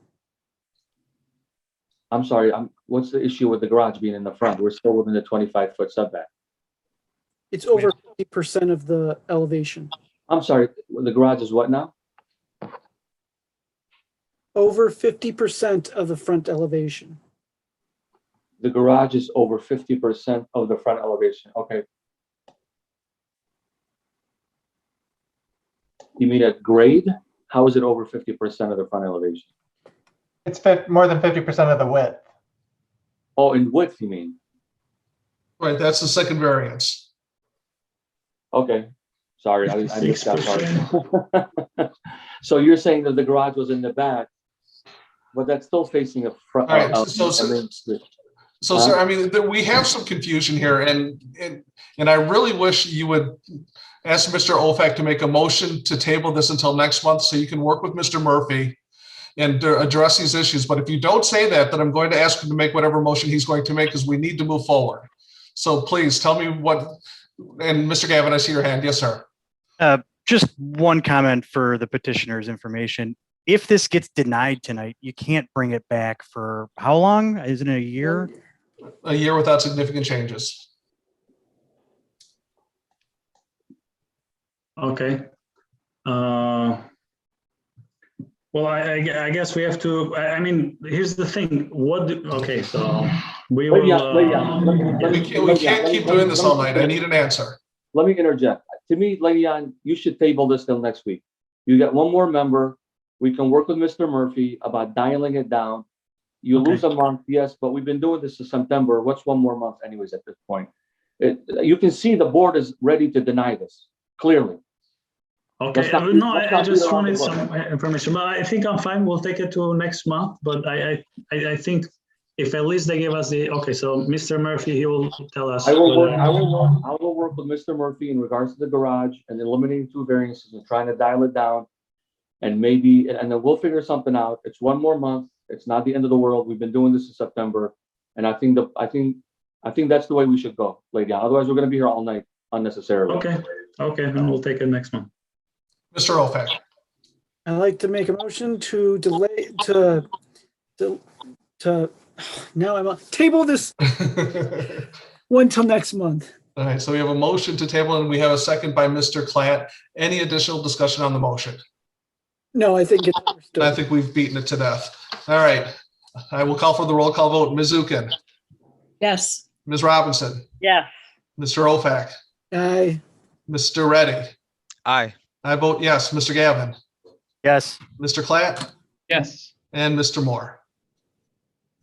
I'm sorry, what's the issue with the garage being in the front? We're still within the 25-foot setback. It's over 50% of the elevation. I'm sorry, the garage is what now? Over 50% of the front elevation. The garage is over 50% of the front elevation. Okay. You mean at grade? How is it over 50% of the front elevation? It's more than 50% of the width. Oh, in width, you mean? Right, that's the second variance. Okay. Sorry, I missed that part. So you're saying that the garage was in the back, but that's still facing a front. All right, so sir, I mean, we have some confusion here, and I really wish you would ask Mr. Ofac to make a motion to table this until next month so you can work with Mr. Murphy and address these issues. But if you don't say that, then I'm going to ask him to make whatever motion he's going to make, because we need to move forward. So please tell me what, and Mr. Gavin, I see your hand. Yes, sir. Just one comment for the petitioner's information. If this gets denied tonight, you can't bring it back for how long? Isn't it a year? A year without significant changes. Okay. Well, I guess we have to. I mean, here's the thing. Okay, so we will. We can't keep doing this all night. I need an answer. Let me interject. To me, Lady Ann, you should table this till next week. You get one more member. We can work with Mr. Murphy about dialing it down. You lose a month, yes, but we've been doing this since September. What's one more month anyways at this point? You can see the board is ready to deny this, clearly. Okay, no, I just wanted some information, but I think I'm fine. We'll take it to next month, but I think if at least they give us the, okay, so Mr. Murphy, he will tell us. I will work with Mr. Murphy in regards to the garage and eliminating 2 variances and trying to dial it down. And maybe, and then we'll figure something out. It's one more month. It's not the end of the world. We've been doing this in September. And I think that's the way we should go, Lady Ann. Otherwise, we're going to be here all night unnecessarily. Okay, then we'll take it next month. Mr. Ofac. I'd like to make a motion to delay now I'm on table this one till next month. All right, so we have a motion to table and we have a second by Mr. Klatt. Any additional discussion on the motion? No, I think it's understood. I think we've beaten it to death. All right, I will call for the roll call vote. Ms. Zukin. Yes. Ms. Robinson. Yes. Mr. Ofac. Aye. Mr. Reddy. Aye. I vote yes. Mr. Gavin. Yes. Mr. Klatt. Yes. And Mr. Moore.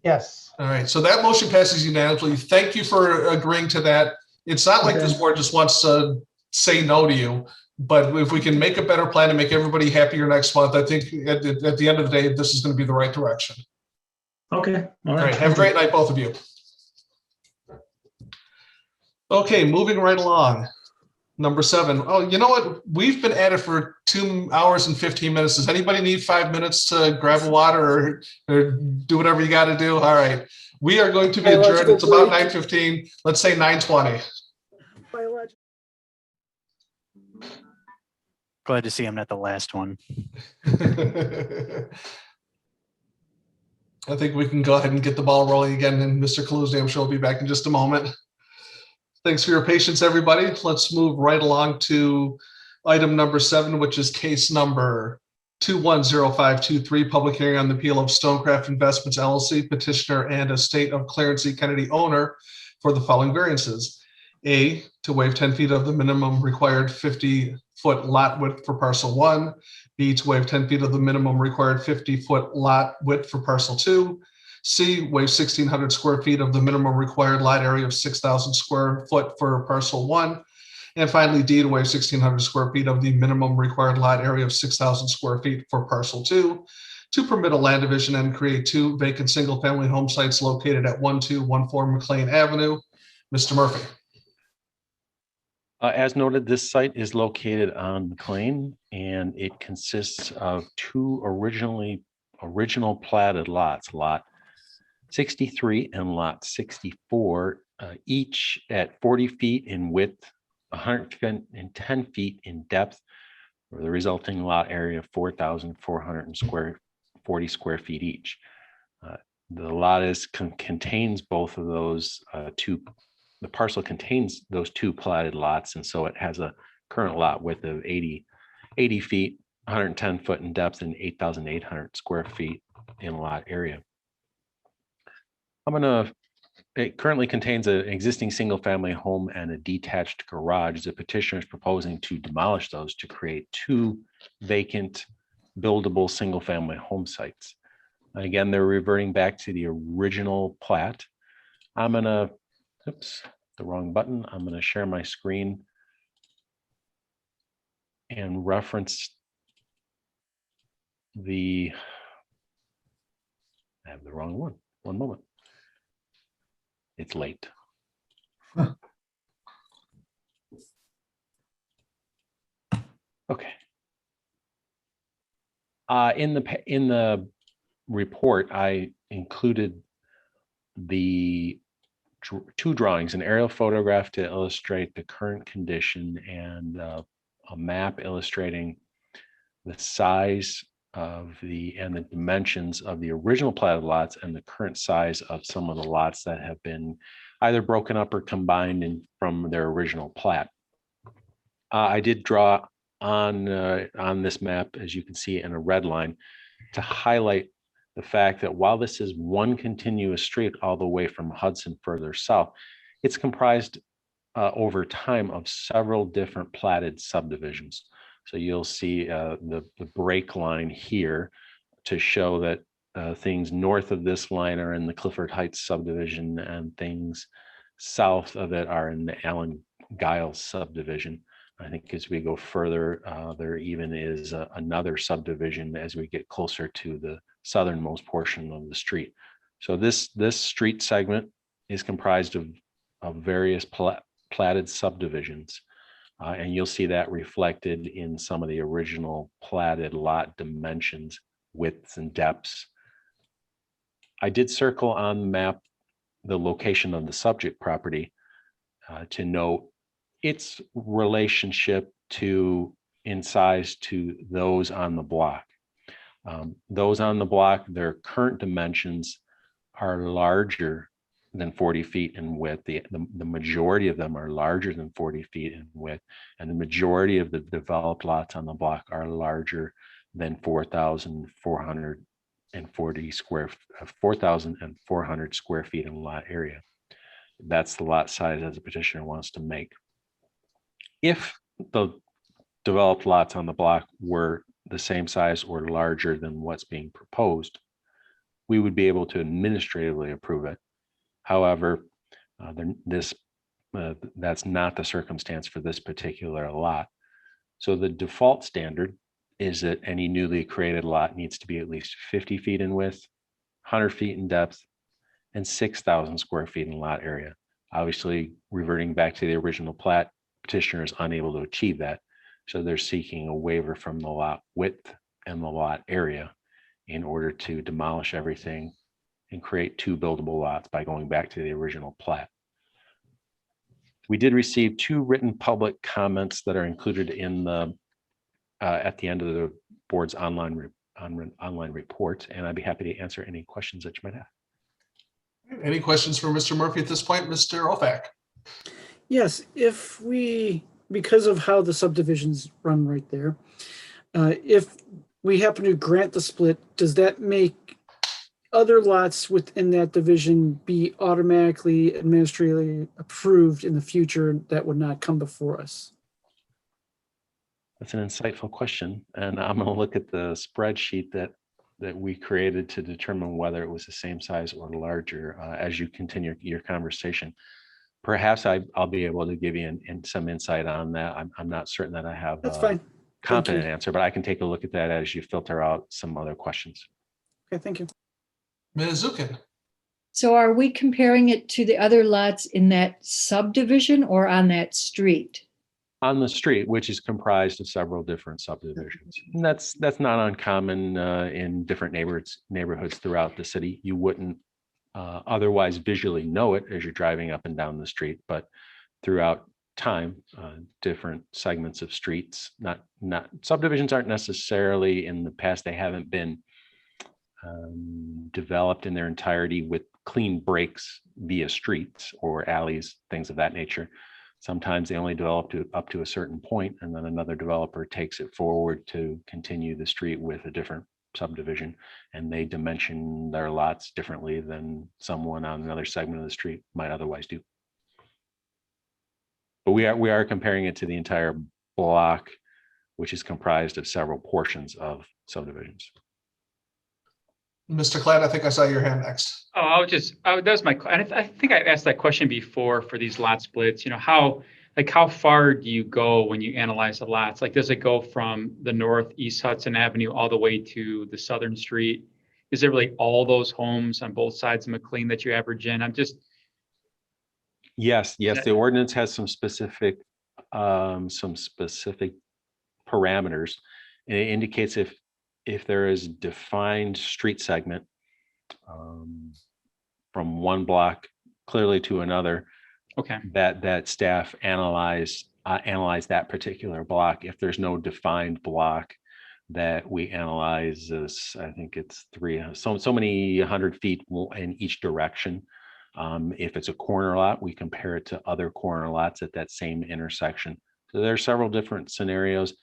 Yes. All right, so that motion passes unanimously. Thank you for agreeing to that. It's not like this Okay. board just wants to say no to you, but if we can make a better plan and make everybody happier next month, I think at the end of the day, this is going to be the right direction. Okay. All All right. right, have a great night, both of you. Okay, moving right along. Number 7. Oh, you know what? We've been at it for 2 hours and 15 minutes. Does anybody need 5 minutes to grab a water or do whatever you got to do? All right. We are going to be adjourned. It's about 9:15. Let's say 9:20. Glad to see I'm not the last one. I think we can go ahead and get the ball rolling again, and Mr. Kaluzny, I'm sure, will be back in just a moment. Thanks for your patience, everybody. Let's move right along to item number 7, which is case number 210523, public hearing on the appeal of Stonecraft Investments LLC, petitioner and estate of Clarence E. Kennedy owner for the following variances. A, to waive 10 feet of the minimum required 50-foot lot width for parcel 1. B, to waive 10 feet of the minimum required 50-foot lot width for parcel 2. C, waive 1,600 square feet of the minimum required lot area of 6,000 square foot for parcel 1. And finally, D, to waive 1,600 square feet of the minimum required lot area of 6,000 square feet for parcel 2, to permit a land division and create 2 vacant single-family home sites located at 1214 McLean Avenue. Mr. Murphy. As noted, this site is located on McLean, and it consists of 2 original platted lots, lot 63 and lot 64, each at 40 feet in width, 110 feet in depth, for the resulting lot area of 4,440 square feet each. The lot contains both of those the parcel contains those 2 platted lots, and so it has a current lot width of 80 feet, 110 foot in depth, and 8,800 square feet in lot area. It currently contains an existing single-family home and a detached garage. The petitioner is proposing to demolish those to create 2 vacant, buildable single-family home sites. And again, they're reverting back to the original plat. I'm gonna, oops, the wrong button. I'm gonna share my screen and reference I have the wrong one. One moment. It's late. Okay. In the report, I included the 2 drawings, an aerial photograph to illustrate the current condition and a map illustrating the size of the dimensions of the original platted lots and the current size of some of the lots that have been either broken up or combined from their original plat. I did draw on this map, as you can see, in a red line to highlight the fact that while this is one continuous street all the way from Hudson further south, it's comprised over time of several different platted subdivisions. So you'll see the break line here to show that things north of this line are in the Clifford Heights subdivision, and things south of it are in the Allen Giles subdivision. I think as we go further, there even is another subdivision as we get closer to the southernmost portion of the street. So this street segment is comprised of various platted subdivisions. And you'll see that reflected in some of the original platted lot dimensions, widths and depths. I did circle on the map the location of the subject property to note its relationship in size to those on the block. Those on the block, their current dimensions are larger than 40 feet in width. The majority of them are larger than 40 feet in width, and the majority of the developed lots on the block are larger than 4,440 square feet in lot area. That's the lot size that the petitioner wants to make. If the developed lots on the block were the same size or larger than what's being proposed, we would be able to administratively approve it. However, that's not the circumstance for this particular lot. So the default standard is that any newly created lot needs to be at least 50 feet in width, 100 feet in depth, and 6,000 square feet in lot area. Obviously, reverting back to the original plat, petitioner is unable to achieve that. So they're seeking a waiver from the lot width and the lot area in order to demolish everything and create 2 buildable lots by going back to the original plat. We did receive 2 written public comments that are included in the at the end of the board's online report, and I'd be happy to answer any questions that you might have. Any questions for Mr. Murphy at this point, Mr. Olfak? Yes, if we, because of how the subdivisions run right there, if we happen to grant the split, does that make other lots within that division be automatically administratively approved in the future that would not come before us? That's an insightful question, and I'm going to look at the spreadsheet that we created to determine whether it was the same size or larger as you continue your conversation. Perhaps I'll be able to give you some insight on that. I'm not certain that I have a confident answer, but I can take a look at that as you filter out some other questions. Okay, thank you. Ms. Zukin. So are we comparing it to the other lots in that subdivision or on that street? On the street, which is comprised of several different subdivisions. And that's not uncommon in different neighborhoods throughout the city. You wouldn't otherwise visually know it as you're driving up and down the street, but throughout time, different segments of streets, not subdivisions aren't necessarily in the past, they haven't been developed in their entirety with clean breaks via streets or alleys, things of that nature. Sometimes they only develop up to a certain point, and then another developer takes it forward to continue the street with a different subdivision, and they dimension their lots differently than someone on another segment of the street might otherwise do. But we are comparing it to the entire block, which is comprised of several portions of subdivisions. Mr. Klatt, I think I saw your hand next. Oh, that was my, I think I asked that question before for these lot splits, you know, how far do you go when you analyze the lots? Like, does it go from the northeast Hudson Avenue all the way to the southern street? Is it really all those homes on both sides of McLean that you average in? Yes, the ordinance has some specific parameters. And it indicates if there is defined street segment from one block clearly to another, okay, that staff analyze that particular block. If there's no defined block, that we analyze this, I think it's so many 100 feet in each direction. If it's a corner lot, we compare it to other corner lots at that same intersection. So there are several different scenarios.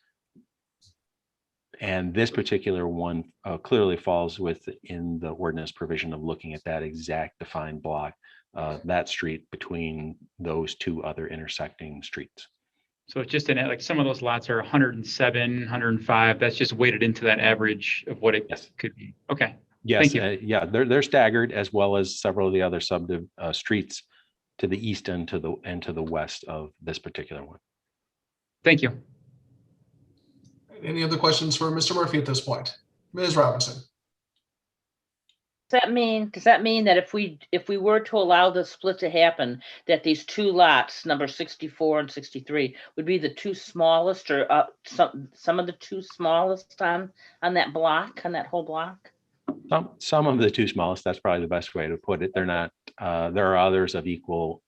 And this particular one clearly falls within the ordinance provision of looking at that exact defined block, that street between those 2 other intersecting streets. So it's just like some of those lots are 107, 105. That's just weighted into that average of what it could be. Okay. Yes. Thank you. Yeah, they're staggered, as well as several of the other streets to the east and to the west of this particular one. Thank you. Any other questions for Mr. Murphy at this point? Ms. Robinson. Does that mean that if we were to allow the split to happen, that these 2 lots, number 64 and 63, would be the 2 smallest, or some of the 2 smallest on that block, on that whole block? Some of the 2 smallest. That's probably the best way to put it. They're not. There are others of equal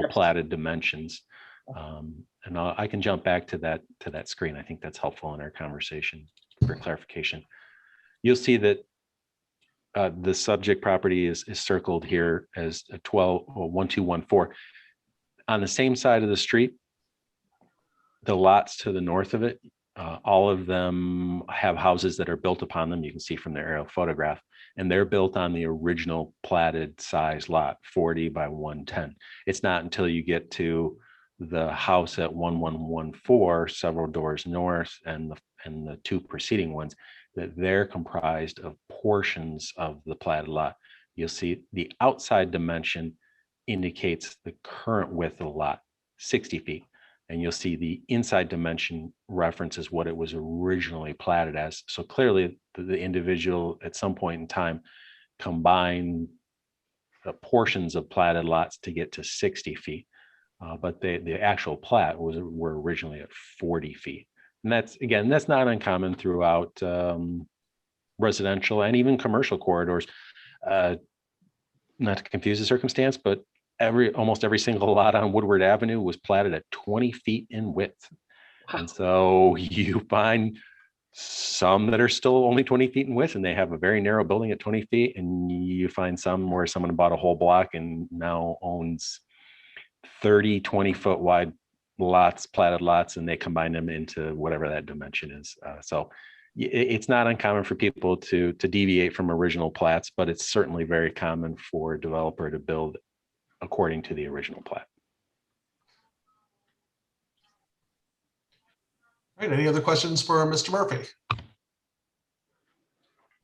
platted dimensions. And I can jump back to that screen. I think that's helpful in our conversation for clarification. You'll see that the subject property is circled here as a 1214. On the same side of the street, the lots to the north of it, all of them have houses that are built upon them. You can see from the aerial photograph, and they're built on the original platted size lot, 40 by 110. It's not until you get to the house at 1114, several doors north, and the 2 preceding ones, that they're comprised of portions of the platted lot. You'll see the outside dimension indicates the current width of the lot, 60 feet. And you'll see the inside dimension references what it was originally platted as. So clearly the individual at some point in time combined the portions of platted lots to get to 60 feet. But the actual plat were originally at 40 feet. And that's not uncommon throughout residential and even commercial corridors. Not to confuse the circumstance, but almost every single lot on Woodward Avenue was platted at 20 feet in width. And so you find some that are still only 20 feet in width and they have a very narrow building at 20 feet. And you find some where someone bought a whole block and now owns 30, 20-foot wide lots, platted lots, and they combine them into whatever that dimension is. So it's not uncommon for people to deviate from original plats, but it's certainly very common for a developer to build according to the original plat. All right, any other questions for Mr. Murphy? All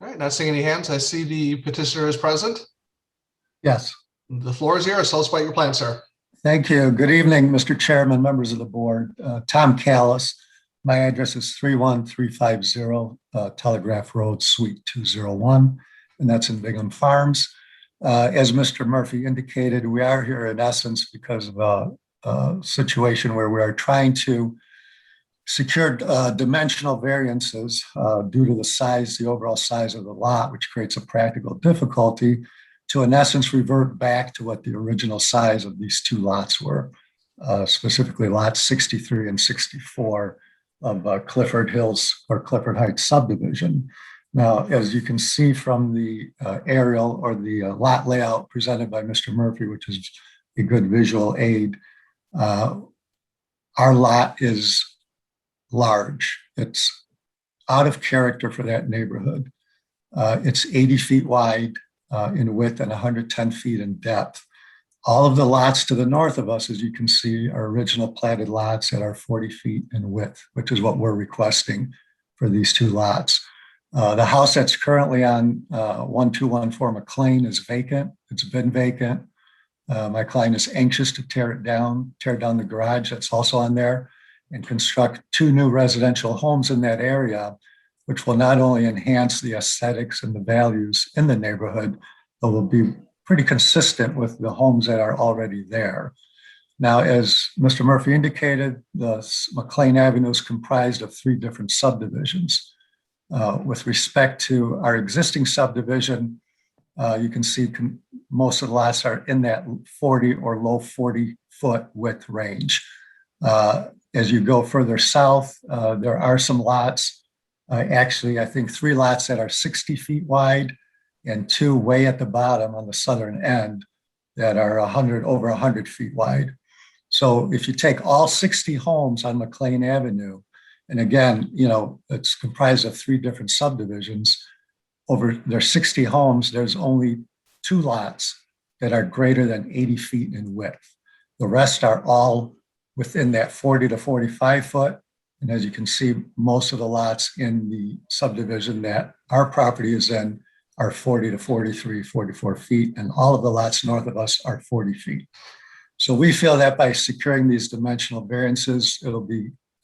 right, not seeing any hands. I see the petitioner is present. Yes. The floor is yours. Tell us about your plan, sir. Thank you. Good evening, Mr. Chairman, members of the board. Tom Callis. My address is 31350 Telegraph Road, Suite 201, and that's in Bingham Farms. As Mr. Murphy indicated, we are here in essence because of a situation where we are trying to secure dimensional variances due to the overall size of the lot, which creates a practical difficulty to, in essence, revert back to what the original size of these two lots were, specifically lots 63 and 64 of Clifford Hills or Clifford Heights subdivision. Now, as you can see from the aerial or the lot layout presented by Mr. Murphy, which is a good visual aid, our lot is large. It's out of character for that neighborhood. It's 80 feet wide in width and 110 feet in depth. All of the lots to the north of us, as you can see, are original platted lots that are 40 feet in width, which is what we're requesting for these two lots. The house that's currently on 1214 McLean is vacant. It's been vacant. My client is anxious to tear down the garage that's also on there and construct two new residential homes in that area, which will not only enhance the aesthetics and the values in the neighborhood, but will be pretty consistent with the homes that are already there. Now, as Mr. Murphy indicated, the McLean Avenue is comprised of three different subdivisions. With respect to our existing subdivision, you can see most of the lots are in that 40 or low 40-foot width range. As you go further south, there are some lots, actually, I think 3 lots that are 60 feet wide and 2 way at the bottom on the southern end that are over 100 feet wide. So if you take all 60 homes on McLean Avenue, and again, it's comprised of 3 different subdivisions, there's 60 homes, there's only 2 lots that are greater than 80 feet in width. The rest are all within that 40 to 45 foot. And as you can see, most of the lots in the subdivision that our property is in are 40 to 43, 44 feet, and all of the lots north of us are 40 feet. So we feel that by securing these dimensional variances, it'll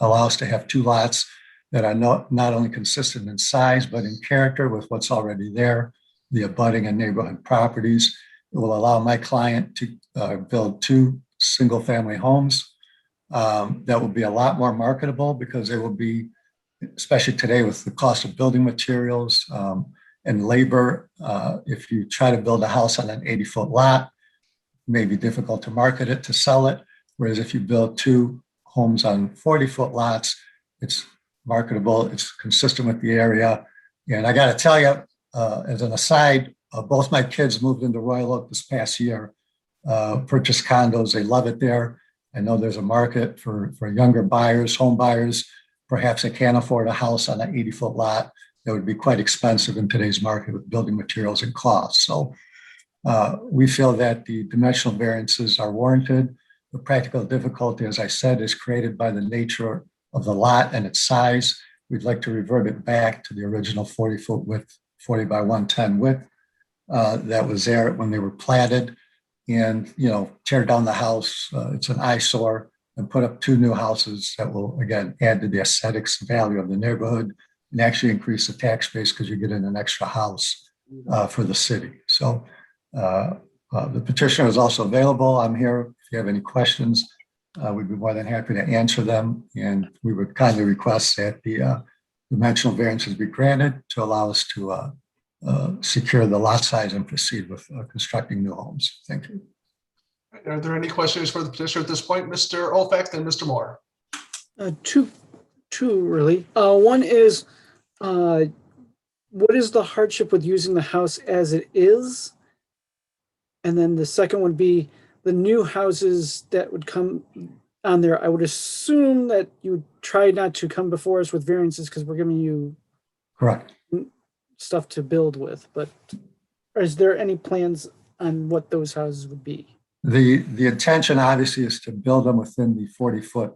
allow us to have 2 lots that are not only consistent in size, but in character with what's already there, the abutting and neighborhood properties. It will allow my client to build 2 single-family homes that will be a lot more marketable because they will be, especially today with the cost of building materials and labor, if you try to build a house on an 80-foot lot, it may be difficult to market it, to sell it. Whereas if you build 2 homes on 40-foot lots, it's marketable, it's consistent with the area. And I got to tell you, as an aside, both my kids moved into Royal Oak this past year, purchased condos. They love it there. I know there's a market for younger buyers, home buyers. Perhaps they can't afford a house on an 80-foot lot that would be quite expensive in today's market with building materials and costs. So we feel that the dimensional variances are warranted. The practical difficulty, as I said, is created by the nature of the lot and its size. we'd like to revert it back to the original 40-foot width, 40 by 110 width that was there when they were platted, and, you know, tear down the house. It's an eyesore, and put up 2 new houses that will, again, add to the aesthetics value of the neighborhood and actually increase the tax base because you get in an extra house for the city. So the petitioner is also available. I'm here if you have any questions. We'd be more than happy to answer them. And we would kindly request that the dimensional variances be granted to allow us to secure the lot size and proceed with constructing new homes. Thank you. Are there any questions for the petitioner at this point? Mr. Olfak and Mr. Moore. Two really. One is, what is the hardship with using the house as it is? And then the second would be the new houses that would come on there. I would assume that you would try not to come before us with variances because we're giving you correct stuff to build with. But is there any plans on what those houses would be? The intention obviously is to build them within the 40-foot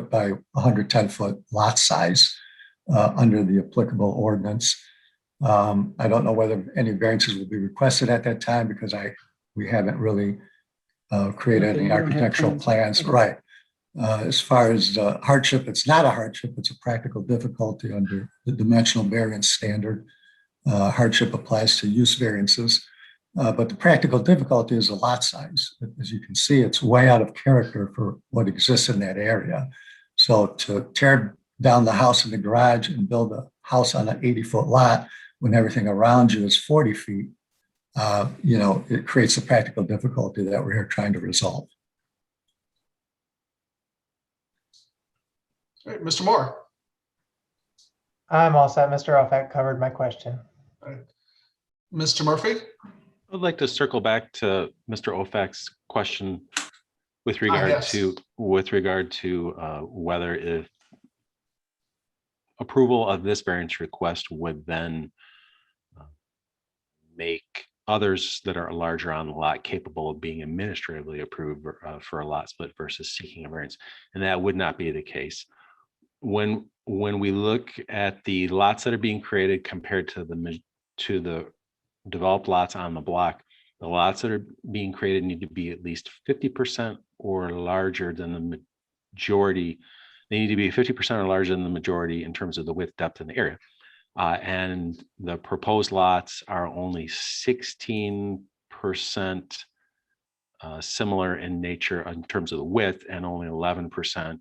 by 110-foot lot size under the applicable ordinance. I don't know whether any variances will be requested at that time because we haven't really created any architectural plans. Right. As far as hardship, it's not a hardship. It's a practical difficulty under the dimensional variance standard. Hardship applies to use variances. But the practical difficulty is the lot size. As you can see, it's way out of character for what exists in that area. So to tear down the house and the garage and build a house on an 80-foot lot when everything around you is 40 feet, you know, it creates a practical difficulty that we're here trying to resolve. All right, Mr. Moore. I'm all set. Mr. Olfak covered my question. All right. Mr. Murphy. I'd like to circle back to Mr. Olfak's question with regard to whether if approval of this variance request would then make others that are larger on the lot capable of being administratively approved for a lot split versus seeking a variance, and that would not be the case. When we look at the lots that are being created compared to the developed lots on the block, the lots that are being created need to be at least 50% or larger than the majority. They need to be 50% or larger than the majority in terms of the width, depth, and the area. And the proposed lots are only 16% similar in nature in terms of the width, and only 11%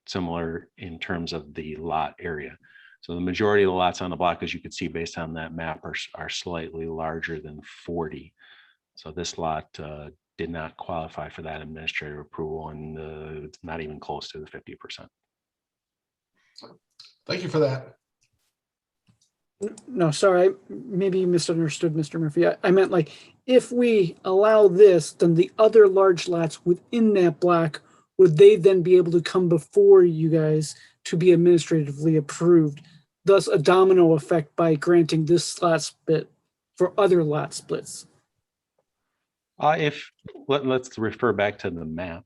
similar in terms of the lot area. So the majority of the lots on the block, as you can see based on that map, are slightly larger than 40. So this lot did not qualify for that administrative approval, and it's not even close to the 50%. Thank you for that. No, sorry, I maybe misunderstood Mr. Murphy. I meant like, if we allow this, then the other large lots within that block, would they then be able to come before you guys to be administratively approved? Thus a domino effect by granting this lot split for other lot splits. Let's refer back to the map.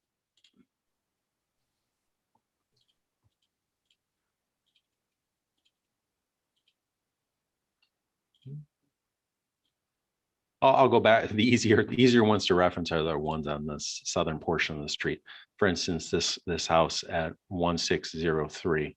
I'll go back. The easier ones to reference are the ones on this southern portion of the street. For instance, this house at 1603.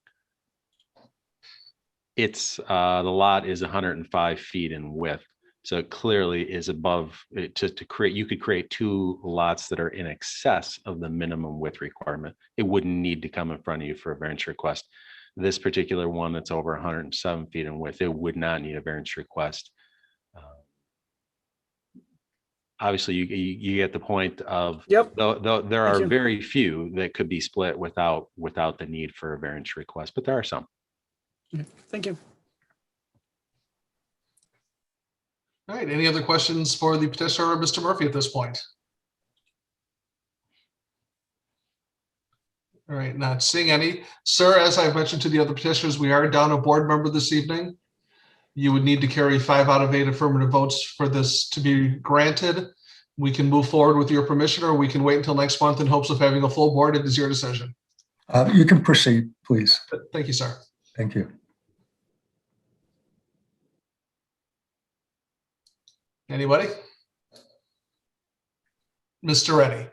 It's the lot is 105 feet in width, so it clearly is above it. To create, you could create 2 lots that are in excess of the minimum width requirement. It wouldn't need to come in front of you for a variance request. This particular one that's over 107 feet in width, it would not need a variance request. Obviously, you get the point of, yep. There are very few that could be split without the need for a variance request, but there are some. Thank you. All right, any other questions for the petitioner or Mr. Murphy at this point? All right, not seeing any. Sir, as I've mentioned to the other petitioners, we are down a board member this evening. You would need to carry 5 out of 8 affirmative votes for this to be granted. We can move forward with your permission, or we can wait until next month in hopes of having a full board. It is your decision. You can proceed. please. Thank you, sir. Thank you. Anybody? Mr. Reddy.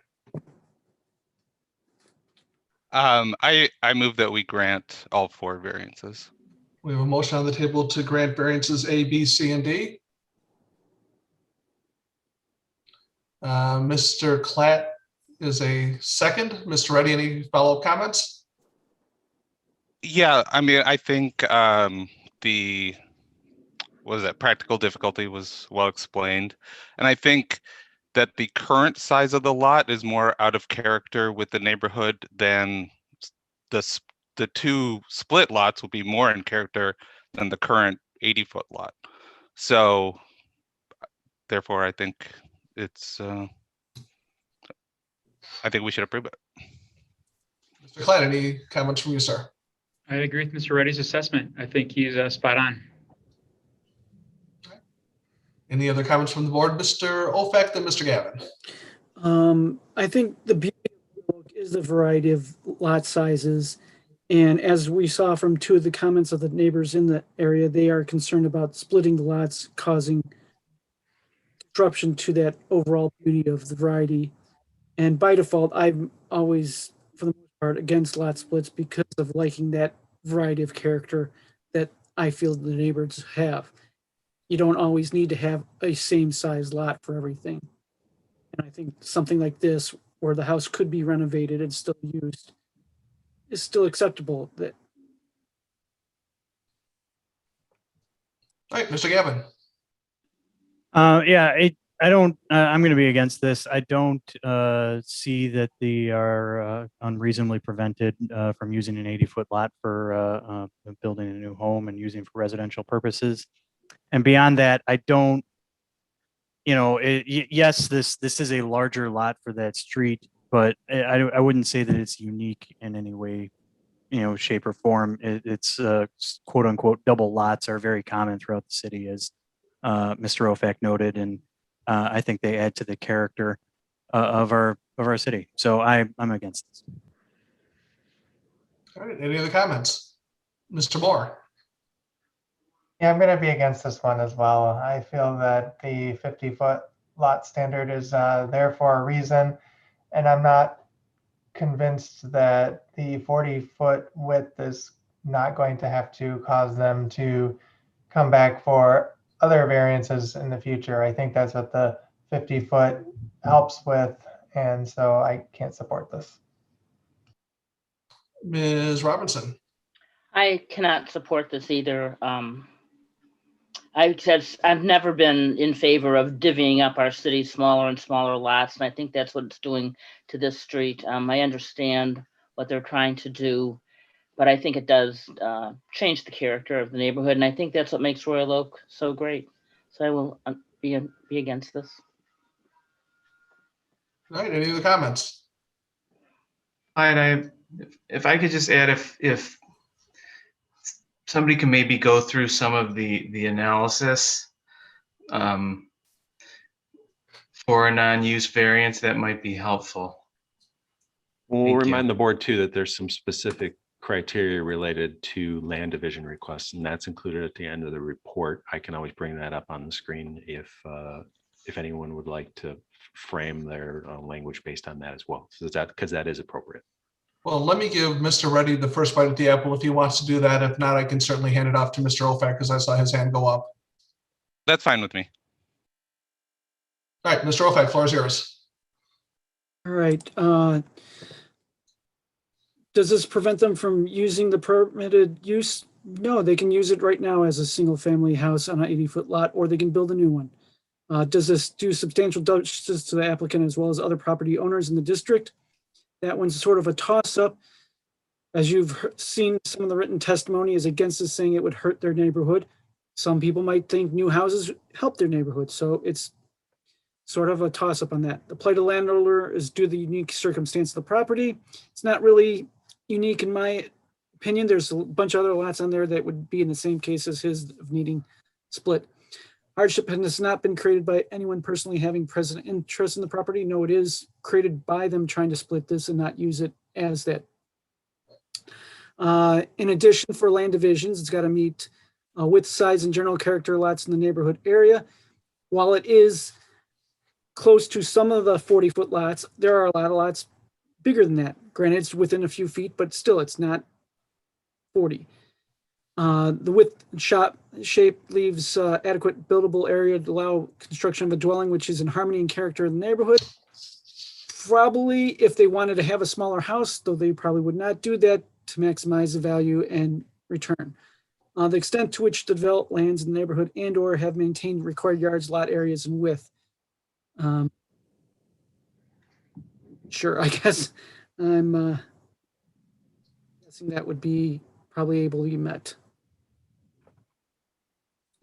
I move that we grant all 4 variances. We have a motion on the table to grant variances A, B, C, and D. Mr. Klatt is a second. Mr. Reddy, any follow-up comments? Yeah, I mean, I think the what was that practical difficulty was well explained, and I think that the current size of the lot is more out of character with the neighborhood than the 2 split lots will be more in character than the current 80-foot lot. So therefore, I think it's I think we should approve it. Mr. Klatt, any comments from you, sir? I agree with Mr. Reddy's assessment. I think he's spot on. Any other comments from the board? Mr. Olfak, then Mr. Gavin. I think the beauty of the book is the variety of lot sizes. And as we saw from 2 of the comments of the neighbors in the area, they are concerned about splitting the lots, causing disruption to that overall beauty of the variety. And by default, I'm always, for the most part, against lot splits because of liking that variety of character that I feel the neighbors have. You don't always need to have a same size lot for everything. And I think something like this, where the house could be renovated and still used, is still acceptable. That. All right, Mr. Gavin. Yeah, I don't, I'm going to be against this. I don't see that they are unreasonably prevented from using an 80-foot lot for building a new home and using for residential purposes. And beyond that, I don't, yes, this is a larger lot for that street, but I wouldn't say that it's unique in any way, shape or form. It's quote unquote double lots are very common throughout the city, as Mr. Ofak noted, and I think they add to the character of our city. So I'm against this. All right, any other comments? Mr. Moore. Yeah, I'm going to be against this one as well. I feel that the 50-foot lot standard is there for a reason, and I'm not convinced that the 40-foot width is not going to have to cause them to come back for other variances in the future. I think that's what the 50-foot helps with, and so I can't support this. Ms. Robinson. I cannot support this either. I've never been in favor of divvying up our city smaller and smaller lots, and I think that's what it's doing to this street. I understand what they're trying to do, but I think it does change the character of the neighborhood, and I think that's what makes Royal Oak so great. So I will be against this. All right, any other comments? And if I could just add, if somebody can maybe go through some of the analysis for a non-use variance, that might be helpful. We'll remind the board too that there's some specific criteria related to land division requests, and that's included at the end of the report. I can always bring that up on the screen if anyone would like to frame their language based on that as well. So because that is appropriate. Well, let me give Mr. Reddy the first bite at the apple if he wants to do that. If not, I can certainly hand it off to Mr. Ofak because I saw his hand go up. That's fine with me. All right, Mr. Ofak, floor is yours. All right. Does this prevent them from using the permitted use? No, they can use it right now as a single family house on an 80-foot lot, or they can build a new one. Does this do substantial justice to the applicant as well as other property owners in the district? That one's sort of a toss-up. As you've seen, some of the written testimony is against this, saying it would hurt their neighborhood. Some people might think new houses help their neighborhood, so it's sort of a toss-up on that. The plight of landowner is due to the unique circumstance of the property. It's not really unique in my opinion. There's a bunch of other lots on there that would be in the same case as his of needing split. Hardship has not been created by anyone personally having present interest in the property. No, it is created by them trying to split this and not use it as that. In addition, for land divisions, it's got to meet width, size, and general character lots in the neighborhood area. While it is close to some of the 40-foot lots, there are a lot of lots bigger than that. Granted, it's within a few feet, but still, it's not 40. The width and shape leaves adequate buildable area to allow construction of a dwelling which is in harmony and character in the neighborhood. Probably, if they wanted to have a smaller house, though they probably would not do that to maximize the value and return. The extent to which the developed lands in the neighborhood and/or have maintained required yards, lot areas, and width. Sure, I guess I'm guessing that would be probably able to be met.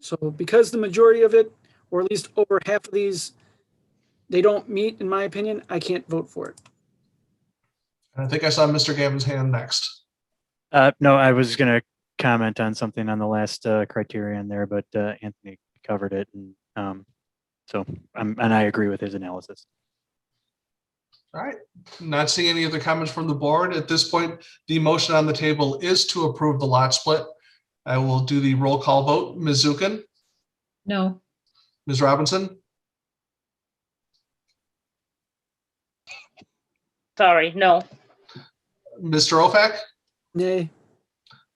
So because the majority of it, or at least over half of these, they don't meet, in my opinion, I can't vote for it. I think I saw Mr. Gavin's hand next. No, I was going to comment on something on the last criterion there, but Anthony covered it. And and I agree with his analysis. All right, not seeing any other comments from the board. At this point, the motion on the table is to approve the lot split. I will do the roll call vote. Ms. Zukin? No. Ms. Robinson? Sorry, no. Mr. Ofac? Nay.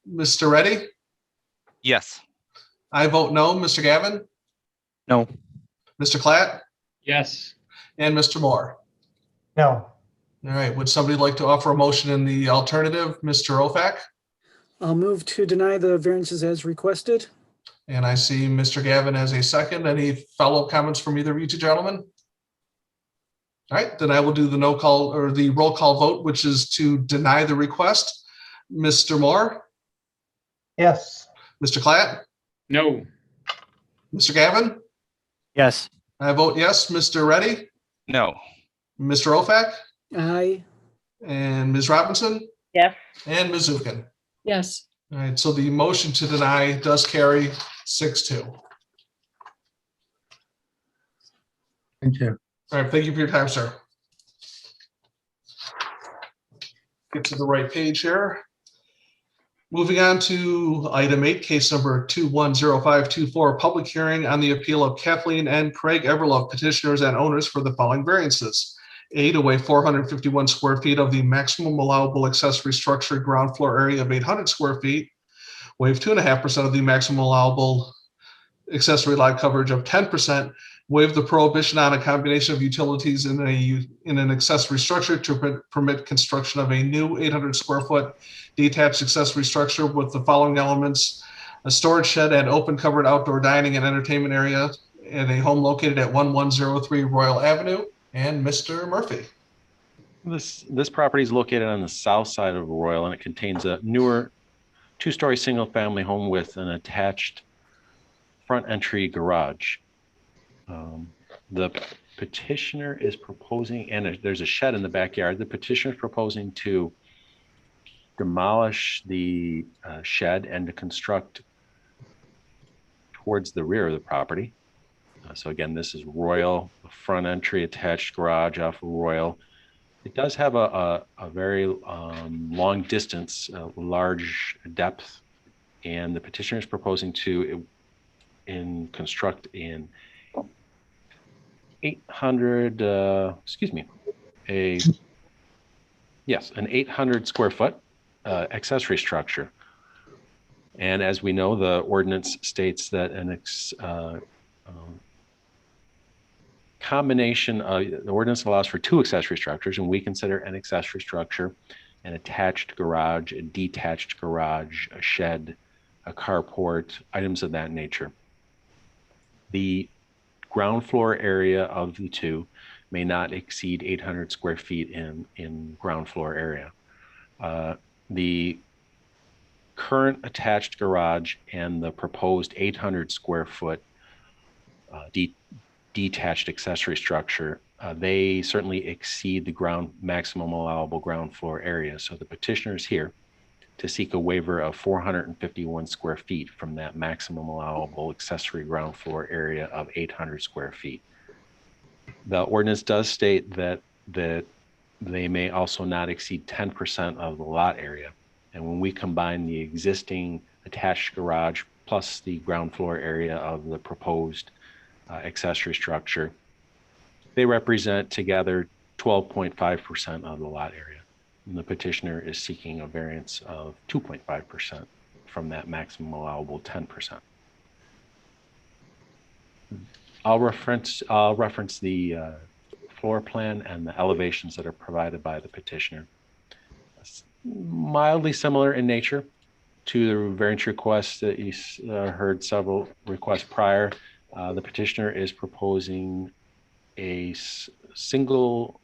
Mr. Reddy? Yes. I vote no. Mr. Gavin? No. Mr. Klatt? Yes. And Mr. Moore? No. All right, would somebody like to offer a motion in the alternative? Mr. Ofac? I'll move to deny the variances as requested. And I see Mr. Gavin as a second. Any follow-up comments from either of you two gentlemen? All right, then I will do the no call or the roll call vote, which is to deny the request. Mr. Moore? Yes. Mr. Klatt? No. Mr. Gavin? Yes. I vote yes. Mr. Reddy? No. Mr. Ofac? Aye. And Ms. Robinson? Yes. And Ms. Zukin? Yes. All right, so the motion to deny does carry 6-2. Thank you. All right, thank you for your time, sir. Get to the right page here. Moving on to item 8, case number 210524, public hearing on the appeal of Kathleen and Craig Everlove, petitioners and owners for the following variances. A, to waive 451 square feet of the maximum allowable accessory structure ground floor area of 800 square feet, waive 2.5% of the maximum allowable accessory lot coverage of 10%, waive the prohibition on a combination of utilities in an accessory structure to permit construction of a new 800 square foot detached accessory structure with the following elements: a storage shed and open covered outdoor dining and entertainment area in a home located at 1103 Royal Avenue. And Mr. Murphy. This property is located on the south side of Royal, and it contains a newer 2-story single-family home with an attached front entry garage. The petitioner is proposing, and there's a shed in the backyard. The petitioner is proposing to demolish the shed and to construct towards the rear of the property. So again, this is Royal, front entry, attached garage off of Royal. It does have a very long distance, large depth, and the petitioner is proposing to construct an 800, an 800 square foot accessory structure. And as we know, the ordinance states that combination of the ordinance allows for 2 accessory structures, and we consider an accessory structure an attached garage, a detached garage, a shed, a carport, items of that nature. The ground floor area of the 2 may not exceed 800 square feet in ground floor area. The current attached garage and the proposed 800 square foot detached accessory structure, they certainly exceed the maximum allowable ground floor area. So the petitioner is here to seek a waiver of 451 square feet from that maximum allowable accessory ground floor area of 800 square feet. The ordinance does state that they may also not exceed 10% of the lot area. And when we combine the existing attached garage plus the ground floor area of the proposed accessory structure, they represent together 12.5% of the lot area. And the petitioner is seeking a variance of 2.5% from that maximum allowable 10%. I'll reference the floor plan and the elevations that are provided by the petitioner. It's mildly similar in nature to the variance request that you heard several requests prior. The petitioner is proposing a single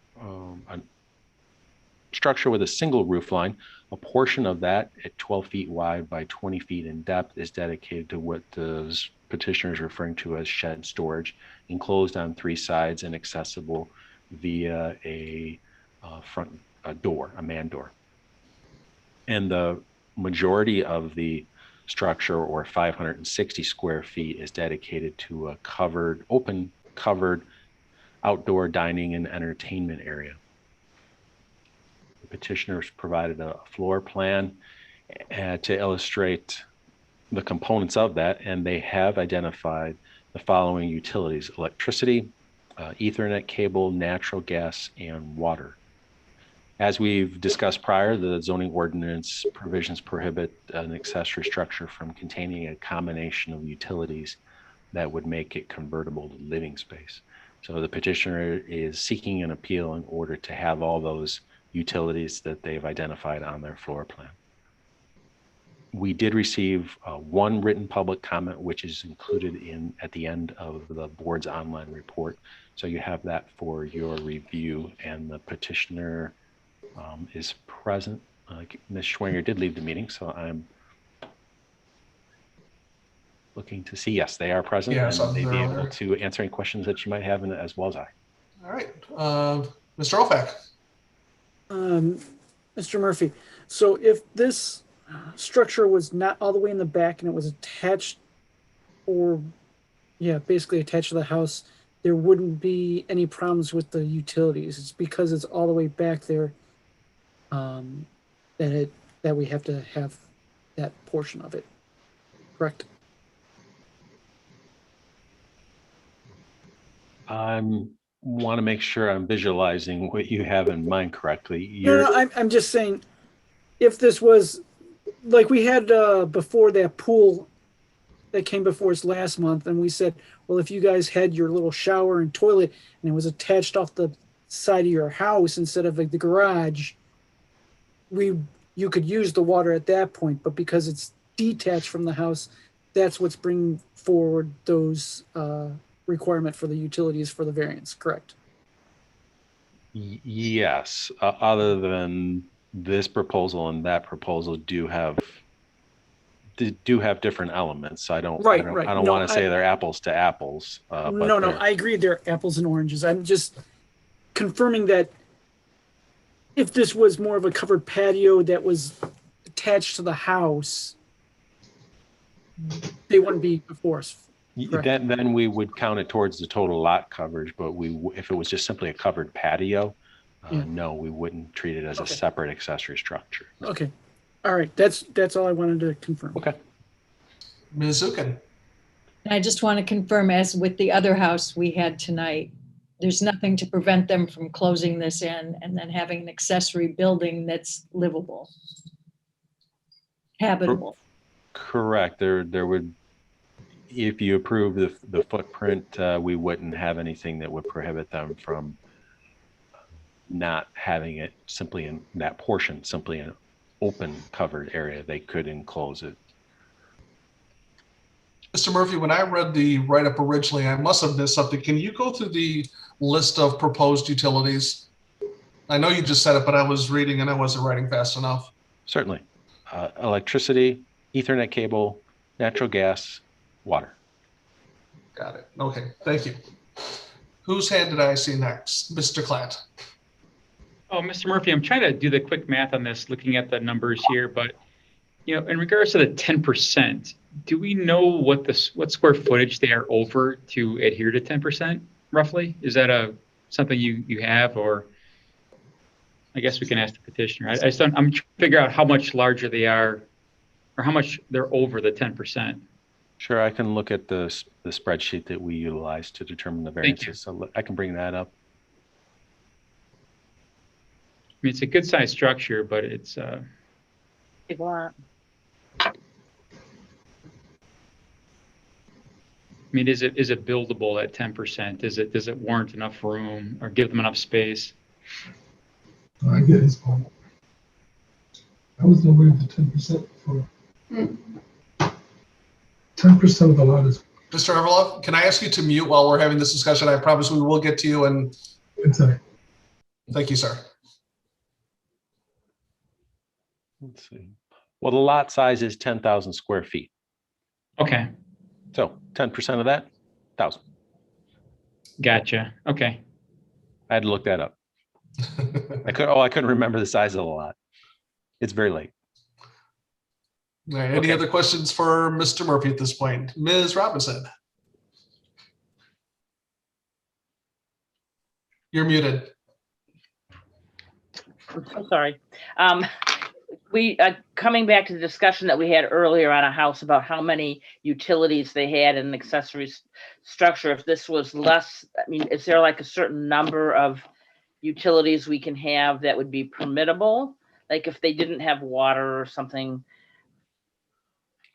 structure with a single roof line. A portion of that at 12 feet wide by 20 feet in depth is dedicated to what the petitioner is referring to as shed storage, enclosed on 3 sides and accessible via a front door, a man door. And the majority of the structure, or 560 square feet, is dedicated to a open covered outdoor dining and entertainment area. The petitioners provided a floor plan to illustrate the components of that, and they have identified the following utilities: electricity, Ethernet cable, natural gas, and water. As we've discussed prior, the zoning ordinance provisions prohibit an accessory structure from containing a combination of utilities that would make it convertible to living space. So the petitioner is seeking an appeal in order to have all those utilities that they've identified on their floor plan. We did receive one written public comment, which is included at the end of the board's online report. So you have that for your review, and the petitioner is present. Ms. Schwinger did leave the meeting, so I'm looking to see, yes, they are present, Yes, and they'd be they're able there. to answer any questions that you might have, as well as I. All right, Mr. Ofac. Mr. Murphy, so if this structure was not all the way in the back and it was attached, or basically attached to the house, there wouldn't be any problems with the utilities. It's because it's all the way back there that we have to have that portion of it, correct? I want to make sure I'm visualizing what you have in mind correctly. No, I'm just saying, if this was like we had before, that pool that came before us last month, and we said, well, if you guys had your little shower and toilet and it was attached off the side of your house instead of like the garage, you could use the water at that point. But because it's detached from the house, that's what's bringing forward those requirement for the utilities for the variance, correct? Yes, other than this proposal and that proposal do have different elements. I don't Right. want to say they're apples to apples. But no, I agree they're apples and oranges. I'm just confirming that if this was more of a covered patio that was attached to the house, they wouldn't be before us. Then we would count it towards the total lot coverage, but if it was just simply a covered patio, no, we wouldn't treat it as a separate accessory structure. Okay. All right. That's all I wanted to confirm. Okay. Ms. Zukin. And I just want to confirm, as with the other house we had tonight, there's nothing to prevent them from closing this in and then having an accessory building that's livable, habitable. Correct. There would, if you approve the footprint, we wouldn't have anything that would prohibit them from not having it simply in that portion, simply an open covered area. They could enclose it. Mr. Murphy, when I read the write-up originally, I must have missed something. Can you go through the list of proposed utilities? I know you just said it, but I was reading and I wasn't writing fast enough. Certainly. Electricity, Ethernet cable, natural gas, water. Got it. Okay, thank you. Whose hand did I see next? Mr. Klatt. Oh, Mr. Murphy, I'm trying to do the quick math on this, looking at the numbers here, but in regards to the 10%, do we know what square footage they are over to adhere to 10% roughly? Is that something you have, or? I guess we can ask the petitioner. I just don't, I'm trying to figure out how much larger they are or how much they're over the 10%. Sure, I can look at the spreadsheet that we utilize to determine the Thank you. variances. So I can bring that up. I mean, it's a good sized structure, but it's Big lot. I mean, is it buildable at 10%? Does it warrant enough room or give them enough space? I get his point. I was aware of the 10% before. 10% of the lot is. Mr. Everlove, can I ask you to mute while we're having this discussion? I promise we will get to you. And thank you, sir. Let's see. Well, the lot size is 10,000 square feet. Okay. So 10% of that, 1,000. Gotcha. Okay. I had to look that up. I couldn't remember the size of the lot. It's very late. All right, any other questions for Mr. Murphy at this point? Ms. Robinson. You're muted. I'm so sorry. We coming back to the discussion that we had earlier on a house about how many utilities they had in an accessory structure. If this was less, I mean, is there like a certain number of utilities we can have that would be permittable? Like if they didn't have water or something,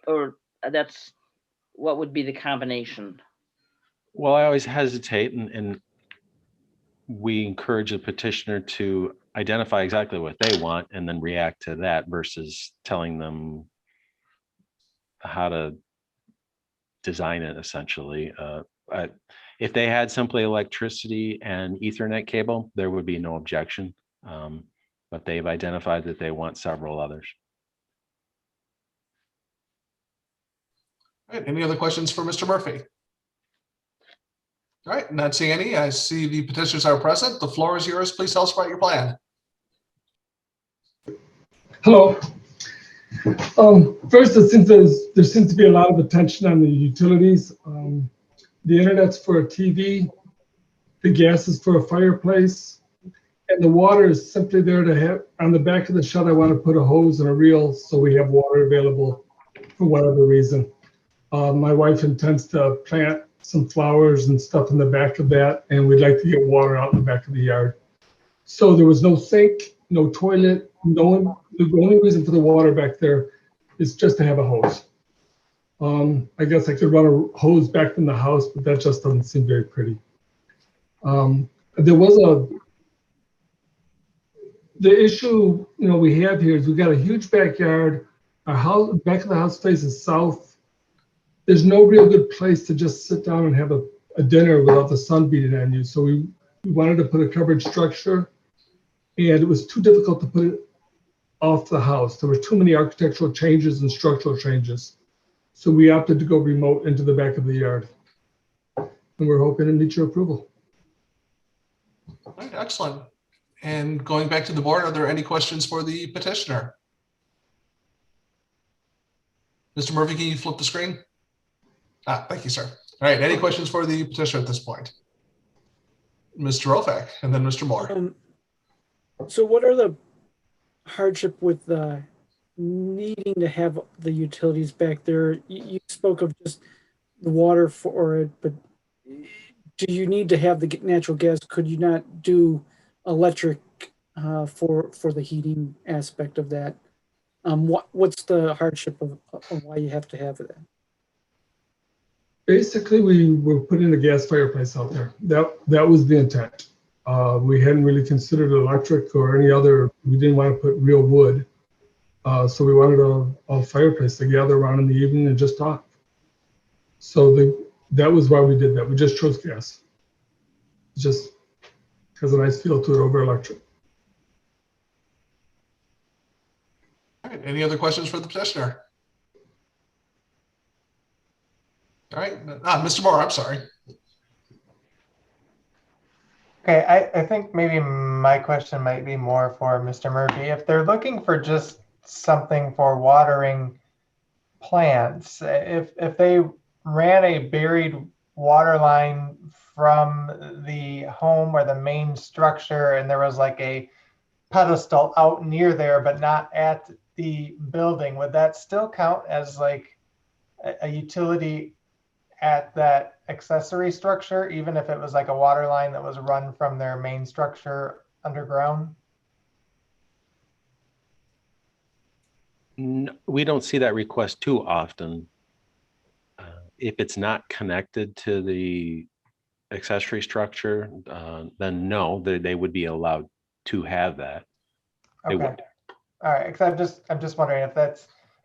or that's what would be the combination? Well, I always hesitate, and we encourage the petitioner to identify exactly what they want and then react to that versus telling them how to design it, essentially. If they had simply electricity and Ethernet cable, there would be no objection. But they've identified that they want several others. All right, any other questions for Mr. Murphy? All right, not seeing any. I see the petitioners are present. The floor is yours. Please tell us about your plan. Hello. First, there seems to be a lot of attention on the utilities. The internet's for a TV, the gas is for a fireplace, and the water is simply there to have. On the back of the shed, I want to put a hose and a reel so we have water available for whatever reason. My wife intends to plant some flowers and stuff in the back of that, and we'd like to get water out in the back of the yard. So there was no sink, no toilet, the only reason for the water back there is just to have a hose. I guess I could run a hose back from the house, but that just doesn't seem very pretty. The issue we have here is we've got a huge backyard. Our house, back of the house faces south. There's no real good place to just sit down and have a dinner without the sun beating on you. So we wanted to put a covered structure, and it was too difficult to put it off the house. There were too many architectural changes and structural changes. So we opted to go remote into the back of the yard. And we're hoping to meet your approval. All right, excellent. And going back to the board, are there any questions for the petitioner? Mr. Murphy, can you flip the screen? Thank you, sir. All right, any questions for the petitioner at this point? Mr. Rofak, and then Mr. Moore. So what are the hardship with needing to have the utilities back there? You spoke of just the water for it, but do you need to have the natural gas? Could you not do electric for the heating aspect of that? What's the hardship of why you have to have that? Basically, we were putting a gas fireplace out there. That was the intent. We hadn't really considered electric or any other. We didn't want to put real wood. So we wanted a fireplace to gather around in the evening and just talk. So that was why we did that. We just chose gas. It just has a nice feel to it over electric. All right, any other questions for the petitioner? All right, Mr. Moore, I'm sorry. Okay, I think maybe my question might be more for Mr. Murphy. If they're looking for just something for watering plants, if they ran a buried water line from the home or the main structure and there was like a pedestal out near there, but not at the building, would that still count as like a utility at that accessory structure, even if it was like a water line that was run from their main structure underground? We don't see that request too often. If it's not connected to the accessory structure, then no, they would be allowed to have that. They Okay. would. All right, because I'm just wondering if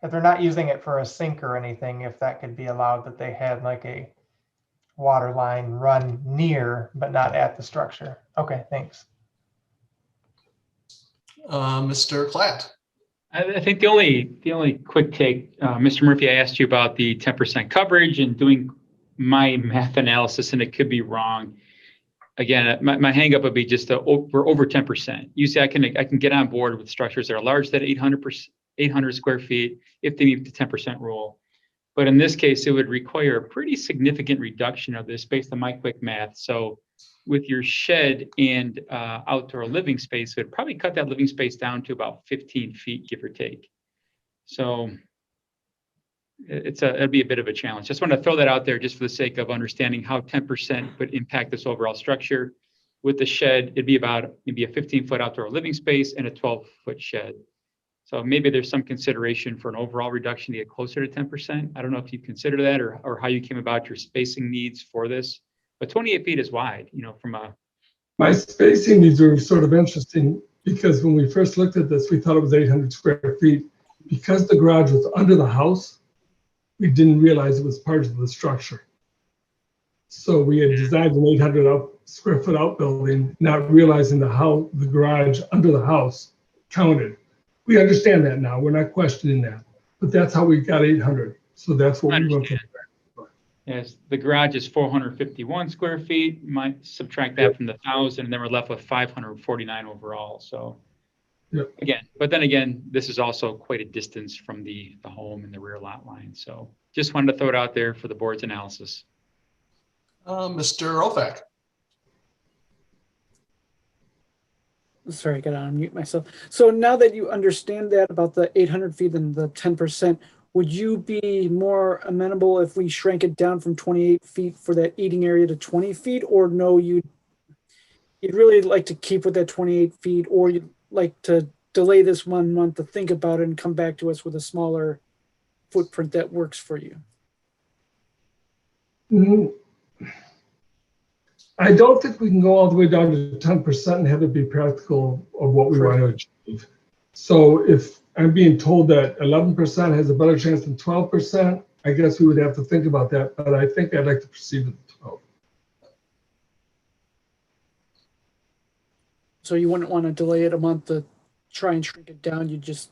they're not using it for a sink or anything, if that could be allowed, that they had like a water line run near but not at the structure. Okay, thanks. Mr. Klatt. I think the only quick take, Mr. Murphy, I asked you about the 10% coverage and doing my math analysis, and it could be wrong. Again, my hang up would be just we're over 10%. You say I can get on board with structures that are large, that 800 square feet, if they meet the 10% rule. But in this case, it would require a pretty significant reduction of this based on my quick math. So with your shed and outdoor living space, it would probably cut that living space down to about 15 feet, give or take. So it'd be a bit of a challenge. Just want to throw that out there just for the sake of understanding how 10% would impact this overall structure. With the shed, it'd be about maybe a 15-foot outdoor living space and a 12-foot shed. So maybe there's some consideration for an overall reduction to get closer to 10%. I don't know if you consider that or how you came about your spacing needs for this, but 28 feet is wide, from a. My spacing needs are sort of interesting because when we first looked at this, we thought it was 800 square feet. Because the garage was under the house, we didn't realize it was part of the structure. So we had designed an 800 square foot outbuilding, not realizing the garage under the house counted. We understand that now. We're not questioning that, but that's how we got 800. So that's what we went for. Yes, the garage is 451 square feet. Might subtract that from the 1,000, and then we're left with 549 overall. So again, but then again, this is also quite a distance from the home and the rear lot line. So just wanted to throw it out there for the board's analysis. Mr. Ovak. Sorry, I got to unmute myself. So now that you understand that about the 800 feet and the 10%, would you be more amenable if we shrank it down from 28 feet for that eating area to 20 feet? Or no, you'd really like to keep with that 28 feet, or you'd like to delay this 1 month to think about it and come back to us with a smaller footprint that works for you? I don't think we can go all the way down to 10% and have it be practical of what we want to achieve. So if I'm being told that 11% has a better chance than 12%, I guess we would have to think about that, but I think I'd like to proceed with 12. So you wouldn't want to delay it a month to try and shrink it down, you just.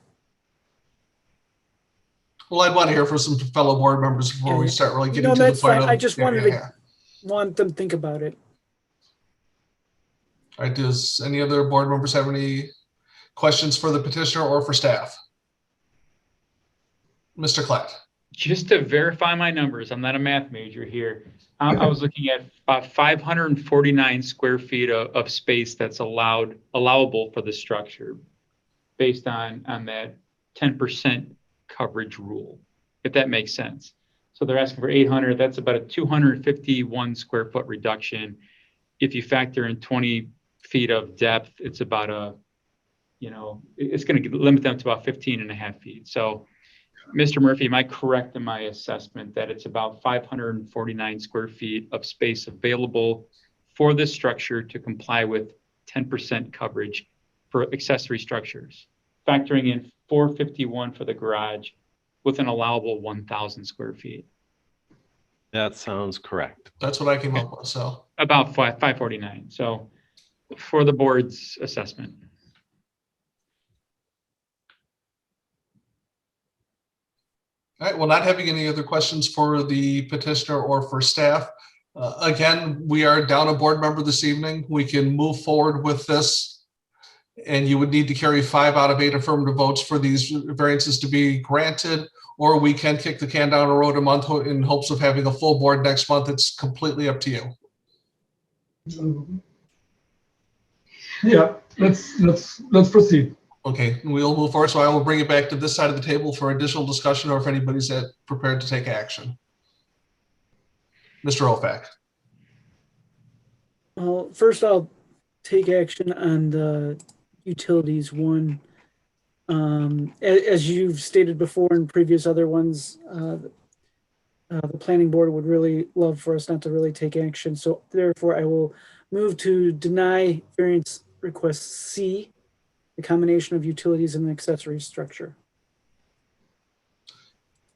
Well, I'd want to hear from some fellow board members before we start really getting to the that's point fine. of. I just want them to think about it. All right, does any other board members have any questions for the petitioner or for staff? Mr. Klatt. Just to verify my numbers, I'm not a math major here. I was looking at about 549 square feet of space that's allowable for the structure based on that 10% coverage rule, if that makes sense. So they're asking for 800, that's about a 251 square foot reduction. If you factor in 20 feet of depth, it's about it's going to limit them to about 15 and a half feet. So Mr. Murphy, am I correct in my assessment that it's about 549 square feet of space available for this structure to comply with 10% coverage for accessory structures, factoring in 451 for the garage with an allowable 1,000 square feet? That sounds correct. That's what I came up with, so. About 549, so for the board's assessment. All right, well, not having any other questions for the petitioner or for staff. Again, we are down a board member this evening. We can move forward with this, and you would need to carry 5 out of 8 affirmative votes for these variances to be granted, or we can kick the can down the road a month in hopes of having a full board next month. It's completely up to you. Yeah, let's proceed. Okay, we'll move forward. So I will bring it back to this side of the table for additional discussion, or if anybody's prepared to take action. Mr. Ofac. Well, first I'll take action on the utilities one. As you've stated before in previous other ones, the planning board would really love for us not to really take action. So therefore I will move to deny variance request C, the combination of utilities and accessory structure.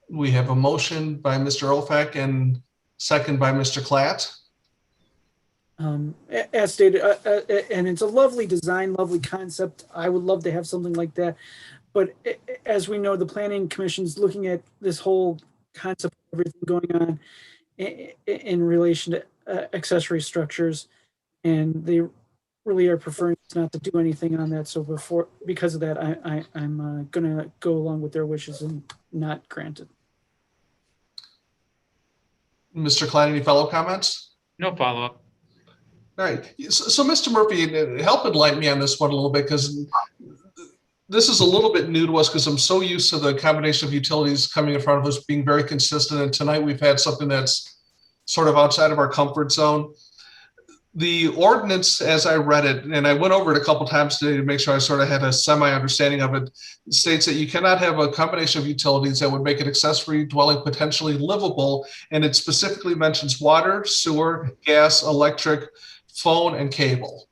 We have a motion by Mr. Ofac and second by Mr. Klatt. As stated, and it's a lovely design, lovely concept. I would love to have something like that. But as we know, the planning commission's looking at this whole concept of everything going on in relation to accessory structures, and they really are preferring not to do anything on that. So because of that, I'm gonna go along with their wishes and not grant it. Mr. Klatt, any follow-up comments? No follow-up. All right. So Mr. Murphy, help enlighten me on this one a little bit, because this is a little bit new to us, because I'm so used to the combination of utilities coming in front of us being very consistent. And tonight we've had something that's sort of outside of our comfort zone. The ordinance, as I read it, and I went over it a couple times today to make sure I sort of had a semi-understanding of it, states that you cannot have a combination of utilities that would make an accessory dwelling potentially livable. And it specifically mentions water, sewer, gas, electric, phone, and cable.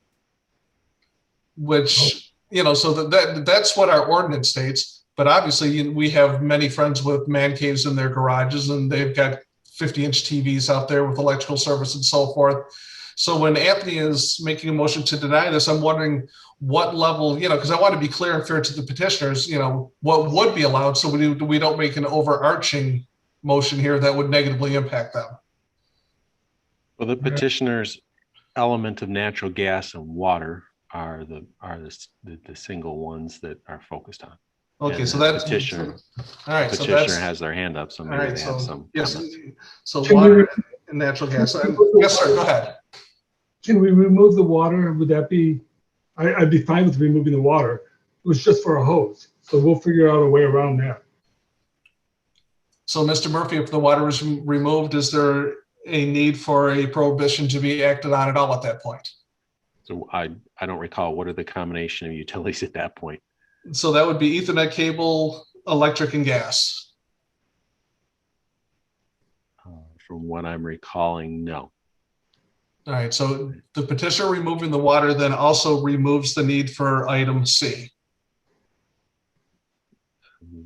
Which, so that's what our ordinance states. But obviously we have many friends with man caves in their garages, and they've got 50-inch TVs out there with electrical service and so forth. So when Anthony is making a motion to deny this, I'm wondering what level, because I want to be clear and fair to the petitioners, what would be allowed, so we don't make an overarching motion here that would negatively impact them. Well, the petitioner's element of natural gas and water are the single ones that are focused on. Okay, and so that's petitioner. All right, petitioner so that's, has their hand up, so maybe all right, they have some yes, comments. so water and natural gas. Yes, sir. Go ahead. Can we remove the water? Would that be? I'd be fine with removing the water. It was just for a hose, so we'll figure out a way around that. So, Mr. Murphy, if the water is removed, is there a need for a prohibition to be acted on at all at that point? So I don't recall, what are the combination of utilities at that point? So that would be Ethernet cable, electric, and gas. From what I'm recalling, no. All right, so the petitioner removing the water then also removes the need for item C.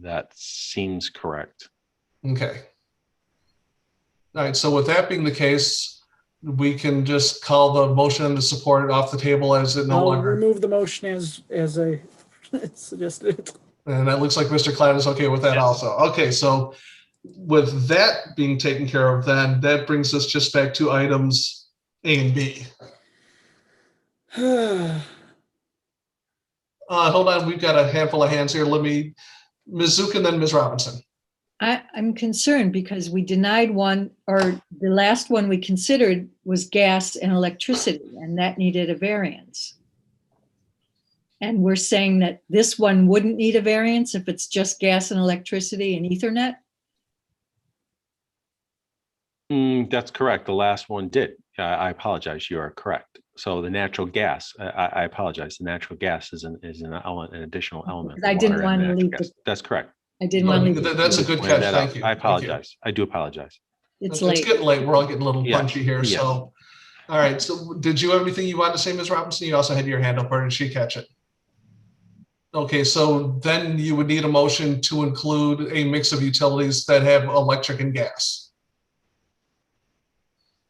That seems correct. Okay. All right, so with that being the case, we can just call the motion and the support off the table as it no I'll longer. remove the motion as I suggested. And that looks like Mr. Klatt is okay with that also. Okay, so with that being taken care of, then that brings us just back to items A and B. Hold on, we've got a handful of hands here. Let me, Ms. Zook and then Ms. Robinson. I'm concerned because we denied one, or the last one we considered was gas and electricity, and that needed a variance. And we're saying that this one wouldn't need a variance if it's just gas and electricity and Ethernet? That's correct. The last one did. I apologize. You are correct. So the natural gas, I apologize. The natural gas is an element, an additional element. I didn't want to leave it. That's correct. I didn't want to leave it. That's a good catch. Thank you. I apologize. I do apologize. It's late. It's getting late. We're all getting a little Yeah. punchy here. Yeah. So, all right. So did you have anything you wanted to say, Ms. Robinson? You also had your hand up, or did she catch it? Okay, so then you would need a motion to include a mix of utilities that have electric and gas.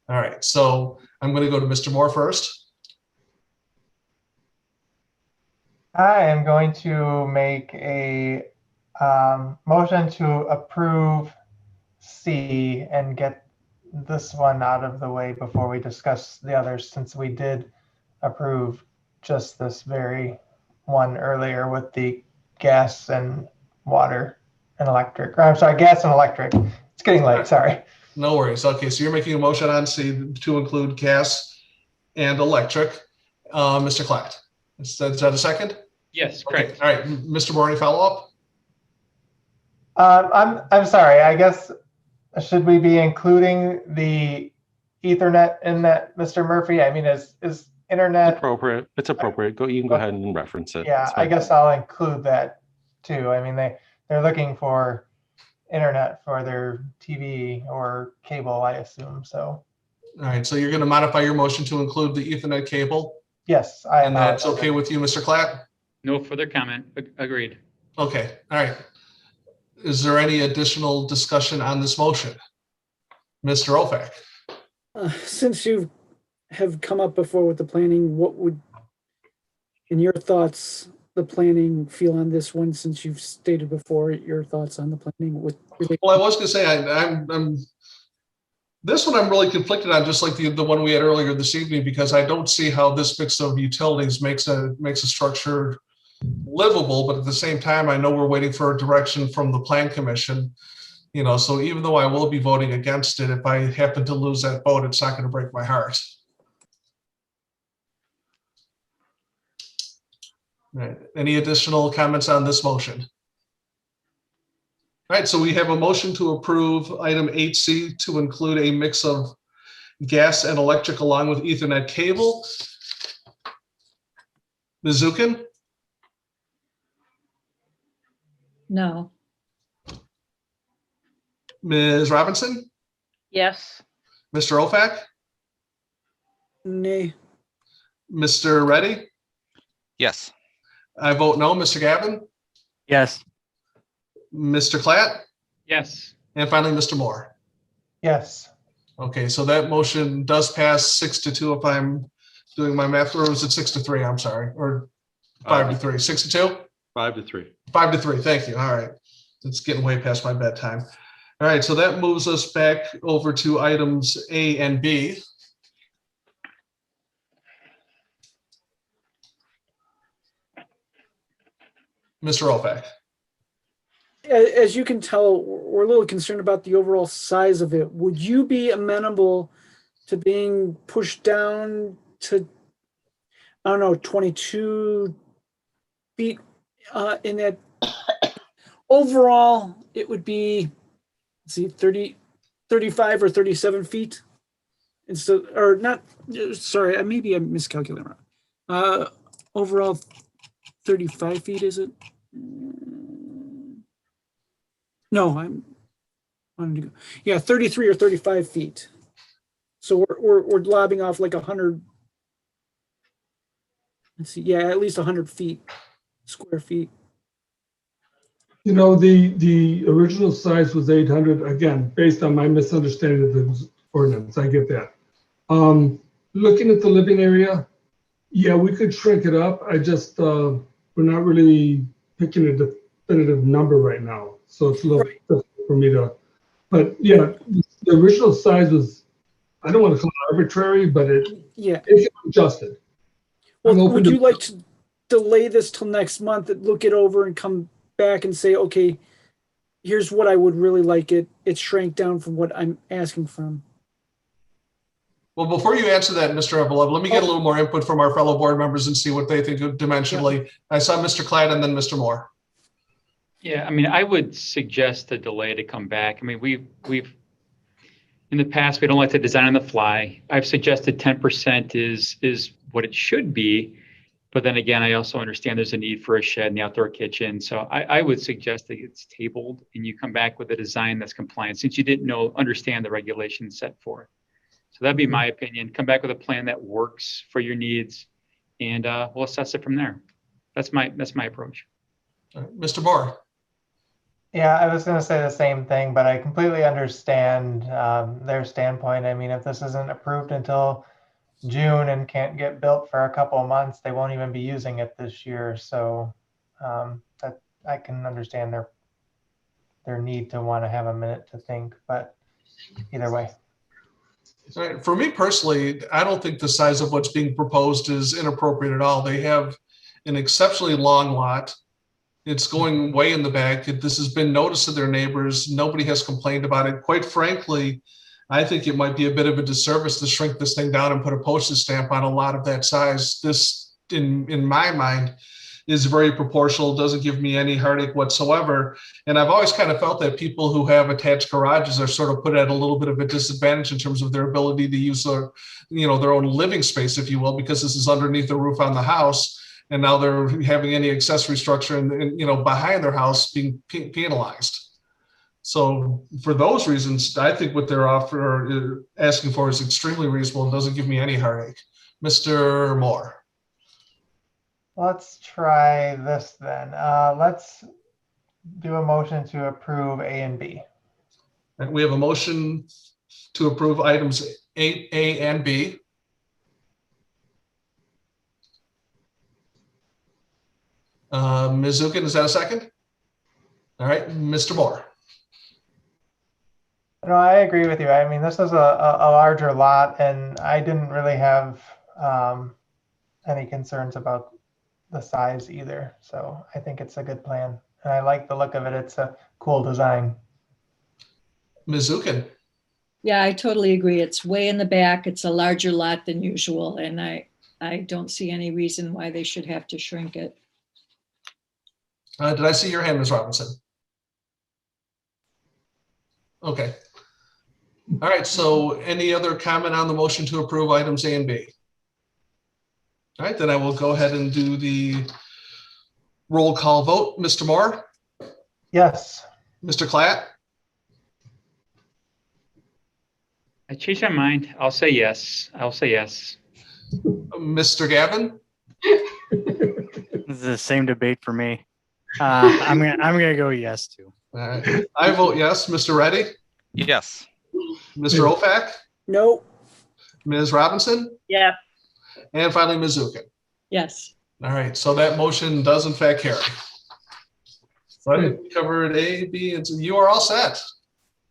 All right, so I'm going to go to Mr. Moore first. I am going to make a motion to approve C and get this one out of the way before we discuss the others, since we did approve just this very one earlier with the gas and water and electric. Or, I'm sorry, gas and electric. It's getting late, sorry. No worries. Okay, so you're making a motion on C to include gas and electric. Mr. Klatt. Is that a second? Yes, Okay. correct. All right, Mr. Moore, any follow-up? I'm sorry. I guess should we be including the Ethernet in that, Mr. Murphy? I mean, is internet Appropriate. It's appropriate. You can go ahead and reference it. Yeah, It's I fine. guess I'll include that too. I mean, they're looking for internet for their TV or cable, I assume. So All right, so you're going to modify your motion to include the Ethernet cable, yes, and that's okay with you, Mr. Klatt? No further comment. Agreed. Okay, all right. Is there any additional discussion on this motion? Mr. Ofac? Since you have come up before with the planning, what would, in your thoughts, the planning feel on this one? Since you've stated before your thoughts on the planning with. Well, I was going to say, I'm this one I'm really conflicted on, just like the one we had earlier this evening, because I don't see how this mix of utilities makes a structure livable, but at the same time, I know we're waiting for a direction from the Plan Commission. You know, so even though I will be voting against it, if I happen to lose that vote, it's not going to break my heart. All right. Any additional comments on this motion? All right, so we have a motion to approve item 8C to include a mix of gas and electric along with Ethernet cable. Ms. Zukin? No. Ms. Robinson? Yes. Mr. Ofac? Nay. Mr. Reddy? Yes. I vote no. Mr. Gavin? Yes. Mr. Klatt? Yes. And finally, Mr. Moore. yes. Okay, so that motion does pass 6-2 if I'm doing my math, or was it 6-3? I'm sorry, or 5-3, 6-2? 5-3. 5-3, thank you. All right, it's getting way past my bedtime. All right, so that moves us back over to items A and B. Mr. Ofac. As you can tell, we're a little concerned about the overall size of it. Would you be amenable to being pushed down to, I don't know, 22 feet in that? Overall, it would be, let's see, 35 or 37 feet. Instead, or not, sorry, maybe I'm miscalculating. Overall, 35 feet, is it? No, I'm wanting to go. Yeah, 33 or 35 feet. So we're lobbing off like 100. Let's see, yeah, at least 100 feet, square feet. You know, the original size was 800, again, based on my misunderstanding of the ordinance. I get that. Looking at the living area, yeah, we could shrink it up. I just, we're not really picking a definitive number right now. So it's a little difficult for me to, but yeah, the original size was, I don't want to call it arbitrary, but it can be adjusted. Well, would you like to delay this till next month and look it over and come back and say, okay, here's what I would really like it shrank down from what I'm asking from? Well, before you answer that, Mr. Evelov, let me get a little more input from our fellow board members and see what they think dimensionally. I saw Mr. Klatt and then Mr. Moore. Yeah, I mean, I would suggest a delay to come back. I mean, we've in the past, we don't like to design on the fly. I've suggested 10% is what it should be. But then again, I also understand there's a need for a shed and the outdoor kitchen. So I would suggest that it's tabled and you come back with a design that's compliant, since you didn't understand the regulations set forth. So that'd be my opinion. Come back with a plan that works for your needs, and we'll assess it from there. That's my approach. Mr. Moore. Yeah, I was going to say the same thing, but I completely understand their standpoint. I mean, if this isn't approved until June and can't get built for a couple of months, they won't even be using it this year. So that I can understand their need to want to have a minute to think, but either way. All right. For me personally, I don't think the size of what's being proposed is inappropriate at all. They have an exceptionally long lot. It's going way in the back. This has been noticed to their neighbors. Nobody has complained about it. Quite frankly, I think it might be a bit of a disservice to shrink this thing down and put a postage stamp on a lot of that size. This in my mind, is very proportional, doesn't give me any heartache whatsoever. And I've always kind of felt that people who have attached garages are sort of put at a little bit of a disadvantage in terms of their ability to use their, their own living space, if you will, because this is underneath the roof on the house. And now they're having any accessory structure and behind their house being penalized. So for those reasons, I think what they're asking for is extremely reasonable and doesn't give me any heartache. Mr. Moore. Let's try this then. Let's do a motion to approve A and B. And we have a motion to approve items A and B. Ms. Zukin, is that a second? All right, Mr. Moore. No, I agree with you. I mean, this is a larger lot, and I didn't really have any concerns about the size either. So I think it's a good plan, and I like the look of it. It's a cool design. Ms. Zukin. Yeah, I totally agree. It's way in the back. It's a larger lot than usual, and I don't see any reason why they should have to shrink it. Did I see your hand, Ms. Robinson? Okay. All right, so any other comment on the motion to approve items A and B? All right, then I will go ahead and do the roll call vote. Mr. Moore? Yes. Mr. Klatt? I changed my mind. I'll say yes. I'll say yes. Mr. Gavin? This is the same debate for me. I'm gonna go yes too. All right. I vote yes. Mr. Reddy? Yes. Mr. Ofac? No. Ms. Robinson? Yeah. And finally, Ms. Zukin. Yes. All right, so that motion does in fact carry. So I think we covered A, B, and C. You are all set.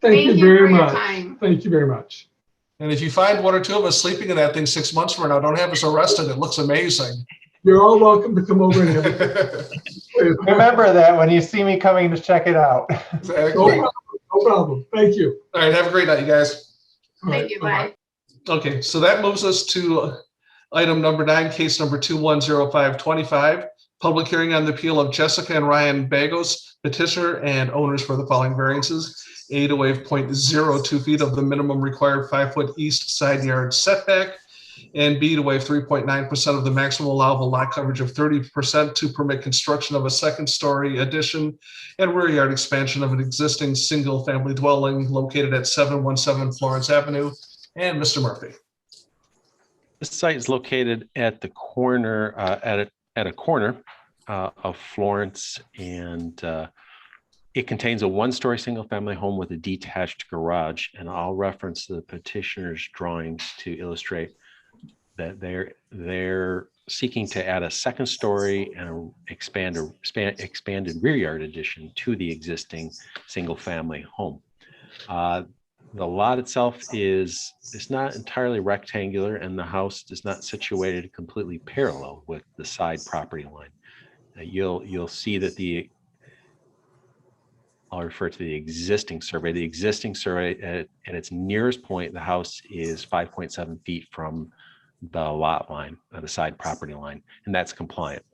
Thank you very much. Thank you very much. And if you find one or two of us sleeping in that thing 6 months from now, don't have us arrested. It looks amazing. You're all welcome to come over and have it. Remember that when you see me coming to check it out. Exactly. No problem. Thank you. All right, have a great night, you guys. Thank you, bye. Okay, so that moves us to item number 9, case number 210525, public hearing on the appeal of Jessica and Ryan Bagos, petitioner and owners for the following variances. A, to waive 0.02 feet of the minimum required 5-foot east side yard setback, and B, to waive 3.9% of the maximum allowable lot coverage of 30% to permit construction of a second-story addition and rear yard expansion of an existing single-family dwelling located at 717 Florence Avenue. And Mr. Murphy. This site is located at the corner, at a corner of Florence, and it contains a one-story single-family home with a detached garage. And I'll reference the petitioner's drawings to illustrate that they're seeking to add a second story and expanded rear yard addition to the existing single-family home. The lot itself is not entirely rectangular, and the house is not situated completely parallel with the side property line. You'll see that I'll refer to the existing survey. The existing survey at its nearest point, the house is 5.7 feet from the lot line, the side property line, and that's compliant.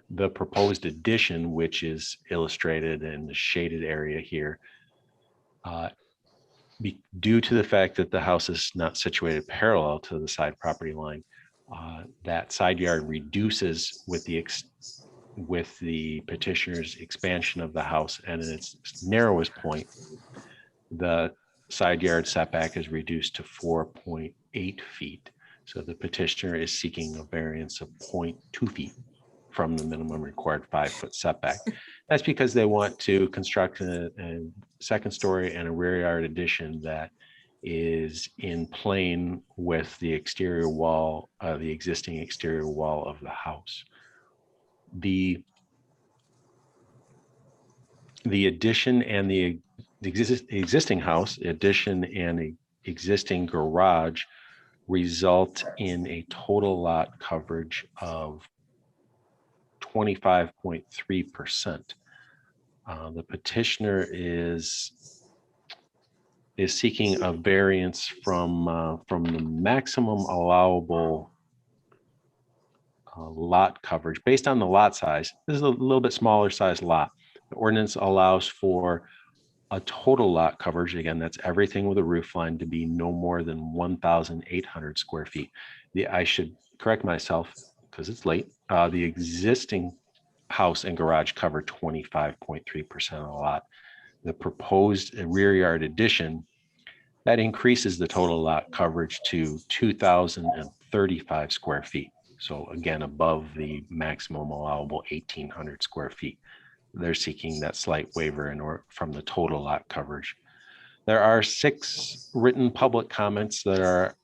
The proposed addition, which is illustrated in the shaded area here, due to the fact that the house is not situated parallel to the side property line, that side yard reduces with the petitioner's expansion of the house, and in its narrowest point, the side yard setback is reduced to 4.8 feet. So the petitioner is seeking a variance of 0.2 feet from the minimum required 5-foot setback. That's because they want to construct a second story and a rear yard addition that is in plane with the exterior wall, the existing exterior wall of the house. The addition and the existing house, addition and the existing garage result in a total lot coverage of 25.3%. The petitioner is seeking a variance from the maximum allowable lot coverage based on the lot size. This is a little bit smaller size lot. The ordinance allows for a total lot coverage, again, that's everything with a roof line, to be no more than 1,800 square feet. I should correct myself because it's late. The existing house and garage cover 25.3% of the lot. The proposed rear yard addition, that increases the total lot coverage to 2,035 square feet. So again, above the maximum allowable 1,800 square feet. They're seeking that slight waiver from the total lot coverage. There are 6 written public comments that are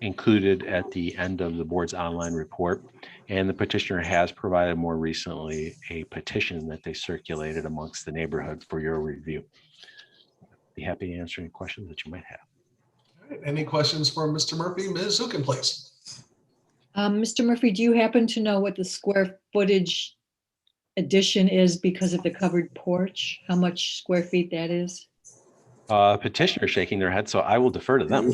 included at the end of the board's online report, and the petitioner has provided more recently a petition that they circulated amongst the neighborhood for your review. Be happy to answer any questions that you might have. All right, any questions for Mr. Murphy? Ms. Zukin, please. Mr. Murphy, do you happen to know what the square footage addition is because of the covered porch? How much square feet that is? Petitioner shaking their head, so I will defer to them.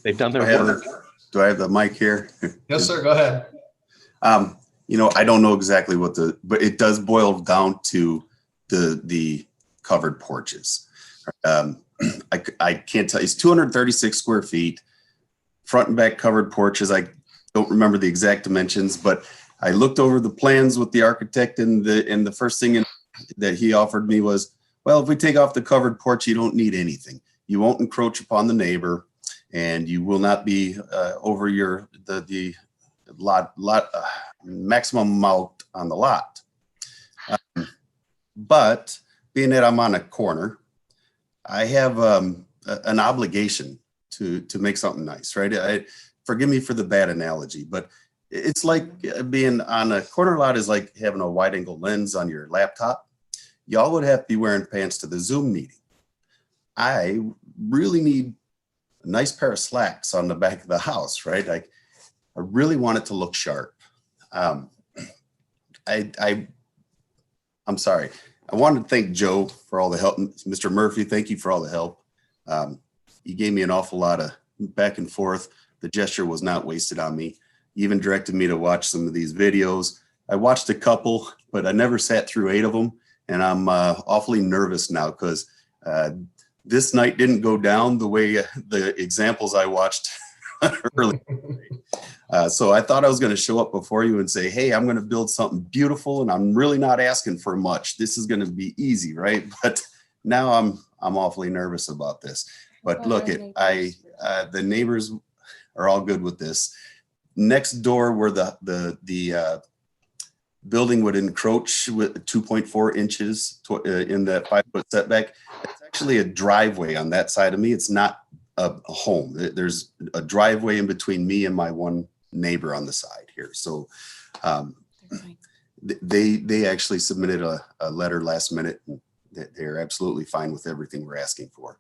They've done their work. Do I have the mic here? Yes, sir. Go ahead. You know, I don't know exactly what but it does boil down to the covered porches. I can't tell you. It's 236 square feet, front and back covered porches. I don't remember the exact dimensions, but I looked over the plans with the architect, and the first thing that he offered me was, well, if we take off the covered porch, you don't need anything. You won't encroach upon the neighbor, and you will not be over the maximum amount on the lot. But being that I'm on a corner, I have an obligation to make something nice, right? Forgive me for the bad analogy, but it's like being on a corner lot is like having a wide angle lens on your laptop. Y'all would have to be wearing pants to the Zoom meeting. I really need a nice pair of slacks on the back of the house, right? I really want it to look sharp. I'm sorry. I wanted to thank Joe for all the help. Mr. Murphy, thank you for all the help. You gave me an awful lot of back and forth. The gesture was not wasted on me. You even directed me to watch some of these videos. I watched a couple, but I never sat through 8 of them. And I'm awfully nervous now because this night didn't go down the way the examples I watched earlier. So I thought I was going to show up before you and say, hey, I'm going to build something beautiful, and I'm really not asking for much. This is going to be easy, right? But now I'm awfully nervous about this. But look, the neighbors are all good with this. Next door where the building would encroach with 2.4 inches in that 5-foot setback. It's actually a driveway on that side of me. It's not a home. There's a driveway in between me and my one neighbor on the side here. So they actually submitted a letter last minute. And they're absolutely fine with everything we're asking for.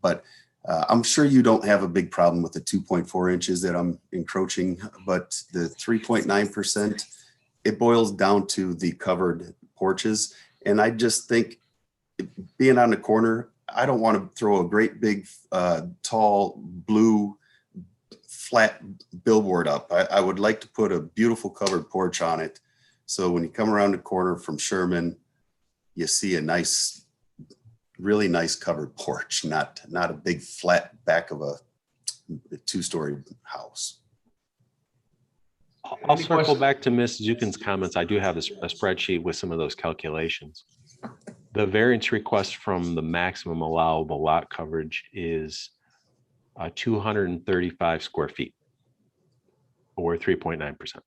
But I'm sure you don't have a big problem with the 2.4 inches that I'm encroaching, but the 3.9%, it boils down to the covered porches. And I just think being on the corner, I don't want to throw a great big, tall, blue, flat billboard up. I would like to put a beautiful covered porch on it. So when you come around the corner from Sherman, you see a nice, really nice covered porch, not a big flat back of a 2-story house. I'll circle back to Ms. Zukin's comments. I do have a spreadsheet with some of those calculations. The variance request from the maximum allowable lot coverage is 235 square feet, or 3.9%.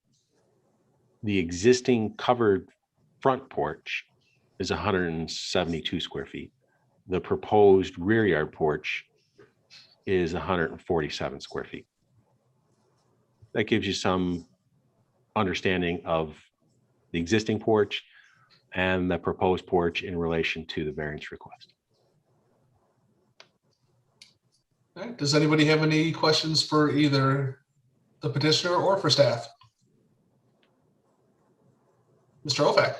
The existing covered front porch is 172 square feet. The proposed rear yard porch is 147 square feet. That gives you some understanding of the existing porch and the proposed porch in relation to the variance request. All right. Does anybody have any questions for either the petitioner or for staff? Mr. Ofac.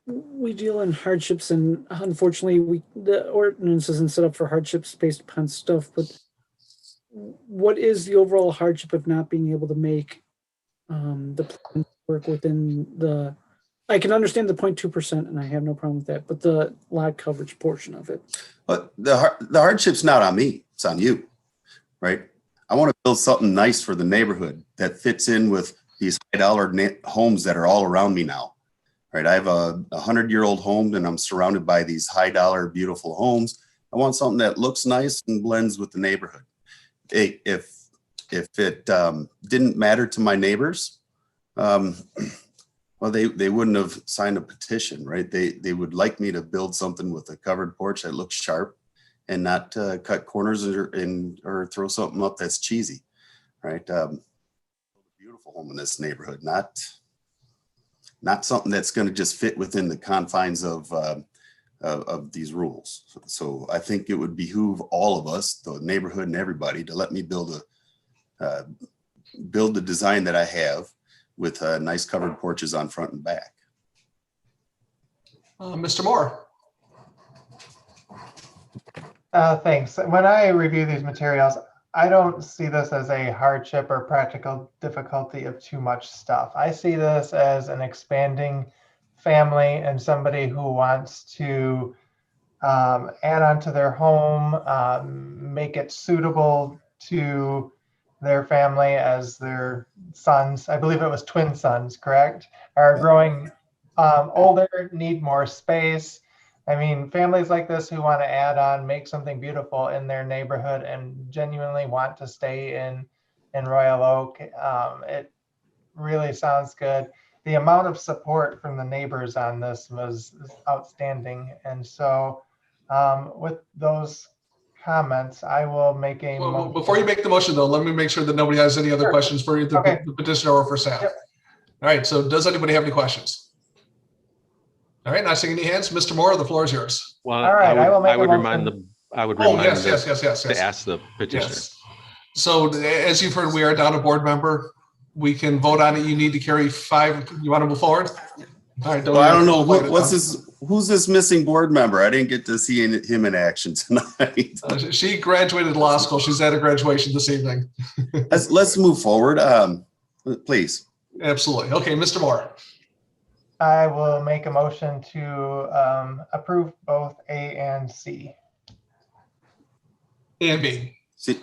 We deal in hardships, and unfortunately, the ordinance isn't set up for hardships based upon stuff. But what is the overall hardship of not being able to make the plan work within the, I can understand the 0.2% and I have no problem with that, but the lot coverage portion of it. But the hardship's not on me, it's on you, right? I want to build something nice for the neighborhood that fits in with these high-dollar homes that are all around me now, right? I have a 100-year-old home and I'm surrounded by these high-dollar, beautiful homes. I want something that looks nice and blends with the neighborhood. If it didn't matter to my neighbors, well, they wouldn't have signed a petition, right? They would like me to build something with a covered porch that looks sharp and not cut corners or throw something up that's cheesy, right? Beautiful home in this neighborhood, not something that's going to just fit within the confines of these rules. So I think it would behoove all of us, the neighborhood and everybody, to let me build the design that I have with nice covered porches on front and back. Mr. Moore. Thanks. When I review these materials, I don't see this as a hardship or practical difficulty of too much stuff. I see this as an expanding family and somebody who wants to add on to their home, make it suitable to their family as their sons, I believe it was twin sons, correct, are growing older, need more space. I mean, families like this who want to add on, make something beautiful in their neighborhood and genuinely want to stay in Royal Oak. It really sounds good. The amount of support from the neighbors on this was outstanding. And so with those comments, I will make a motion. Before you make the motion though, let me make sure that nobody has any other questions for either the petitioner or for staff. Yep. All right, so does anybody have any questions? All right, not seeing any hands. Mr. Moore, the floor is yours. Well, All right, I will make I would a remind motion. Yes. to ask the petitioner. Yes. So as you've heard, we are down a board member. We can vote on it. You need to carry 5. You want to move forward? All right. Well, I don't know who's this missing board member. I didn't get to see him in action tonight. She graduated law school. She's at a graduation this evening. Let's move forward, please. Absolutely. Okay, Mr. Moore. I will make a motion to approve both A and C. A and B.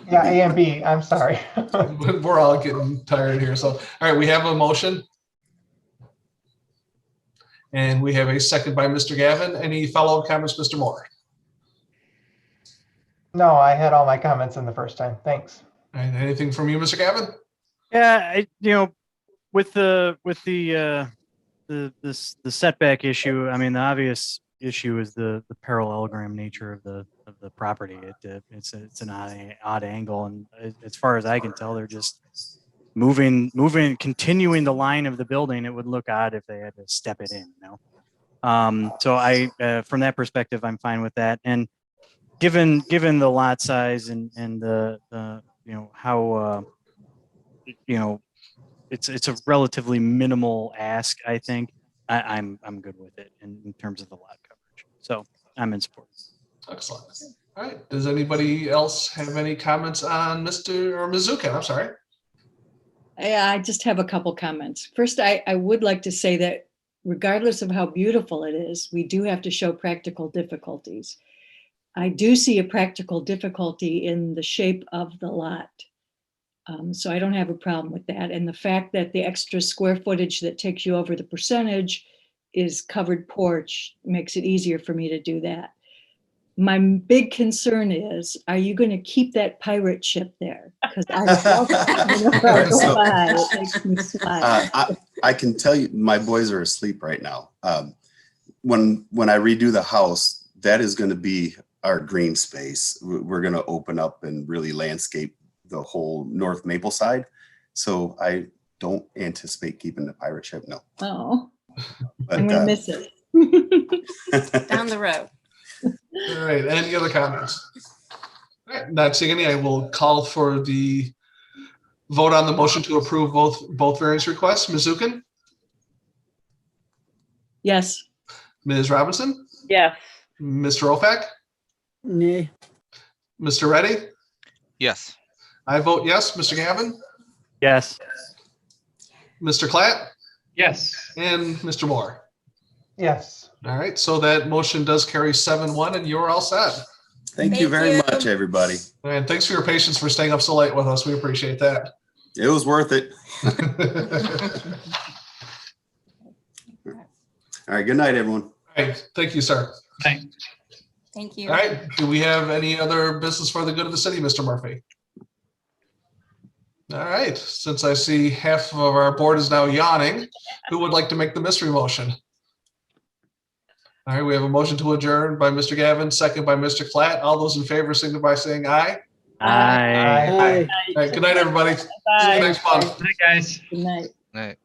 Yeah, A and B. I'm sorry. We're all getting tired here. So, all right, we have a motion. And we have a second by Mr. Gavin. Any follow-up comments, Mr. Moore? No, I had all my comments in the first time. Thanks. All right, anything from you, Mr. Gavin? Yeah, with the setback issue, I mean, the obvious issue is the parallelogram nature of the property. It's an odd angle, and as far as I can tell, they're just continuing the line of the building. It would look odd if they had to step it in, So I, from that perspective, I'm fine with that. And given the lot size and the how it's a relatively minimal ask, I think I'm good with it in terms of the lot coverage. So I'm in support. Excellent. All right. Does anybody else have any comments on Mr. or Ms. Zukin? I'm sorry. I just have a couple comments. First, I would like to say that regardless of how beautiful it is, we do have to show practical difficulties. I do see a practical difficulty in the shape of the lot. So I don't have a problem with that. And the fact that the extra square footage that takes you over the percentage is covered porch makes it easier for me to do that. My big concern is, are you going to keep that pirate ship there? Because it makes me smile. I can tell you, my boys are asleep right now. When I redo the house, that is going to be our green space. We're going to open up and really landscape the whole North Maple side. So I don't anticipate keeping the pirate ship. No. Oh, but, I'm going to miss it. Down the road. All right. Any other comments? All right, not seeing any. I will call for the vote on the motion to approve both variance requests. Ms. Zukin? Yes. Ms. Robinson? Yes. Mr. Ofac? Nay. Mr. Reddy? Yes. I vote yes. Mr. Gavin, Yes. Mr. Klatt, Yes. and Mr. Moore. Yes. All right, so that motion does carry 7-1, and you're all set. Thank you very much, everybody. And thanks for your patience for staying up so late with us. We appreciate that. It was worth it. All right, good night, everyone. All right, thank you, sir. Thanks. Thank you. All right, do we have any other business for the good of the city, Mr. Murphy? All right, since I see half of our board is now yawning, who would like to make the mystery motion? All right, we have a motion to adjourn by Mr. Gavin, second by Mr. Klatt. All those in favor signify by saying aye. Aye. All right, good night, everybody. See you next month. Good night, guys. Good night. Right.